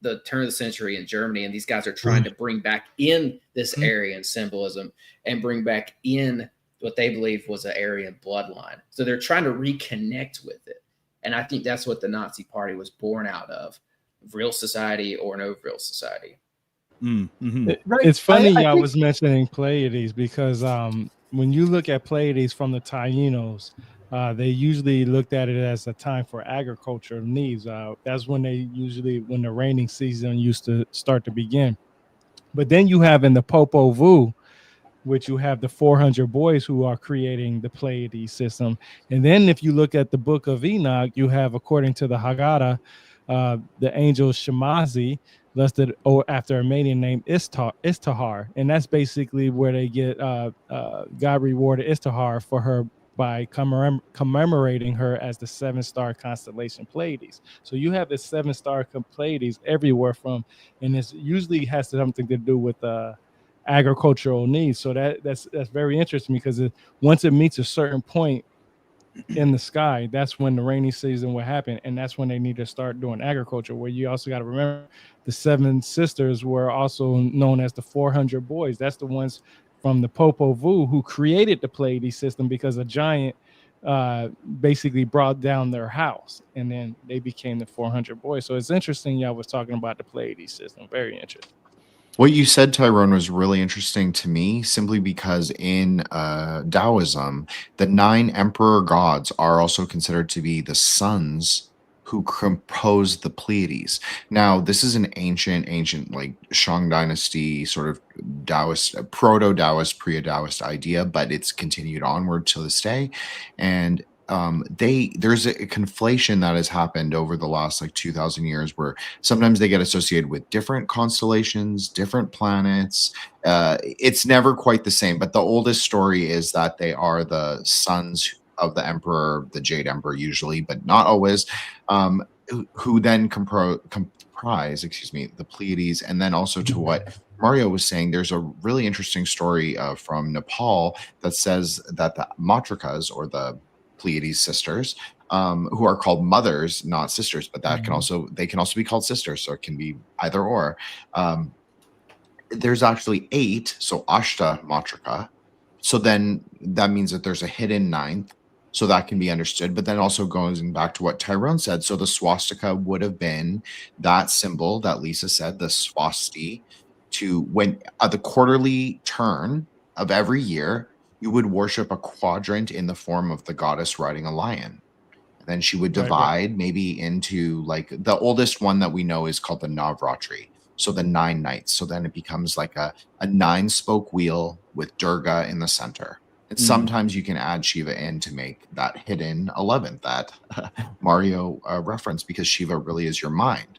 S1: the turn of the century in Germany, and these guys are trying to bring back in this Aryan symbolism and bring back in what they believe was an Aryan bloodline. So they're trying to reconnect with it. And I think that's what the Nazi Party was born out of, real society or no real society.
S5: Mm-hmm. It's funny I was mentioning Pleiades because when you look at Pleiades from the Tainos, they usually looked at it as a time for agricultural needs. That's when when the raining season used to start to begin. But then you have in the Popol Vuh, which you have the 400 boys who are creating the Pleiades system. And then if you look at the book of Enoch, you have, according to the Haggadah, the angel Shemazi listed after a maiden named Istahar. And that's basically where they get God rewarded Istahar for her by commemorating her as the 7-star constellation Pleiades. So you have the 7-star Pleiades everywhere from, and it usually has something to do with agricultural needs. So that's very interesting because once it meets a certain point in the sky, that's when the rainy season will happen, and that's when they need to start doing agriculture. Where you also got to remember the 7 sisters were also known as the 400 boys. That's the ones from the Popol Vuh, who created the Pleiades system because a giant basically brought down their house, and then they became the 400 boys. So it's interesting y'all was talking about the Pleiades system. Very interesting.
S3: What you said, Tyrone, was really interesting to me simply because in Daoism, the 9 emperor gods are also considered to be the sons who composed the Pleiades. Now, this is an ancient, like Shang dynasty sort of Taoist, proto-Taoist, pre-Taoist idea, but it's continued onward to this day. And there's a conflation that has happened over the last like 2,000 years where sometimes they get associated with different constellations, different planets. It's never quite the same, but the oldest story is that they are the sons of the emperor, the Jade Emperor usually, but not always, who then comprise, the Pleiades. And then also to what Mario was saying, there's a really interesting story from Nepal that says that the Matrikas, or the Pleiades sisters, who are called mothers, not sisters, but that can also be called sisters, so it can be either or. There's actually 8, so Ashta Matrika. So then that means that there's a hidden 9th, so that can be understood. But then also going back to what Tyrone said, so the swastika would have been that symbol that Lisa said, the swasti, to when at the quarterly turn of every year, you would worship a quadrant in the form of the goddess riding a lion. And then she would divide maybe into, like, the oldest one that we know is called the Navratri. So the 9 nights. So then it becomes like a 9-spoke wheel with Durga in the center. And sometimes you can add Shiva in to make that hidden 11th that Mario referenced, because Shiva really is your mind.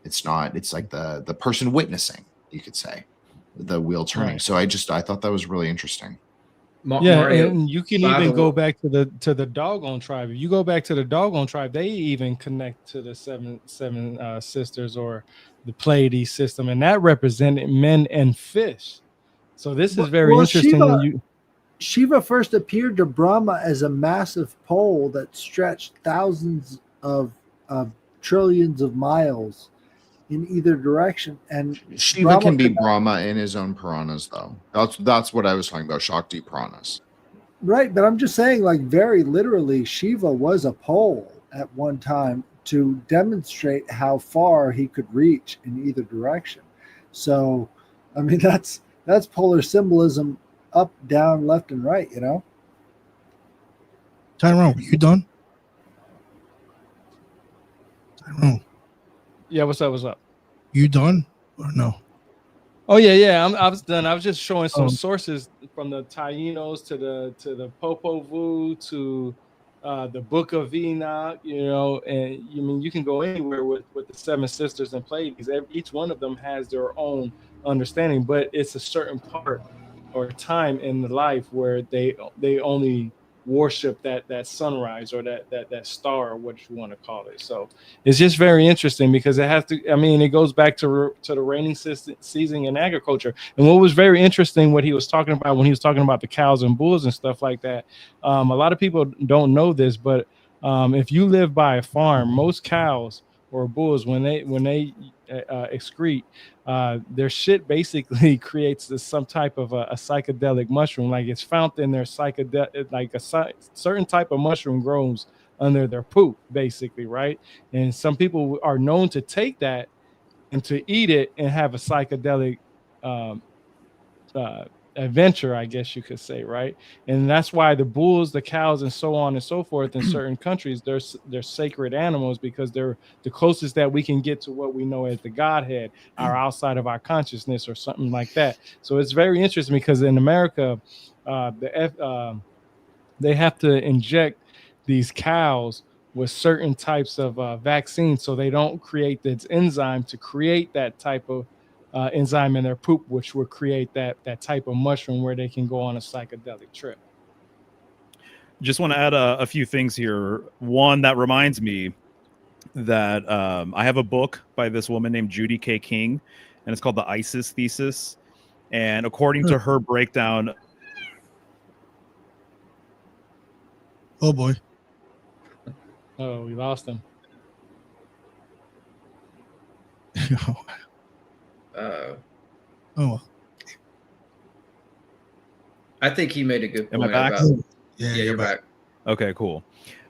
S3: It's like the person witnessing, you could say, the wheel turning.
S5: Right.
S3: So I thought that was really interesting.
S1: Mario,
S5: and you can even go back to the Doggone tribe. If you go back to the Doggone tribe, they even connect to the seven sisters, or the Pleiades system, and that represented men and fish. So this is very interesting.
S6: Shiva first appeared to Brahma as a massive pole that stretched thousands of trillions of miles in either direction. And
S3: Shiva
S6: Brahma
S3: can be Brahma in his own Puranas, though. That's what I was talking about, Shakti Puranas.
S6: Right, but I'm just saying, like, very literally, Shiva was a pole at one time to demonstrate how far he could reach in either direction. So, I mean, that's polar symbolism, up, down, left, and right, you know?
S4: Tyrone, were you done? Tyrone.
S5: Yeah, what's up?
S4: You done or no?
S5: Oh yeah, I was done. I was just showing some sources from the Taínos to the Popol Vuh to the Book of Enoch, you know, and I mean you can go anywhere with the 7 sisters and Pleiades. Each one of them has their own understanding, but it's a certain part or time in the life where they only worship that sunrise or that star, or what you want to call it. So it's just very interesting because it has to, I mean, it goes back to the raining season in agriculture. And what was very interesting, what he was talking about when he was talking about the cows and bulls and stuff like that, a lot of people don't know this, but if you live by a farm, most cows or bulls, when they excrete, their shit basically creates some type of a psychedelic mushroom. Like it's found in their psychedelic, like a certain type of mushroom grows under their poop, basically, right? And some people are known to take that and to eat it and have a psychedelic adventure, I guess you could say, right? And that's why the bulls, the cows, and so on and so forth in certain countries, they're sacred animals, because they're the closest that we can get to what we know as the Godhead, are outside of our consciousness or something like that. So it's very interesting because in America, they have to inject these cows with certain types of vaccines so they don't create this enzyme to create that type of enzyme in their poop, which will create that type of mushroom where they can go on a psychedelic trip.
S8: Just want to add a few things here. One, that reminds me that I have a book by this woman named Judy K. King, and it's called The ISIS Thesis. And according to her breakdown...
S4: Oh, boy.
S5: Oh, we lost him.
S1: Oh.
S4: Oh,
S1: I think he made a good
S8: Am I
S1: point
S8: back?
S1: about.
S4: Yeah,
S1: Yeah, you're back.
S8: Okay, cool.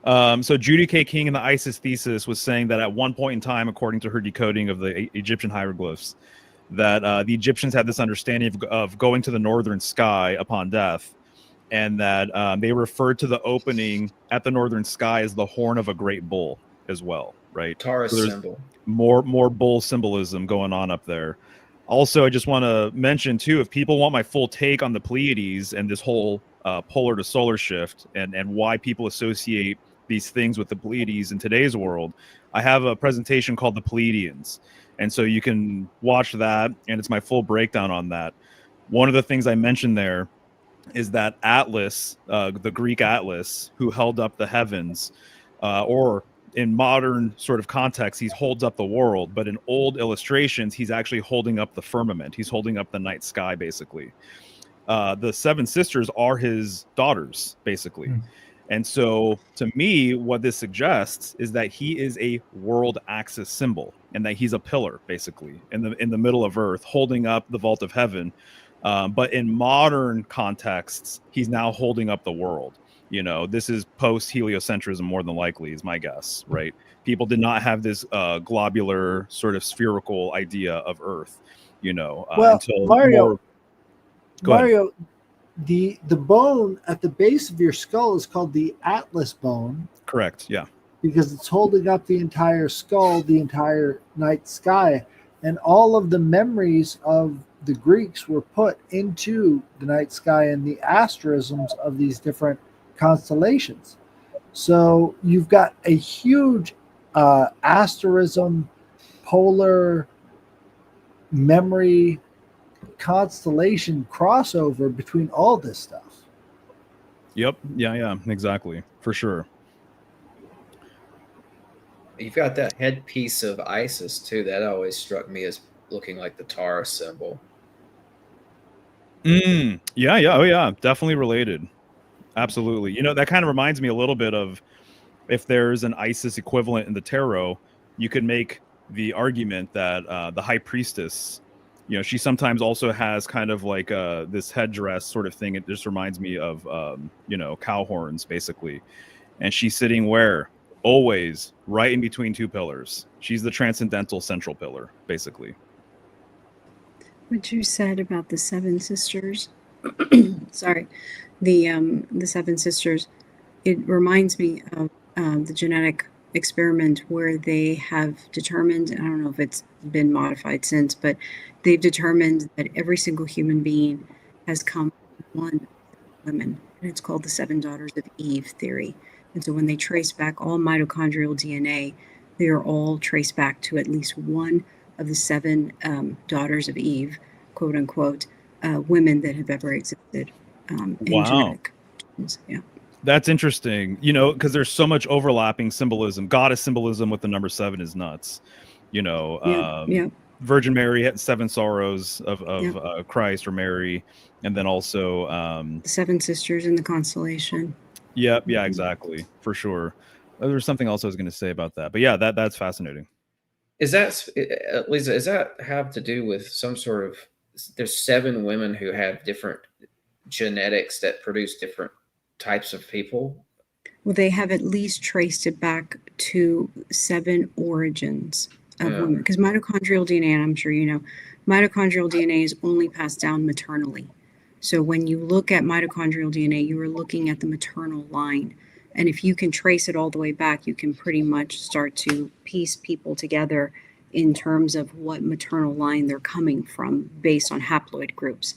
S8: So Judy K. King in the ISIS thesis was saying that at one point in time, according to her decoding of the Egyptian hieroglyphs, that the Egyptians had this understanding of going to the northern sky upon death, and that they referred to the opening at the northern sky as the horn of a great bull as well, right?
S1: Taurus
S8: So there's
S1: symbol.
S8: more bull symbolism going on up there. Also, I just want to mention too, if people want my full take on the Pleiades and this whole polar to solar shift and why people associate these things with the Pleiades in today's world, I have a presentation called The Pleiadians. And so you can watch that, and it's my full breakdown on that. One of the things I mentioned there is that Atlas, the Greek Atlas, who held up the heavens, or in modern sort of context, he holds up the world, but in old illustrations, he's actually holding up the firmament. He's holding up the night sky, basically. The seven sisters are his daughters, basically. And so to me, what this suggests is that he is a world axis symbol and that he's a pillar, basically, in the middle of Earth, holding up the vault of heaven. But in modern contexts, he's now holding up the world. You know, this is post-heliocentrism more than likely, is my guess, right? People did not have this globular sort of spherical idea of Earth, you know, until
S6: Mario,
S8: Go ahead.
S6: Mario, the bone at the base of your skull is called the Atlas bone.
S8: Correct, yeah.
S6: Because it's holding up the entire skull, the entire night sky, and all of the memories of the Greeks were put into the night sky and the asterisms of these different constellations. So you've got a huge asterism, polar memory constellation crossover between all this stuff.
S8: Yep, yeah, exactly, for sure.
S1: You've got that headpiece of Isis too. That always struck me as looking like the Taurus symbol.
S8: Yeah, oh yeah, definitely related. Absolutely. You know, that kind of reminds me a little bit of if there's an Isis equivalent in the tarot, you could make the argument that the high priestess, you know, she sometimes also has kind of like this headdress sort of thing. It just reminds me of, you know, cow horns, basically. And she's sitting where? Always right in between two pillars. She's the transcendental central pillar, basically.
S2: What you said about the seven sisters, sorry, the seven sisters, it reminds me of the genetic experiment where they have determined, I don't know if it's been modified since, but they've determined that every single human being has come from one woman, and it's called the seven daughters of Eve theory. And so when they trace back all mitochondrial DNA, they are all traced back to at least one of the seven daughters of Eve, quote unquote, women that have ever existed.
S8: Wow.
S2: Genetic terms. Yeah.
S8: That's interesting, you know, because there's so much overlapping symbolism. Goddess symbolism with the number 7 is nuts. You know,
S2: Yeah.
S8: Virgin Mary had 7 sorrows of Christ or Mary, and then also
S2: The seven sisters in the constellation.
S8: yeah, exactly, for sure. There's something else I was going to say about that, but yeah, that's fascinating.
S1: Is that, Lisa, does that have to do with some sort of, there's 7 women who have different genetics that produce different types of people?
S2: Well, they have at least traced it back to 7 origins of women, because mitochondrial DNA, and I'm sure you know, mitochondrial DNA is only passed down maternally. So when you look at mitochondrial DNA, you are looking at the maternal line. And if you can trace it all the way back, you can pretty much start to piece people together in terms of what maternal line they're coming from based on haploid groups.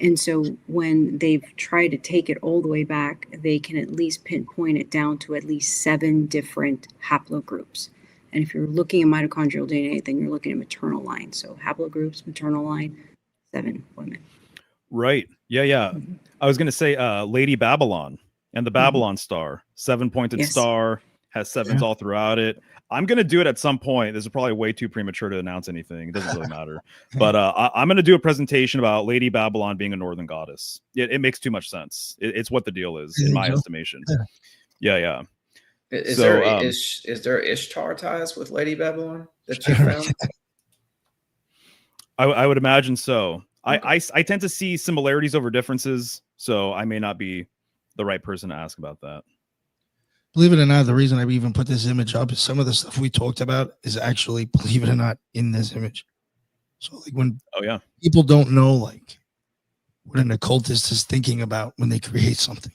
S2: And so when they've tried to take it all the way back, they can at least pinpoint it down to at least 7 different haplogroups. And if you're looking at mitochondrial DNA, then you're looking at maternal line. So haplogroups, maternal line, 7 women.
S8: Right. Yeah. I was going to say Lady Babylon and the Babylon star, 7-pointed star, has 7s all throughout it. I'm going to do it at some point. This is probably way too premature to announce anything. It doesn't really matter. But I'm going to do a presentation about Lady Babylon being a northern goddess. It makes too much sense. It's what the deal is, in my estimation. Yeah.
S1: Is there Ishtar ties with Lady Babylon that you found?
S8: I would imagine so. I tend to see similarities over differences, so I may not be the right person to ask about that.
S4: Believe it or not, the reason I even put this image up is some of the stuff we talked about is actually, believe it or not, in this image. So like when people don't know like what an occultist is thinking about when they create something.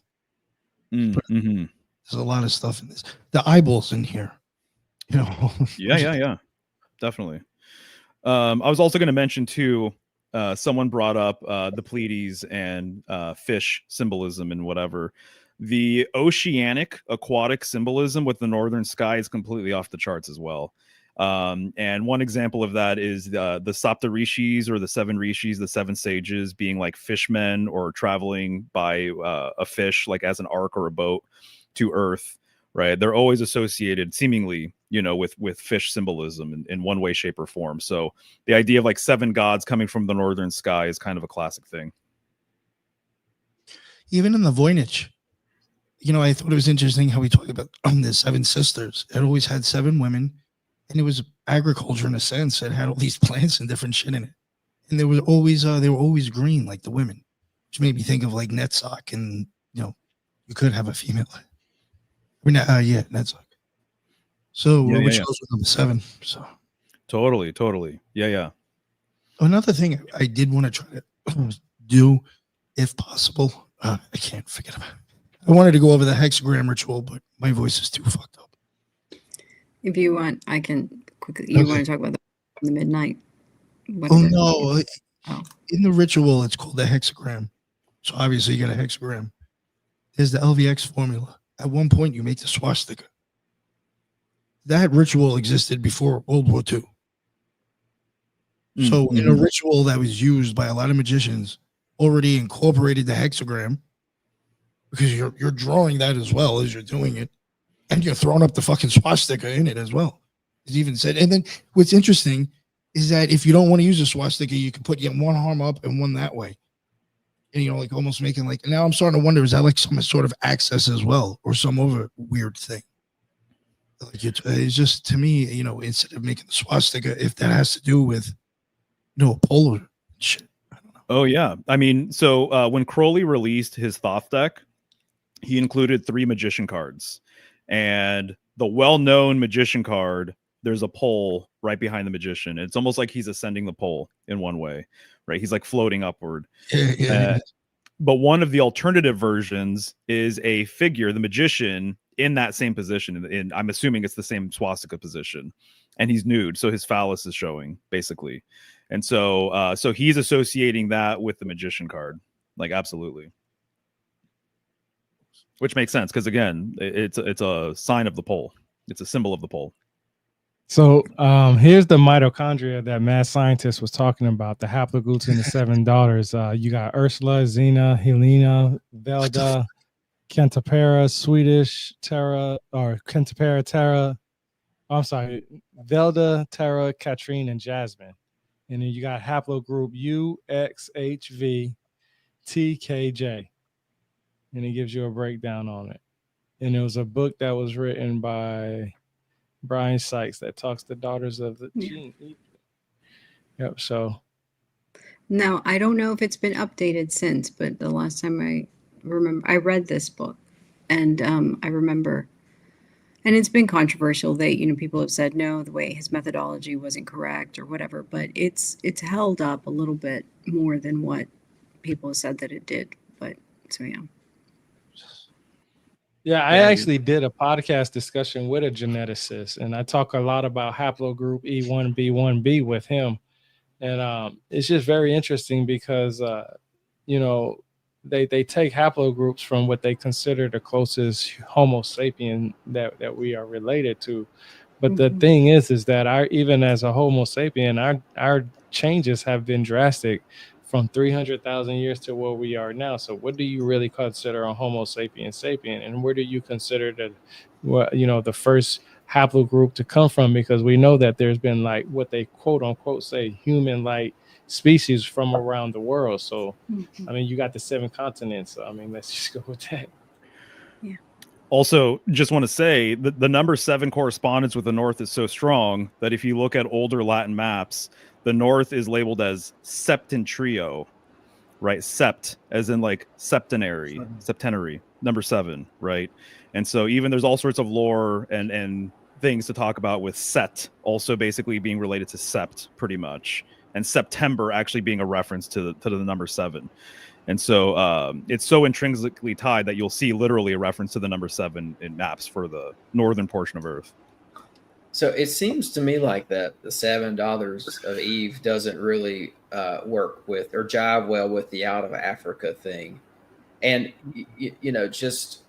S8: Mm-hmm.
S4: There's a lot of stuff in this. The eyeballs in here, you know.
S8: Yeah, definitely. I was also going to mention too. Someone brought up the Pleiades and fish symbolism and whatever. The oceanic aquatic symbolism with the northern sky is completely off the charts as well. And one example of that is the Saptarishis or the seven rishis, the seven sages, being like fishmen or traveling by a fish, like as an ark or a boat to Earth, right? They're always associated seemingly, with fish symbolism in one way, shape, or form. So the idea of like seven gods coming from the northern sky is kind of a classic thing.
S4: Even in the Voynich, I thought it was interesting how we talk about the seven sisters. It always had seven women, and it was agriculture in a sense. It had all these plants and different shit in it, and they were always green like the women, which made me think of like Netzach, and you could have a female. Netzach. So which goes with number 7. So
S8: totally, yeah.
S4: Another thing I did want to try to do, if possible, I can't forget about it. I wanted to go over the hexagram ritual, but my voice is too fucked up.
S2: If you want, I can quickly. You want to talk about the midnight?
S4: Whatever. Oh no! In the ritual, it's called the hexagram. So obviously, you got a hexagram. There's the LVX formula. At one point, you make the swastika. That ritual existed before World War II. So in a ritual that was used by a lot of magicians, already incorporated the hexagram, because you're drawing that as well as you're doing it, and you're throwing up the fucking swastika in it as well. It's even said. And then what's interesting is that if you don't want to use a swastika, you can put one arm up and one that way. And like almost making like, now I'm starting to wonder, is that like some sort of access as well, or some other weird thing? Like it's just, to me, instead of making the swastika, if that has to do with polar shit, I don't know.
S8: Oh yeah, I mean, so when Crowley released his Thoth deck, he included 3 magician cards, and the well-known magician card, there's a pole right behind the magician. It's almost like he's ascending the pole in one way, right? He's like floating upward. But one of the alternative versions is a figure, the magician, in that same position, and I'm assuming it's the same swastika position, and he's nude, so his phallus is showing basically, and so he's associating that with the magician card, like absolutely, which makes sense because again, it's a sign of the pole, it's a symbol of the pole.
S5: So here's the mitochondria that mad scientist was talking about, the haplogroups and the 7 daughters. You got Ursula, Xena, Helena, Velda, Kentapera, Swedish, Terra, or Kentapera, Terra. Oh, I'm sorry, Velda, Terra, Katrine, and Jasmine. And then you got haplogroup UXHV TKJ. And it gives you a breakdown on it. And it was a book that was written by Brian Sykes that talks the daughters of the gene. Yep. So
S2: now I don't know if it's been updated since, but the last time I remember, I read this book, and I remember, and it's been controversial that people have said no, the way his methodology wasn't correct or whatever, but it's held up a little bit more than what people have said that it did. But so yeah.
S5: Yeah, I actually did a podcast discussion with a geneticist, and I talk a lot about haplogroup E1B1B with him. And it's just very interesting because, they take haplogroups from what they consider the closest Homo sapien that we are related to. But the thing is that even as a Homo sapien, our changes have been drastic from 300,000 years to where we are now. So what do you really consider a Homo sapien, and where do you consider the first haplogroup to come from? Because we know that there's been like what they quote unquote say human-like species from around the world. So, I mean, you got the 7 continents. So, I mean, let's just go with that.
S2: Yeah.
S8: Also, just want to say that the number 7 correspondence with the North is so strong that if you look at older Latin maps, The north is labeled as septentrio, right? Sept, as in like septenary, number 7, right? And so even there's all sorts of lore and things to talk about with Set also basically being related to Sept, pretty much, and September actually being a reference to the number 7. And so it's so intrinsically tied that you'll see literally a reference to the number 7 in maps for the northern portion of Earth.
S1: So it seems to me like that the $7 of Eve doesn't really work with or jive well with the out of Africa thing. And, just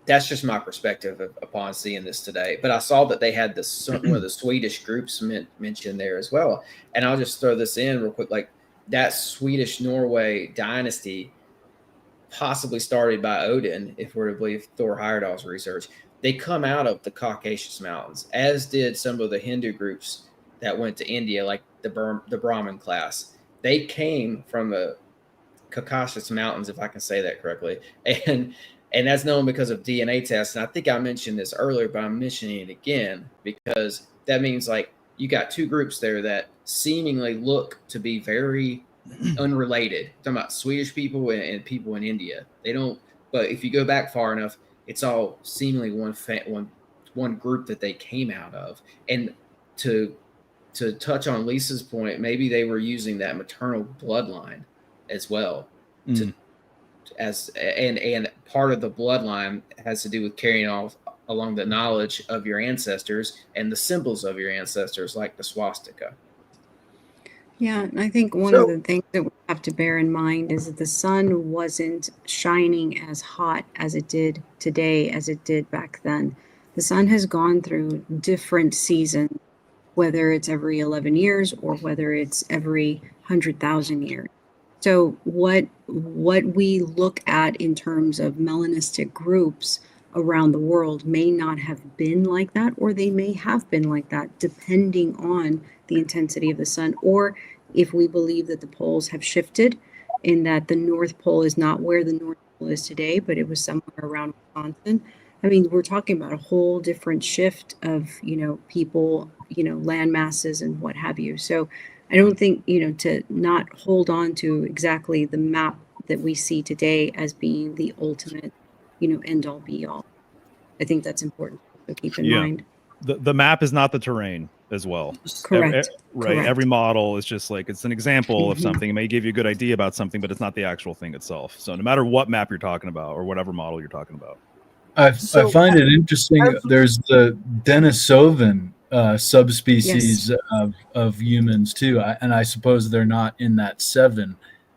S1: that's just my perspective upon seeing this today. But I saw that they had one of the Swedish groups mentioned there as well. And I'll just throw this in real quick. Like that Swedish Norway dynasty possibly started by Odin, if we're to believe Thor Heyerdahl's research. They come out of the Caucasus Mountains, as did some of the Hindu groups that went to India, like the Brahmin class. They came from the Caucasus Mountains, if I can say that correctly. And that's known because of DNA tests. And I think I mentioned this earlier, but I'm mentioning it again because that means like you got two groups there that seemingly look to be very unrelated. I'm talking about Swedish people and people in India. They don't, but if you go back far enough, it's all seemingly one group that they came out of. And to touch on Lisa's point, maybe they were using that maternal bloodline as well. And part of the bloodline has to do with carrying along the knowledge of your ancestors and the symbols of your ancestors, like the swastika.
S2: Yeah, and I think one of the things that we have to bear in mind is that the sun wasn't shining as hot as it did today as it did back then. The sun has gone through different seasons, whether it's every 11 years or whether it's every 100,000 years. So what we look at in terms of melanistic groups around the world may not have been like that, or they may have been like that, depending on the intensity of the sun, or if we believe that the poles have shifted, in that the North Pole is not where the North Pole is today, but it was somewhere around Wisconsin. I mean, we're talking about a whole different shift of, people, land masses and what have you. So I don't think, to not hold on to exactly the map that we see today as being the ultimate, end all be all. I think that's important to keep in mind.
S8: The map is not the terrain as well.
S2: Correct.
S8: Right.
S2: Correct.
S8: Every model is just like, it's an example of something. It may give you a good idea about something, but it's not the actual thing itself. So no matter what map you're talking about or whatever model you're talking about.
S7: I find it interesting. There's the Denisovan subspecies of humans too, and I suppose they're not in that 7,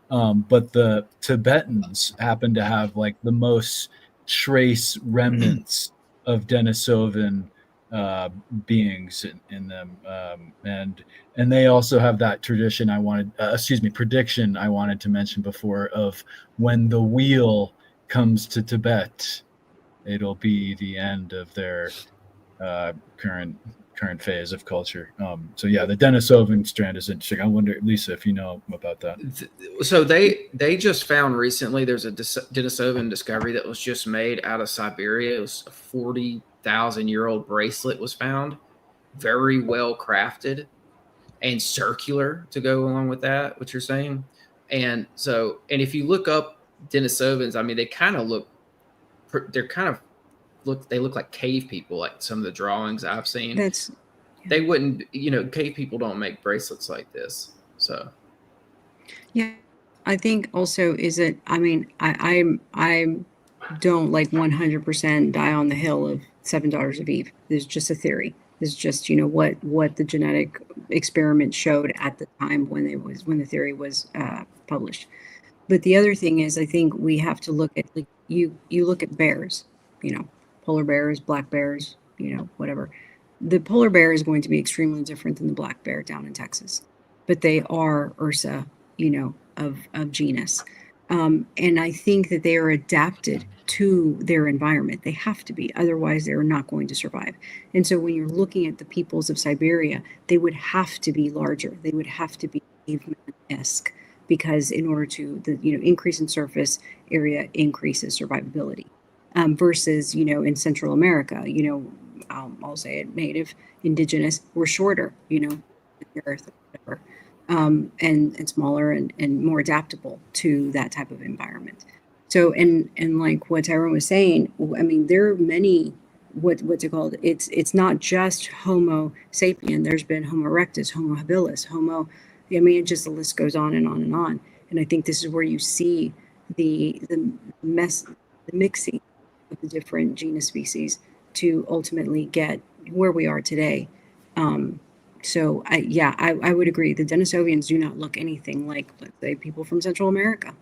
S7: but the Tibetans happen to have like the most trace remnants of Denisovan beings in them, and they also have that prediction I wanted to mention before of when the wheel comes to Tibet, it'll be the end of their current phase of culture. So yeah, the Denisovan strand is interesting. I wonder, Lisa, if you know about that.
S1: So they just found recently there's a Denisovan discovery that was just made out of Siberia. It was a 40,000-year-old bracelet was found, very well crafted and circular to go along with that, what you're saying. And so, and if you look up Denisovans, I mean, they look like cave people, like some of the drawings I've seen. They wouldn't, cave people don't make bracelets like this. So
S2: yeah, I think also is that, I mean, I don't like 100% die on the hill of $7 of Eve. There's just a theory. There's just, what the genetic experiment showed at the time when the theory was published. But the other thing is, I think we have to look at, like, you look at bears, polar bears, black bears, whatever. The polar bear is going to be extremely different than the black bear down in Texas, but they are Ursa, of genus. And I think that they are adapted to their environment. They have to be, otherwise they're not going to survive. And so when you're looking at the peoples of Siberia, they would have to be larger. They would have to be caveman-esque, because in order to, increase in surface area increases survivability. Versus, in Central America, I'll say it, native, indigenous, we're shorter, the earth, or whatever, and smaller and more adaptable to that type of environment. So, and like what Tyrone was saying, I mean, there are many, what's it called? It's not just Homo sapien. There's been Homo erectus, Homo habilis, Homo. I mean, it just, the list goes on and on and on. And I think this is where you see the mixing of the different genus species to ultimately get where we are today. So I would agree. The Denisovians do not look anything like, let's say, people from Central America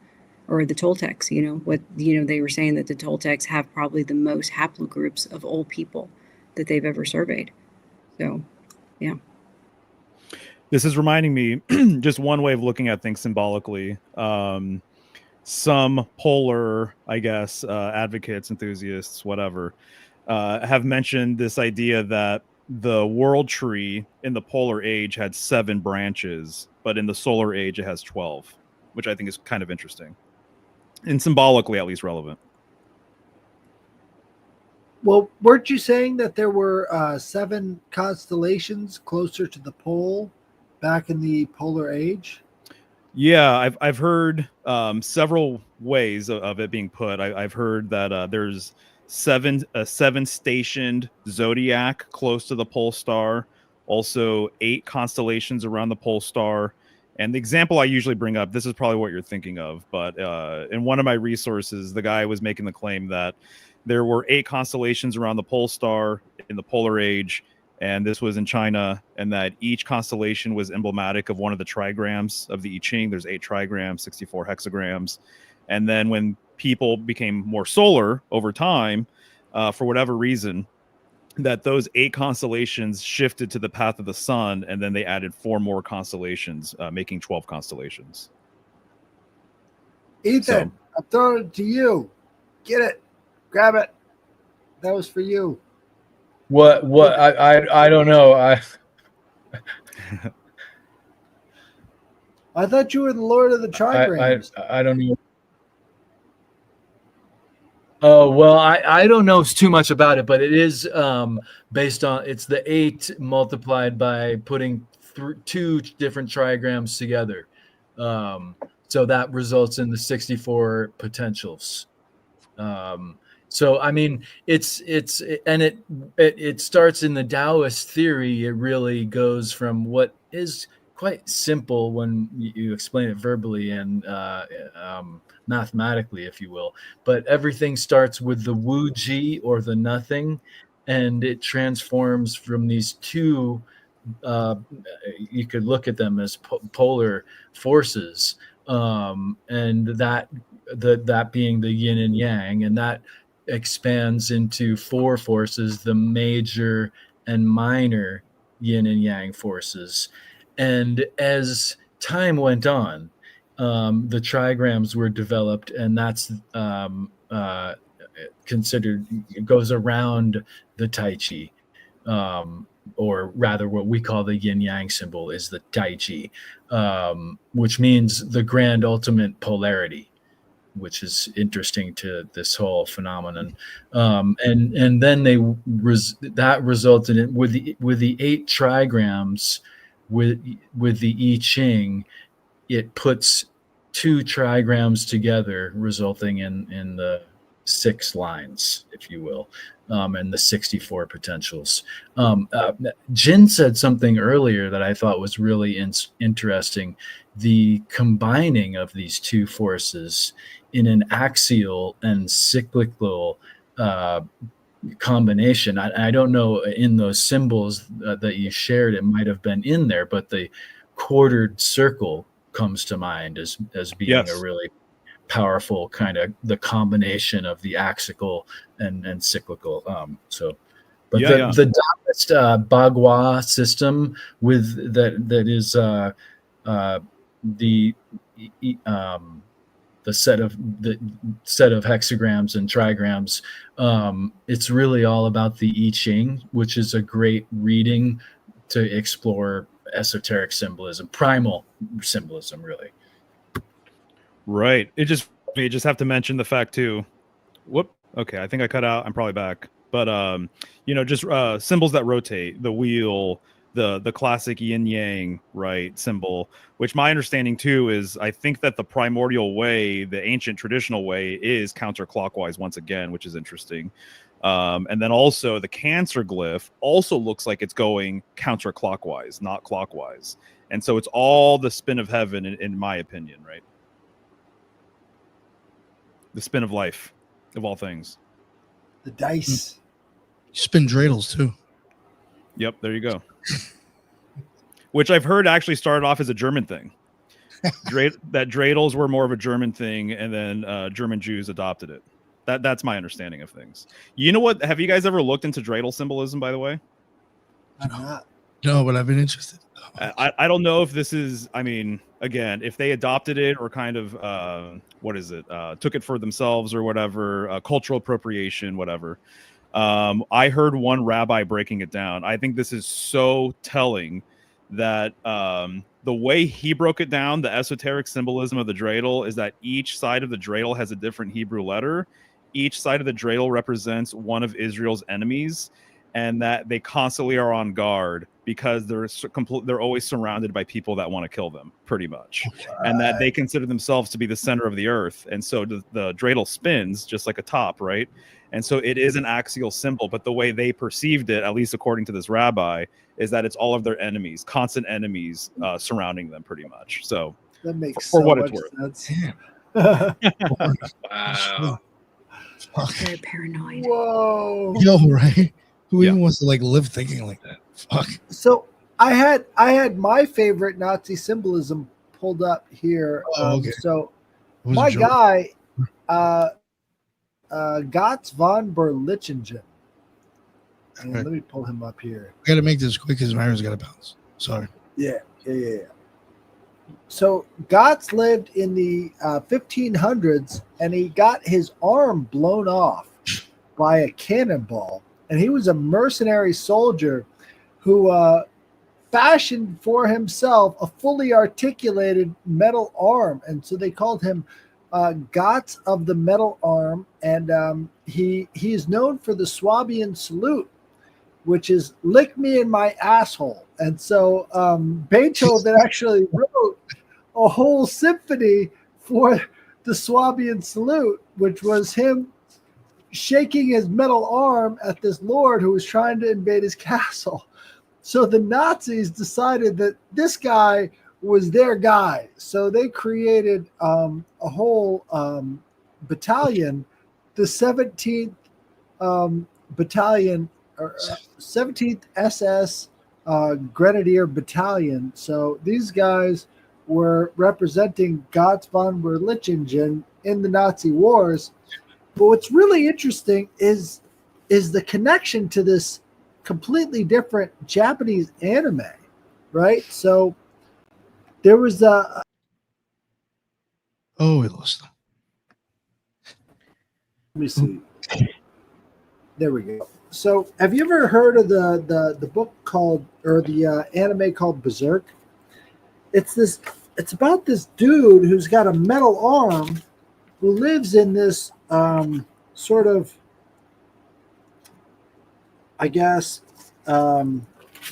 S2: or the Toltecs. They were saying that the Toltecs have probably the most haplogroups of all people that they've ever surveyed. So, yeah.
S8: This is reminding me just one way of looking at things symbolically. Some polar, I guess, advocates, enthusiasts, whatever, have mentioned this idea that the world tree in the polar age had 7 branches, but in the solar age it has 12, which I think is kind of interesting and symbolically at least relevant.
S6: Well, weren't you saying that there were 7 constellations closer to the pole back in the polar age?
S8: Yeah, I've heard several ways of it being put. I've heard that there's 7 stationed zodiac close to the pole star, also 8 constellations around the pole star. And the example I usually bring up, this is probably what you're thinking of, but in one of my resources, the guy was making the claim that there were 8 constellations around the pole star in the polar age, and this was in China, and that each constellation was emblematic of one of the trigrams of the I Ching. There's 8 trigrams, 64 hexagrams. And then when people became more solar over time, for whatever reason, that those 8 constellations shifted to the path of the sun, and then they added 4 more constellations, making 12 constellations.
S6: Ethan, I'm throwing it to you. Get it. Grab it. That was for you.
S7: What? I don't know.
S6: I thought you were the Lord of the Trigrams.
S7: I don't know. Oh, well, I don't know too much about it, but it is based on, it's the 8 multiplied by putting 2 different trigrams together. So that results in the 64 potentials. So I mean, it starts in the Taoist theory. It really goes from what is quite simple when you explain it verbally and mathematically, if you will. But everything starts with the Wu Ji, or the nothing, and it transforms from these 2. You could look at them as polar forces, and that being the yin and yang, and that expands into 4 forces, the major and minor yin and yang forces. And as time went on, the trigrams were developed, and that's considered, it goes around the Tai Chi, or rather what we call the yin yang symbol is the Tai Chi, which means the grand ultimate polarity, which is interesting to this whole phenomenon. And then that resulted in, with the 8 trigrams with the I Ching, it puts 2 trigrams together, resulting in the 6 lines, if you will, and the 64 potentials. Jin said something earlier that I thought was really interesting. The combining of these 2 forces in an axial and cyclical combination. I don't know, in those symbols that you shared, it might have been in there, but the quartered circle comes to mind as being
S8: Yes.
S7: a really powerful kind of, the combination of the axial and cyclical. The Taoist Bagua system with that is the set of hexagrams and trigrams. It's really all about the I Ching, which is a great reading to explore esoteric symbolism, primal symbolism, really.
S8: Right. You just have to mention the fact too. Whoop. Okay, I think I cut out. I'm probably back. But just symbols that rotate, the wheel, the classic yin yang, right, symbol, which my understanding too is I think that the primordial way, the ancient traditional way, is counterclockwise once again, which is interesting. And then also the Cancer glyph also looks like it's going counterclockwise, not clockwise. And so it's all the spin of heaven, in my opinion, right? The spin of life, of all things.
S6: The dice.
S4: You spin dreidels too.
S8: Yep, there you go. Which I've heard actually started off as a German thing. That dreidels were more of a German thing, and then German Jews adopted it. That's my understanding of things. You know what? Have you guys ever looked into dreidel symbolism, by the way?
S6: I'm not.
S4: No, but I've been interested.
S8: I don't know if this is, I mean, again, if they adopted it or kind of, took it for themselves or whatever, cultural appropriation, whatever. I heard one rabbi breaking it down. I think this is so telling that the way he broke it down, the esoteric symbolism of the dreidel, is that each side of the dreidel has a different Hebrew letter. Each side of the dreidel represents one of Israel's enemies, and that they constantly are on guard because they're always surrounded by people that want to kill them, pretty much, and that they consider themselves to be the center of the earth. And so the dreidel spins just like a top, right? And so it is an axial symbol, but the way they perceived it, at least according to this rabbi, is that it's all of their enemies, constant enemies surrounding them, pretty much. So
S6: That makes
S8: for
S6: so
S8: what
S6: much
S8: it's
S6: sense.
S1: Wow.
S2: Very paranoid.
S6: Whoa.
S4: Yo, right? Who
S8: Yeah.
S4: even wants to like live thinking like that? Fuck.
S6: So I had my favorite Nazi symbolism pulled up here.
S4: Oh, okay.
S6: So
S4: It was a
S6: my
S4: joke.
S6: guy, Gotz von Berlichingen. And
S4: Okay.
S6: let me pull him up here.
S4: I gotta make this quick because Myra's got to bounce. Sorry.
S6: Yeah. So Gotz lived in the 1500s, and he got his arm blown off by a cannonball. And he was a mercenary soldier who fashioned for himself a fully articulated metal arm. And so they called him Gotz of the Metal Arm. And he is known for the Swabian salute, which is lick me in my asshole. And so Beethoven actually wrote a whole symphony for the Swabian salute, which was him shaking his metal arm at this lord who was trying to invade his castle. So the Nazis decided that this guy was their guy. So they created a whole battalion, the 17th battalion, or 17th SS Grenadier Battalion. So these guys were representing Gotz von Berlichingen in the Nazi wars. But what's really interesting is the connection to this completely different Japanese anime, right? So there was a...
S4: Oh, we lost them.
S6: Let me see. There we go. So have you ever heard of the book called, or the anime called Berserk? It's about this dude who's got a metal arm who lives in this sort of, I guess,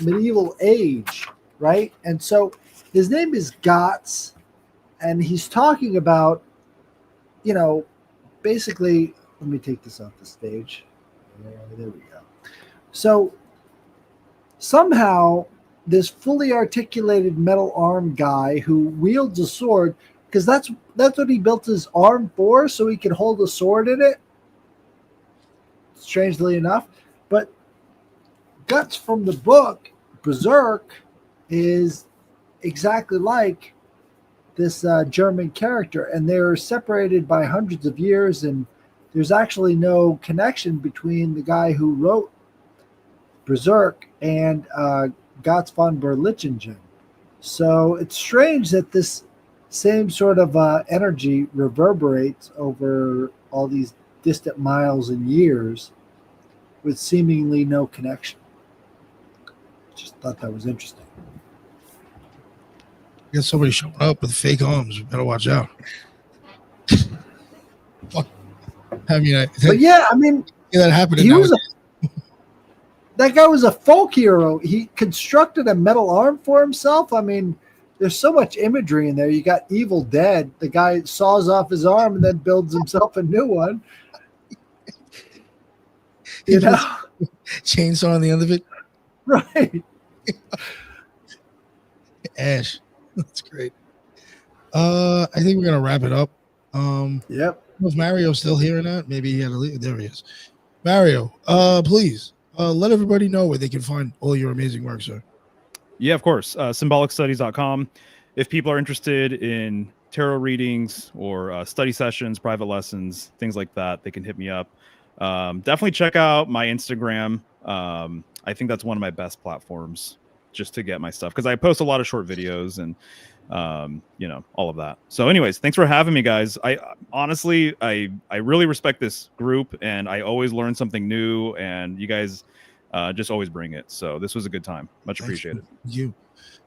S6: medieval age, right? And so his name is Gotz, and he's talking about, basically, let me take this off the stage. There we go. So somehow this fully articulated metal arm guy who wields a sword, because that's what he built his arm for, so he could hold a sword in it, strangely enough. But Guts from the book Berserk is exactly like this German character, and they're separated by hundreds of years, and there's actually no connection between the guy who wrote Berserk and Gotz von Berlichingen. So it's strange that this same sort of energy reverberates over all these distant miles and years with seemingly no connection. Just thought that was interesting.
S4: Got somebody showing up with fake arms. We better watch out. Fuck. I mean,
S6: But yeah, I mean,
S4: that happened.
S6: he was that guy was a folk hero. He constructed a metal arm for himself. I mean, there's so much imagery in there. You got Evil Dead. The guy saws off his arm and then builds himself a new one. You know,
S4: chainsaw on the end of it.
S6: right?
S4: Ash, that's great. I think we're gonna wrap it up.
S6: Yep.
S4: Was Mario still here or not? Maybe he had to leave. There he is. Mario, please let everybody know where they can find all your amazing work, sir.
S8: Yeah, of course. Symbolicstudies.com. If people are interested in tarot readings or study sessions, private lessons, things like that, they can hit me up. Definitely check out my Instagram. I think that's one of my best platforms just to get my stuff, because I post a lot of short videos and all of that. So anyways, thanks for having me, guys. I honestly really respect this group, and I always learn something new, and you guys just always bring it. So this was a good time. Much appreciated.
S4: Thank you.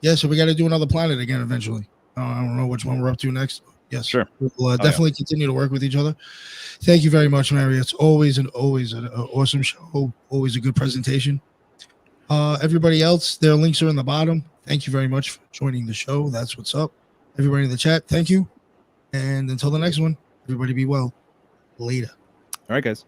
S4: Yeah, so we got to do another planet again eventually. I don't know which one we're up to next. Yes,
S8: sure.
S4: We'll definitely continue to work with each other. Thank you very much, Mary. It's always an awesome show. Always a good presentation. Everybody else, their links are in the bottom. Thank you very much for joining the show. That's what's up. Everybody in the chat, thank you. And until the next one, everybody be well. Later.
S8: All right, guys.